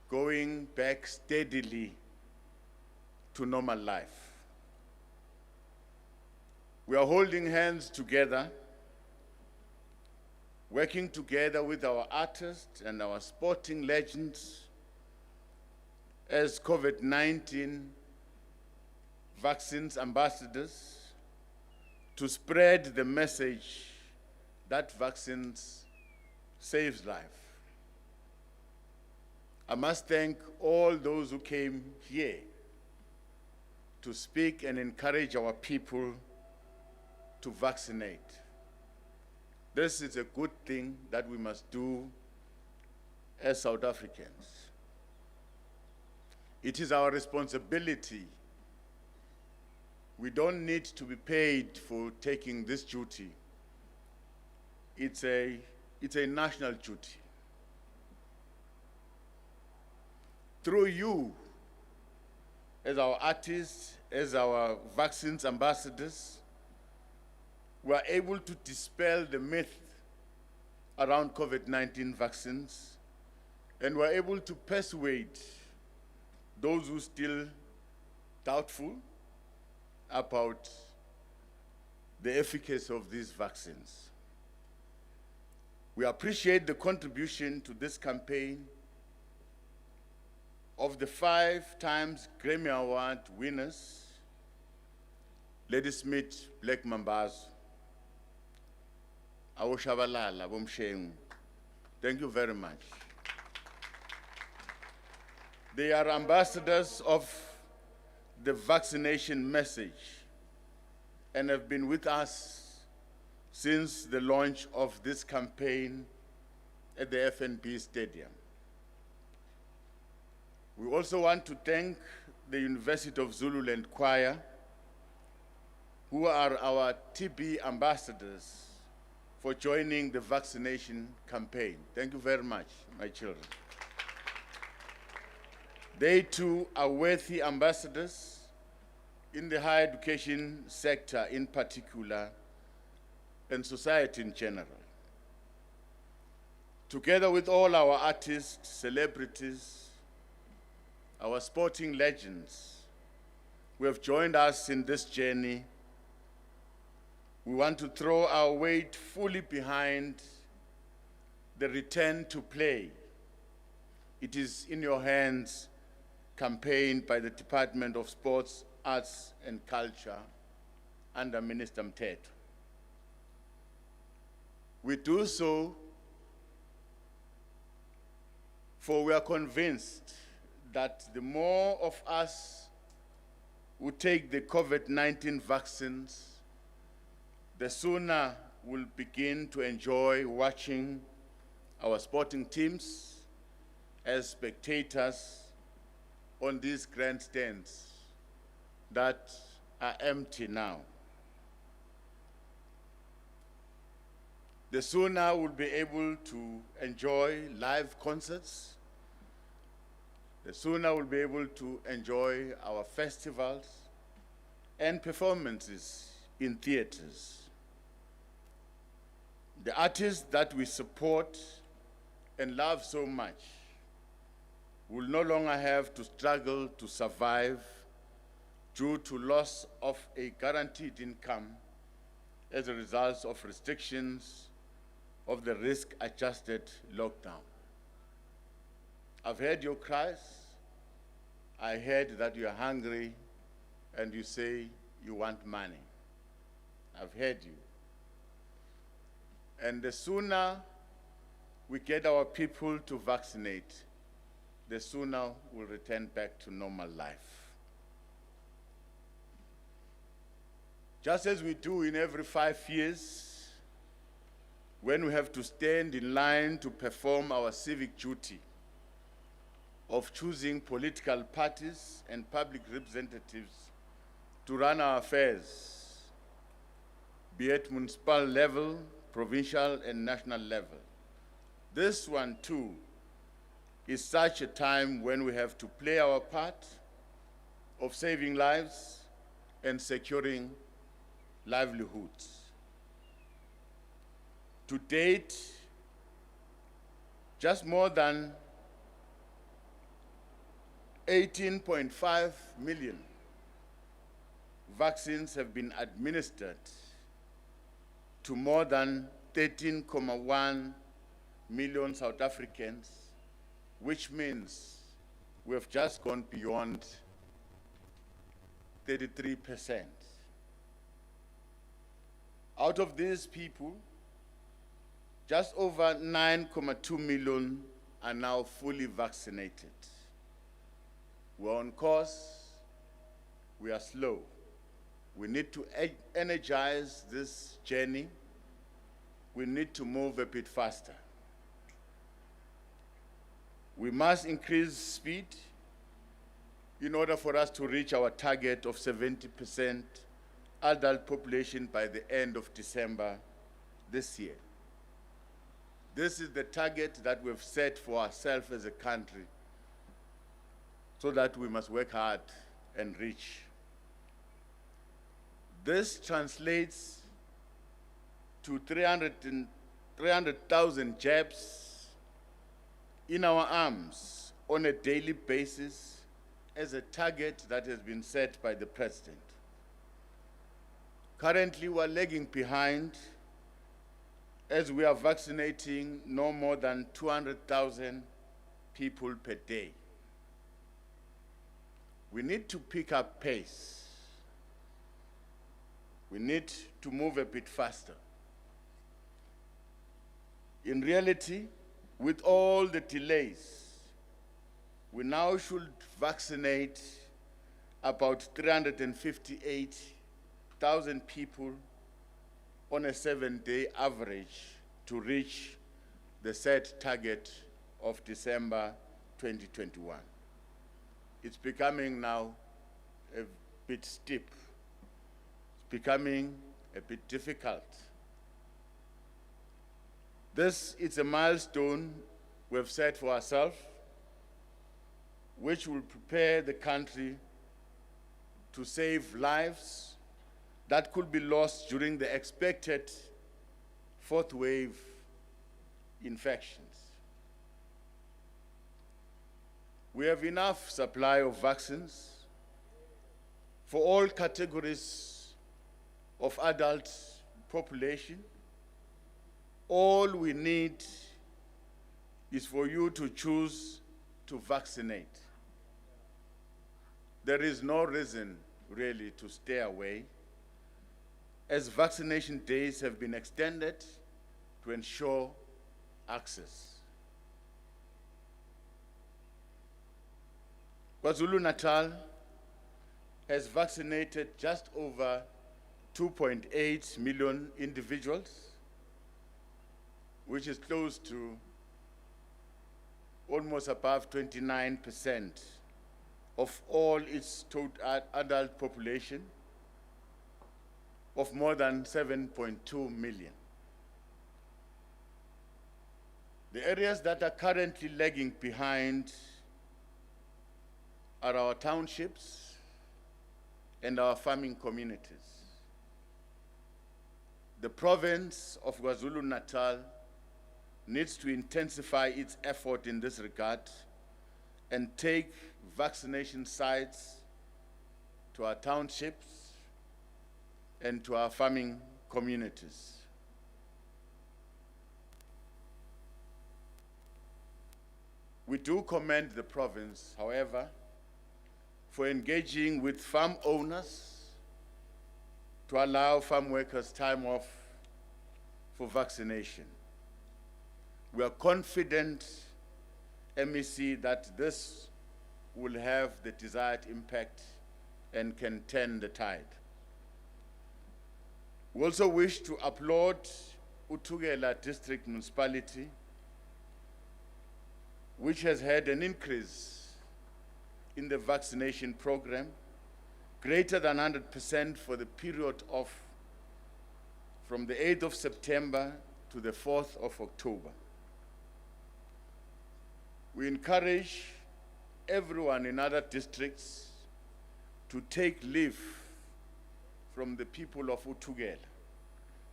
going back steadily to normal life. We are holding hands together working together with our artists and our sporting legends as COVID-19 vaccines ambassadors to spread the message that vaccines saves life. I must thank all those who came here to speak and encourage our people to vaccinate. This is a good thing that we must do as South Africans. It is our responsibility. We don't need to be paid for taking this duty. It's a national duty. Through you, as our artists, as our vaccines ambassadors, we are able to dispel the myth around COVID-19 vaccines, and we are able to persuade those who are still doubtful about the efficacy of these vaccines. We appreciate the contribution to this campaign of the 5 times Grammy Award winners, Lady Smith, Black Mambazo, Awoshabalala, Bomshengu. Thank you very much. They are ambassadors of the vaccination message and have been with us since the launch of this campaign at the FNB Stadium. We also want to thank the University of Zululand Choir, who are our TB ambassadors, for joining the vaccination campaign. Thank you very much, my children. They too are worthy ambassadors in the higher education sector in particular, and society in general. Together with all our artists, celebrities, our sporting legends who have joined us in this journey, we want to throw our weight fully behind the return to play. It is in your hands campaign by the Department of Sports, Arts and Culture under Minister Mteto. We do so for we are convinced that the more of us who take the COVID-19 vaccines, the sooner we'll begin to enjoy watching our sporting teams as spectators on these grandstands that are empty now. The sooner we'll be able to enjoy live concerts, the sooner we'll be able to enjoy our festivals and performances in theaters. The artists that we support and love so much will no longer have to struggle to survive due to loss of a guaranteed income as a result of restrictions of the risk-adjusted lockdown. I've heard your cries. I heard that you are hungry and you say you want money. I've heard you. And the sooner we get our people to vaccinate, the sooner we'll return back to normal life. Just as we do in every 5 years, when we have to stand in line to perform our civic duty of choosing political parties and public representatives to run our affairs, be it municipal level, provincial and national level. This one too is such a time when we have to play our part of saving lives and securing livelihoods. To date, just more than 18.5 million vaccines have been administered to more than 13.1 million South Africans, which means we have just gone beyond 33%. Out of these people, just over 9.2 million are now fully vaccinated. We're on course, we are slow. We need to energize this journey. We need to move a bit faster. We must increase speed in order for us to reach our target of 70% adult population by the end of December this year. This is the target that we've set for ourselves as a country, so that we must work hard and reach. This translates to 300,000 jabs in our arms on a daily basis as a target that has been set by the President. Currently, we're lagging behind as we are vaccinating no more than 200,000 people per day. We need to pick up pace. We need to move a bit faster. In reality, with all the delays, we now should vaccinate about 358,000 people on a 7-day average to reach the set target of December 2021. It's becoming now a bit steep. It's becoming a bit difficult. This is a milestone we've set for ourselves, which will prepare the country to save lives that could be lost during the expected fourth wave infections. We have enough supply of vaccines for all categories of adult population. All we need is for you to choose to vaccinate. There is no reason really to stay away, as vaccination days have been extended to ensure access. KwaZulu-Natal has vaccinated just over 2.8 million individuals, which is close to almost above 29% of all its total adult population of more than 7.2 million. The areas that are currently lagging behind are our townships and our farming communities. The province of KwaZulu-Natal needs to intensify its effort in this regard and take vaccination sites to our townships and to our farming communities. We do commend the province, however, for engaging with farm owners to allow farm workers time off for vaccination. We are confident, MEC, that this will have the desired impact and can turn the tide. We also wish to applaud Uthugela District Municipality, which has had an increase in the vaccination program, greater than 100% for the period of from the 8th of September to the 4th of October. We encourage everyone in other districts to take leave from the people of Uthugela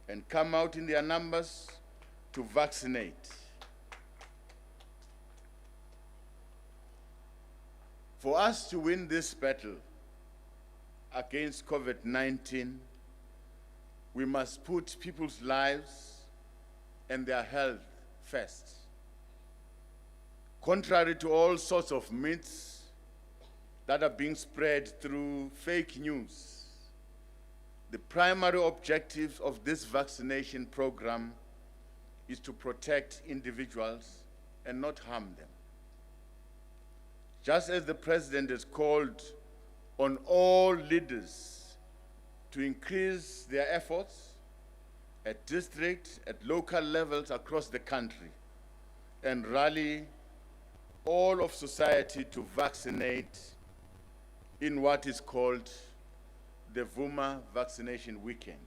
and come out in their numbers to vaccinate. For us to win this battle against COVID-19, we must put people's lives and their health first. Contrary to all sorts of myths that are being spread through fake news, the primary objective of this vaccination program is to protect individuals and not harm them. Just as the President has called on all leaders to increase their efforts at district, at local levels across the country, and rally all of society to vaccinate in what is called the Vuma Vaccination Weekend.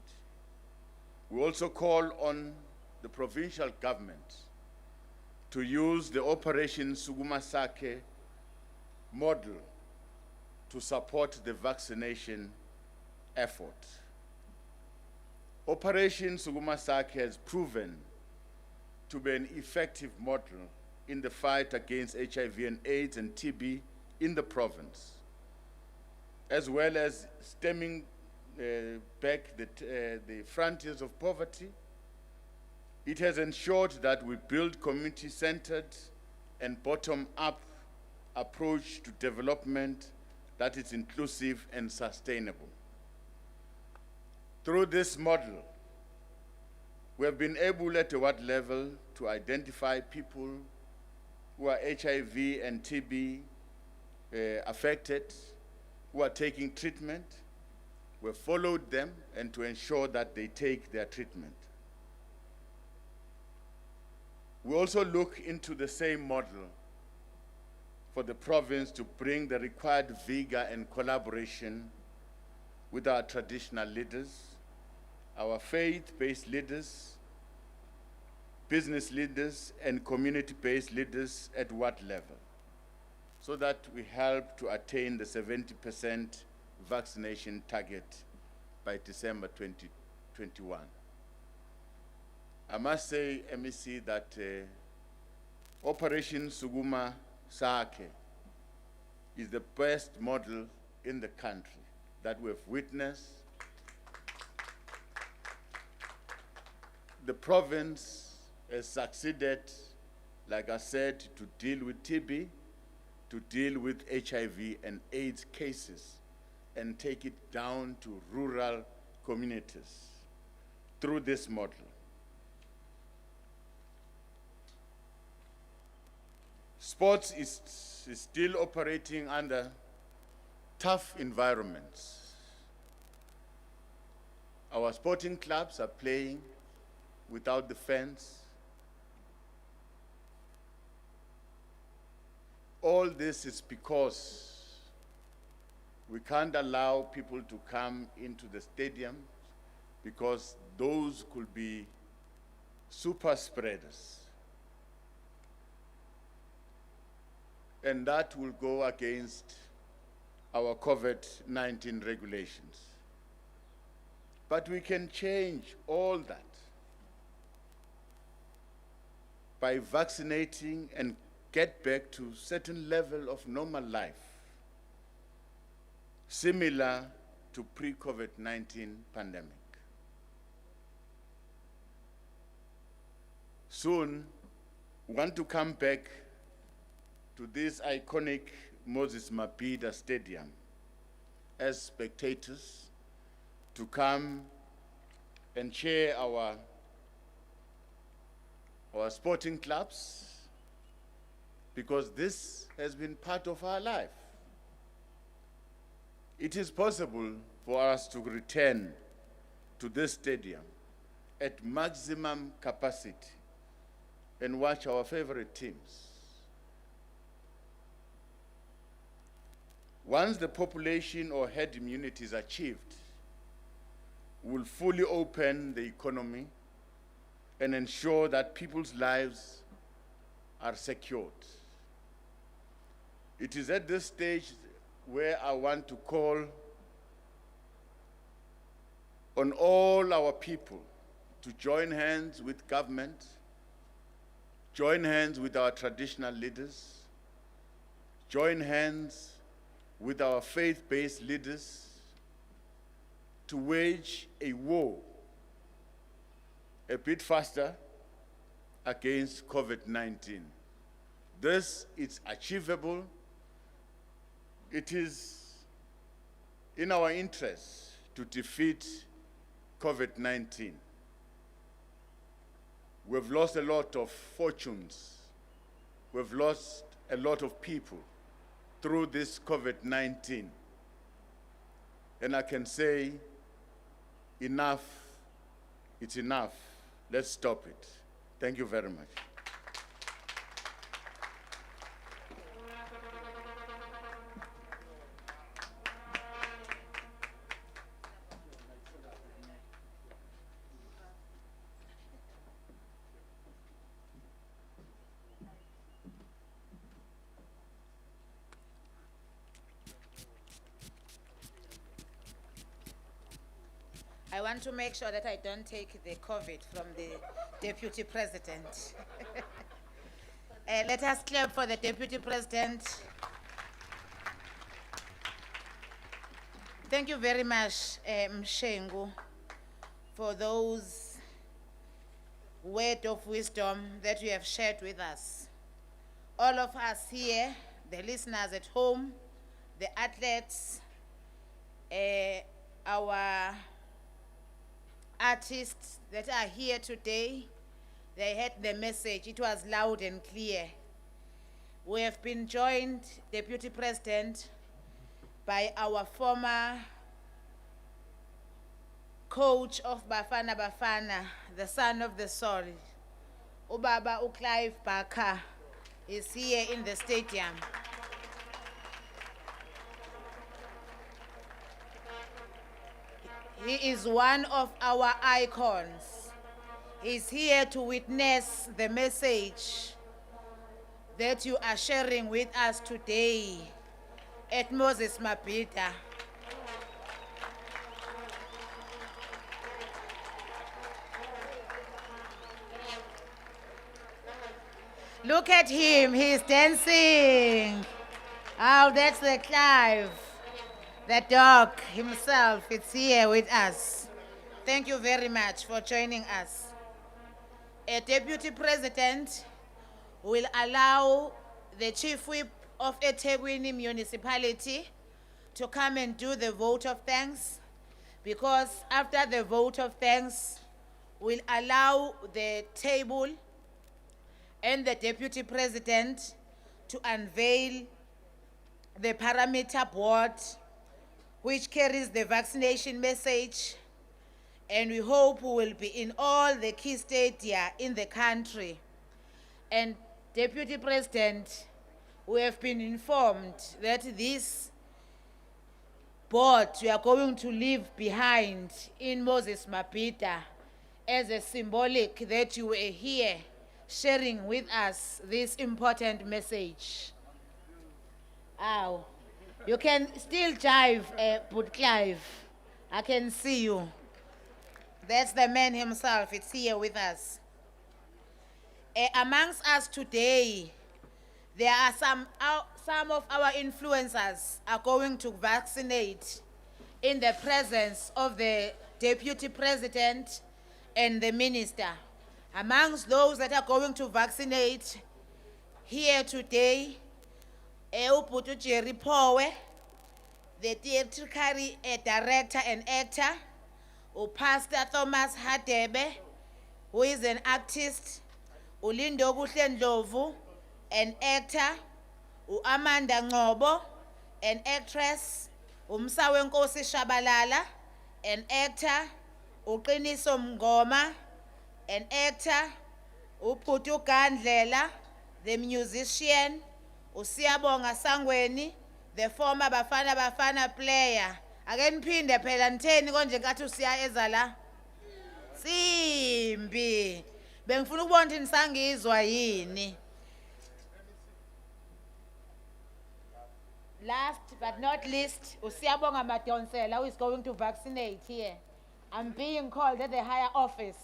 We also call on the provincial government to use the Operation Sukuma Sake model to support the vaccination effort. Operation Sukuma Sake has proven to be an effective model in the fight against HIV and AIDS and TB in the province, as well as stemming back the frontiers of poverty. It has ensured that we build community-centered and bottom-up approach to development that is inclusive and sustainable. Through this model, we have been able at a ward level to identify people who are HIV and TB affected, who are taking treatment. We've followed them and to ensure that they take their treatment. We also look into the same model for the province to bring the required vigor and collaboration with our traditional leaders, our faith-based leaders, business leaders, and community-based leaders at ward level, so that we help to attain the 70% vaccination target by December 2021. I must say, MEC, that Operation Sukuma Sake is the best model in the country that we've witnessed. The province has succeeded, like I said, to deal with TB, to deal with HIV and AIDS cases, and take it down to rural communities through this model. Sports is still operating under tough environments. Our sporting clubs are playing without the fans. All this is because we can't allow people to come into the stadium because those could be super spreaders. And that will go against our COVID-19 regulations. But we can change all that by vaccinating and get back to a certain level of normal life, similar to pre-COVID-19 pandemic. Soon, we want to come back to this iconic Moses MABHIDA Stadium as spectators to come and cheer our sporting clubs, because this has been part of our life. It is possible for us to return to this stadium at maximum capacity and watch our favorite teams. Once the population or herd immunity is achieved, we'll fully open the economy and ensure that people's lives are secured. It is at this stage where I want to call on all our people to join hands with government, join hands with our traditional leaders, join hands with our faith-based leaders to wage a war a bit faster against COVID-19. This is achievable. It is in our interest to defeat COVID-19. We've lost a lot of fortunes. We've lost a lot of people through this COVID-19. And I can say, enough, it's enough. Let's stop it. Thank you very much. I want to make sure that I don't take the COVID from the Deputy President. Let us clap for the Deputy President. Thank you very much, Mshengu, for those words of wisdom that you have shared with us. All of us here, the listeners at home, the athletes, our artists that are here today, they heard the message. It was loud and clear. We have been joined, Deputy President, by our former coach of Bafana Bafana, the son of the soul, Ubaba Clive Barker, is here in the stadium. He is one of our icons. He's here to witness the message that you are sharing with us today at Moses MABHIDA. Look at him, he's dancing. Oh, that's the Clive. The dog himself is here with us. Thank you very much for joining us. A Deputy President will allow the Chief Whip of ETHEKWINI Municipality to come and do the vote of thanks, because after the vote of thanks, we'll allow the table and the Deputy President to unveil the parameter board which carries the vaccination message, and we hope we will be in all the key stadia in the country. And Deputy President, we have been informed that this board we are going to leave behind in Moses MABHIDA as a symbolic that you were here sharing with us this important message. Ow. You can still jive, but Clive. I can see you. That's the man himself. It's here with us. Amongst us today, there are some of our influencers are going to vaccinate in the presence of the Deputy President and the Minister. Amongst those that are going to vaccinate here today, Uputu Jerry Powe, the theatrical director and actor, Pastor Thomas Hadebe, who is an artist, Ulindo Kuhlendlovu, an actor, Amanda Ngobo, an actress, Umsawenkosi Shabalala, an actor, Uqiniso Mngoma, an actor, Uputu Gandlela, the musician, Usiyabonga Sangweni, the former Bafana player. Again, phinde phela ntheni konje ngathi usiyayeza la. Simbi. Bengifuna ukubona ukuthi nisangizwa yini. Last but not least, Usiyabonga Madonsela, who is going to vaccinate here. I'm being called at the higher office.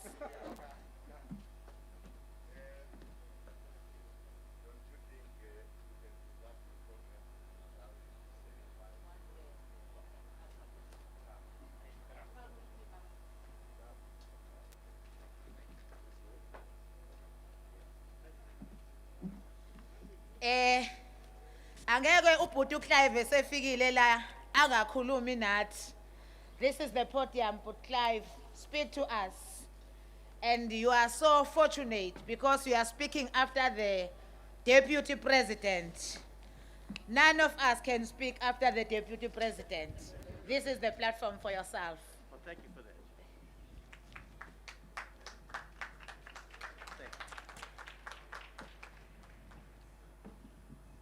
Angeke ubhuti uClive esefikile la angakhulumi nathi. This is the podium, but Clive, speak to us. And you are so fortunate because you are speaking after the Deputy President. None of us can speak after the Deputy President. This is the platform for yourself. Well, thank you for that.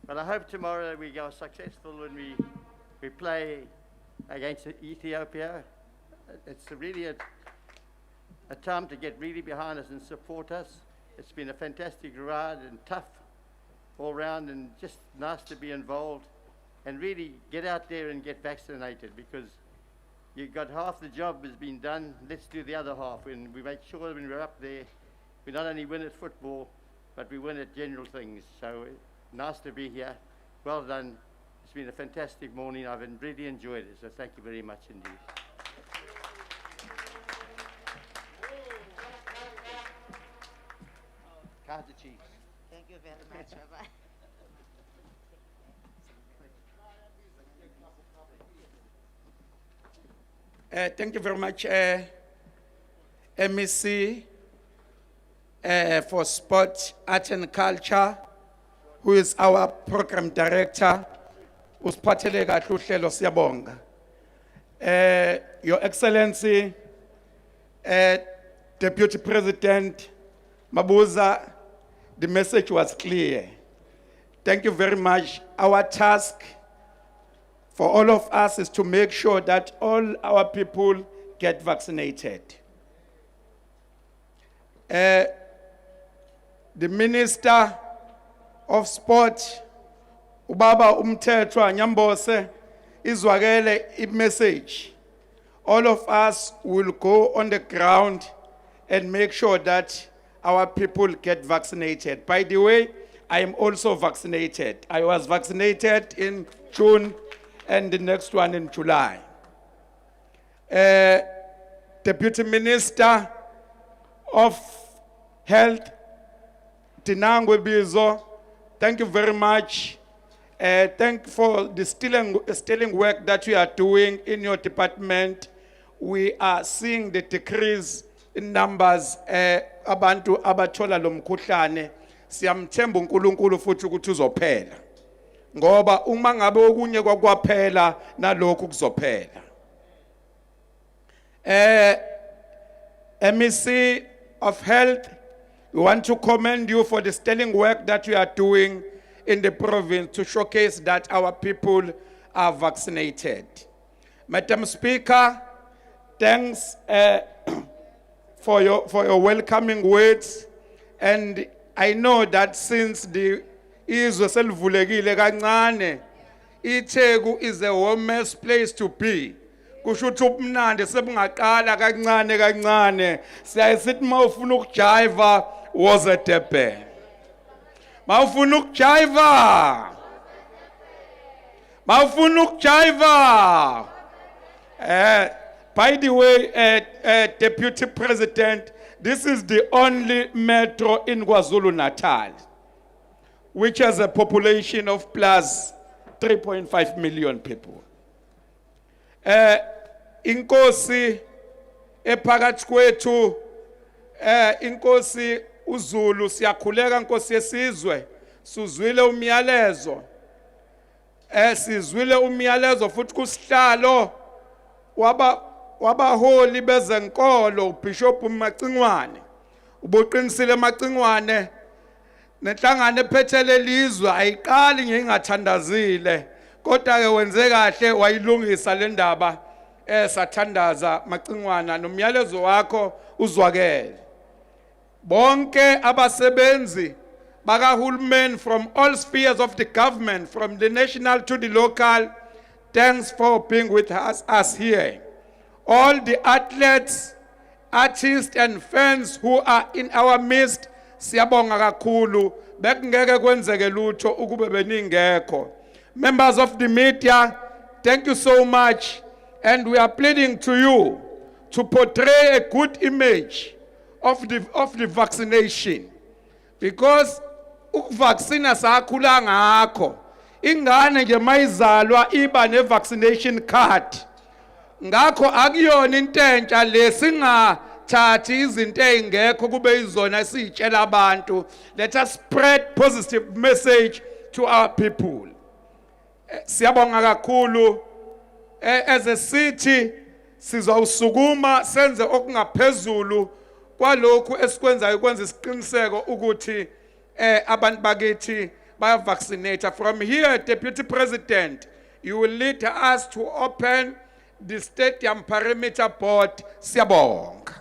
But I hope tomorrow we are successful when we play against Ethiopia. It's really a time to get really behind us and support us. It's been a fantastic ride and tough all round and just nice to be involved and really get out there and get vaccinated because you've got half the job has been done. Let's do the other half. And we make sure when we're up there, we not only win at football, but we win at general things. So nice to be here. Well done. It's been a fantastic morning. I've really enjoyed it. So thank you very much indeed. Kaiser Chiefs. Thank you very much, Rabbi. Thank you very much, MEC, for Sport, Art and Culture, who is our program director, usiphathele kahle uhlelo siyabonga. Your Excellency, Deputy President Mabuza, the message was clear. Thank you very much. Our task for all of us is to make sure that all our people get vaccinated. The Minister of Sport, Ubaba Umthethwa Nyambose, izwakele i-message. All of us will go on the ground and make sure that our people get vaccinated. By the way, I am also vaccinated. I was vaccinated in June and the next one in July. Deputy Minister of Health, Tinangwe Bizo, thank you very much. Thank you for the sterling work that you are doing in your department. We are seeing the decrease in numbers abantu abathola lo mkhuhlane. Siyamthemba uNkulunkulu futhi ukuthi uzophela. Ngoba uma ngabe okunye kwakwaphela nalokhu kuzophela. MEC of Health, we want to commend you for the sterling work that you are doing in the province to showcase that our people are vaccinated. Madam Speaker, thanks for your welcoming words. And I know that since the izwe selivulekile kancane, iTheku is the warmest place to be. Kusho ukuthi ubumnandi sebungaqala kancane kancane. Siyasithi mawufuna ukujiva was a Durban. Mawufuna ukujiva. Mawufuna ukujiva. By the way, Deputy President, this is the only metro in KwaZulu-NATAL, which has a population of plus 3.5 million people. Inkosi ephakathi kwethu, inkosi uZulu, siyakhuleka nkosi yesizwe, sizwile umyalezo. Sizwile umyalezo futhi kusihlalo wabaholi bezenkolo uBishop Macingwane. Ubuqinisile Macingwane nenhlangano ephethele lizwe ayiqali ngingathandazile. Kodwa ke wenze kahle wayilungisa le ndaba sathandaza Macingwana nomyalezo wakho uzwakele. Bonke abasebenzi bakahulumeni from all spheres of the government, from the national to the local, thanks for being with us here. All the athletes, artists and fans who are in our midst, siyabonga kakhulu, bekungeke kwenzeke lutho ukube beningekho. Members of the media, thank you so much, and we are pleading to you to portray a good image of the vaccination, because vaccine sakhula ngakho ingane nje mayizalwa iba ne-vaccination card. Ngakho akuyona into entsha lesingathathi izinto ezingekho kube izona sitshela abantu. Let us spread positive message to our people. Siyabonga kakhulu. As a city sizawusukuma senze okungaphezulu kwalokhu esikwenzayo ukwenza isiqiniseko ukuthi abantu bakithi baya vaccinate. From here, Deputy President, you will lead us to open the stadium perimeter board. Siyabonga.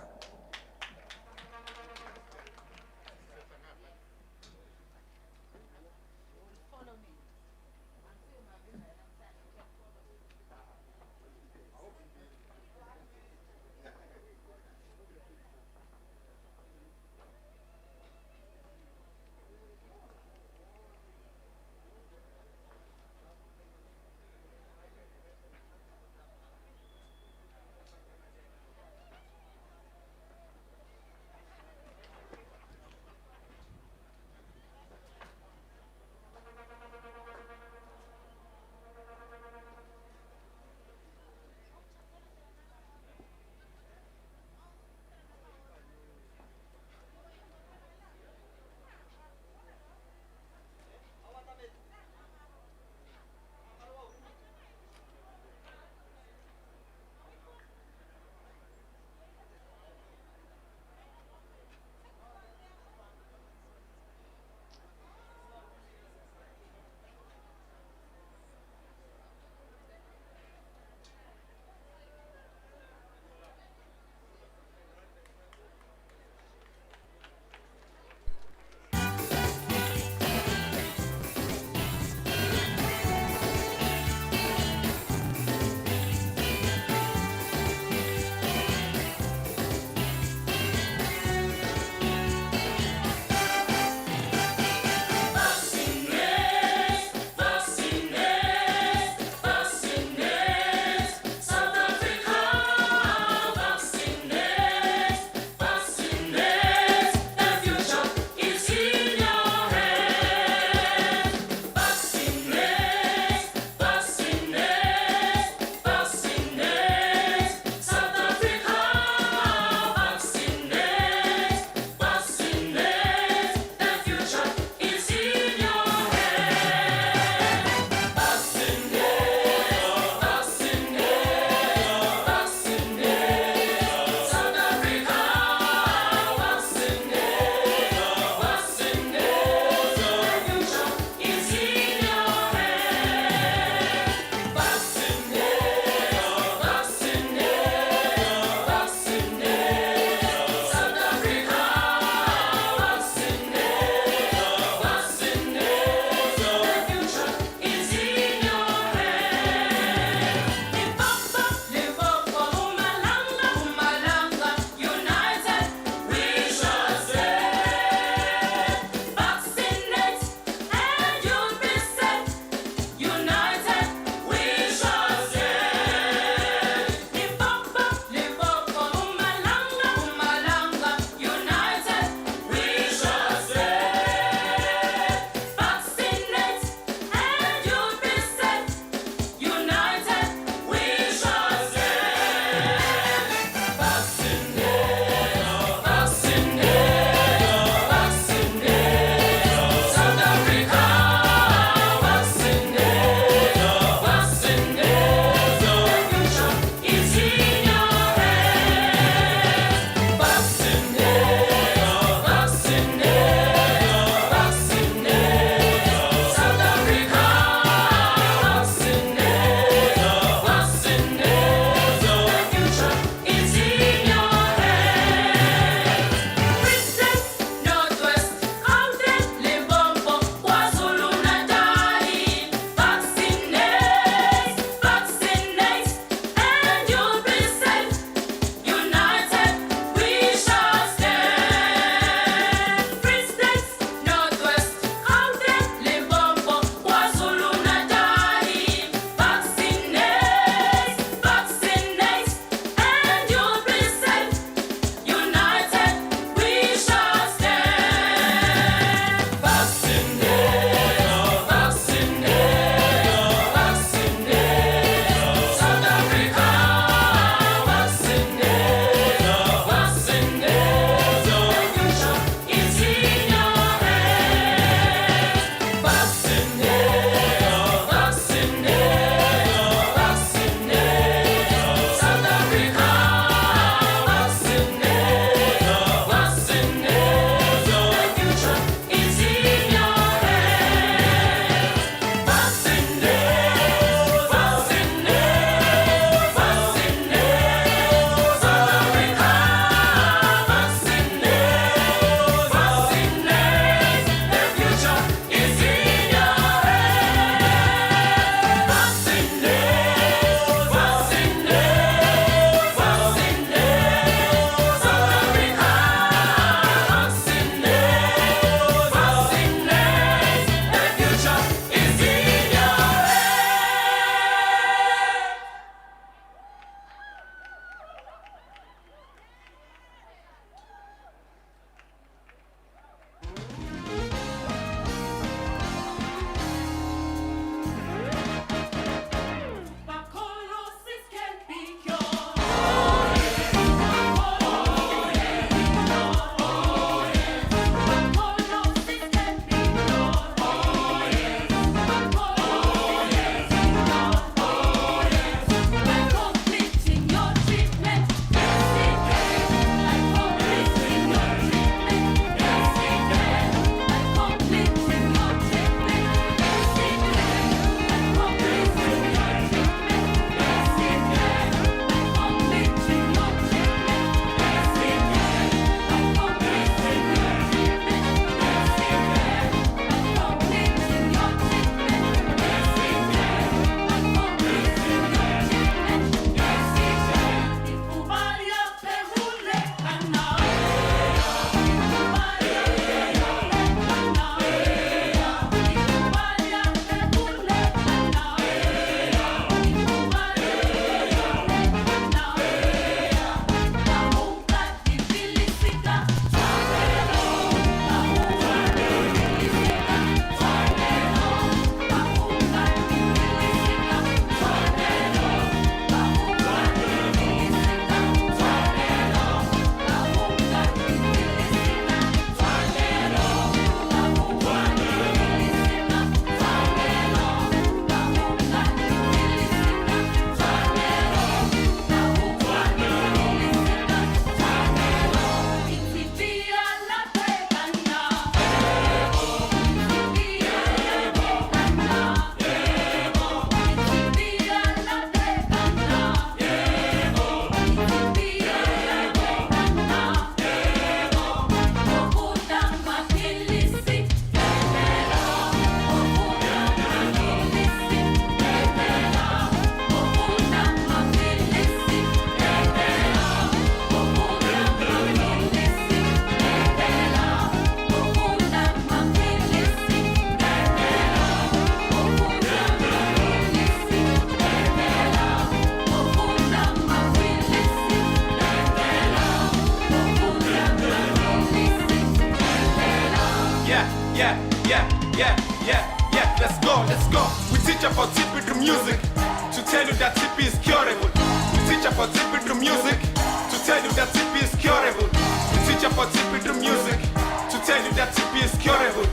about tipping through music to tell you that TB is curable. We teach about tipping through music to tell you that TB is curable. We teach about tipping through music to tell you that TB is curable.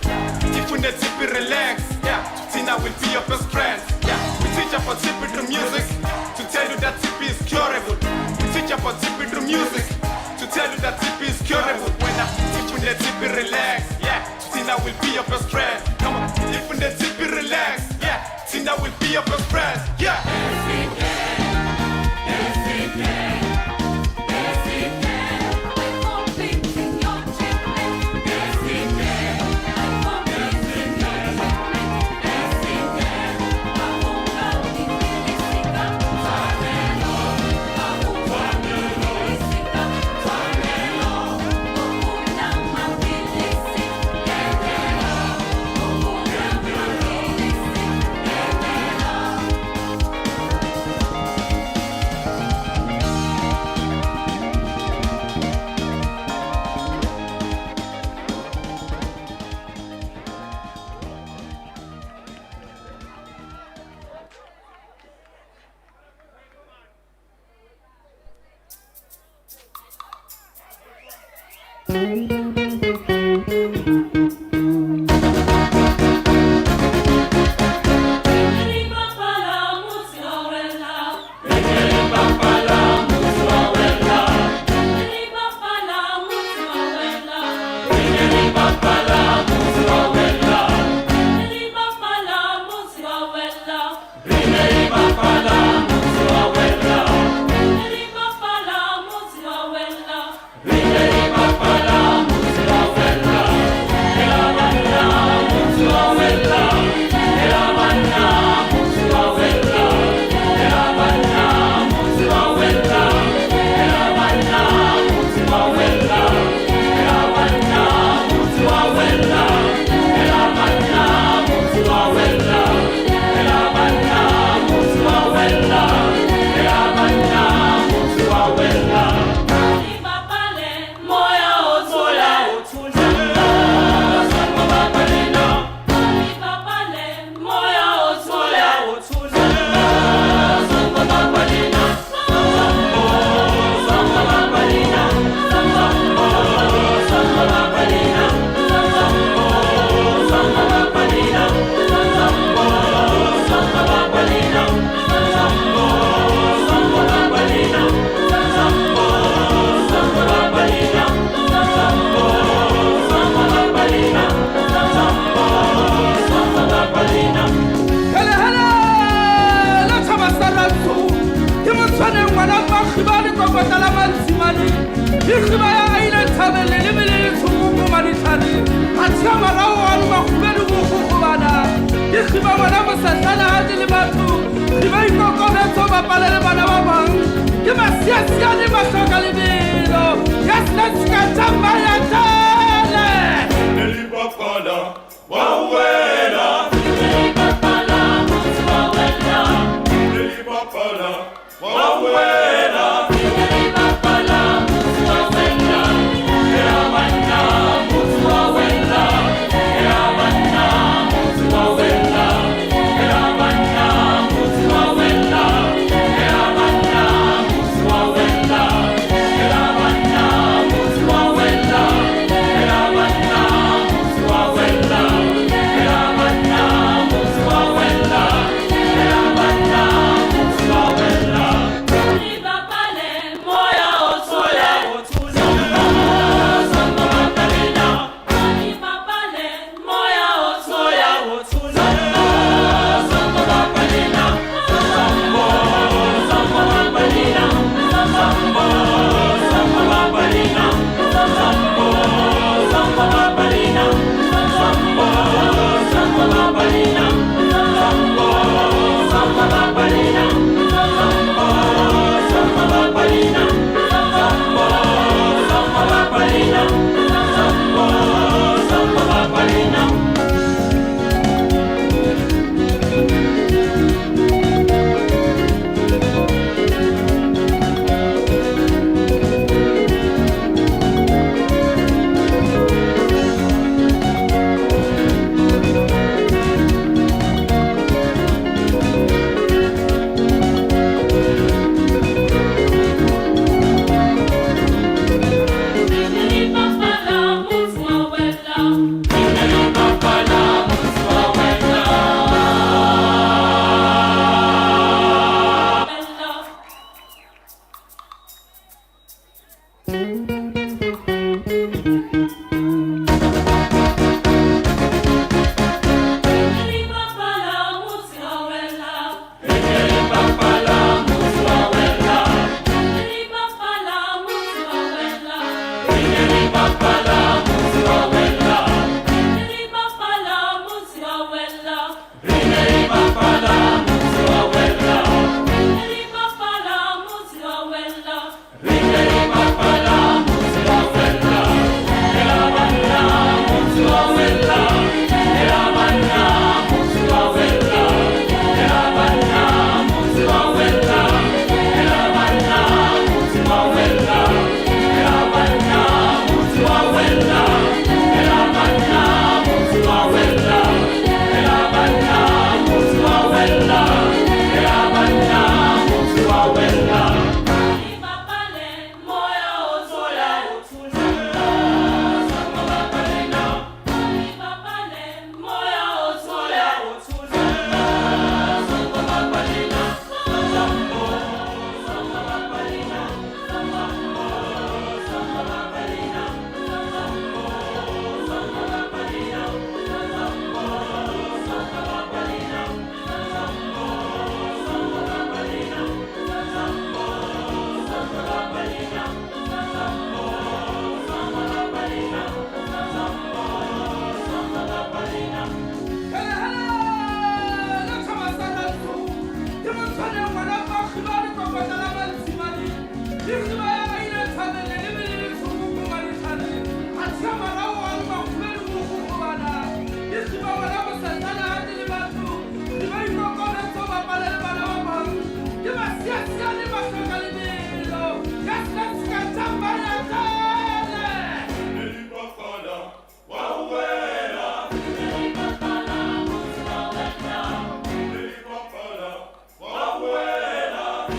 If you need TB relax, yeah, Tina will be your best friend. Yeah, we teach about tipping through music to tell you that TB is curable. We teach about tipping through music to tell you that TB is curable. If you need TB relax, yeah, Tina will be your best friend. Come on, if you need TB relax, yeah, Tina will be your best friend. Yeah.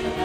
Bye.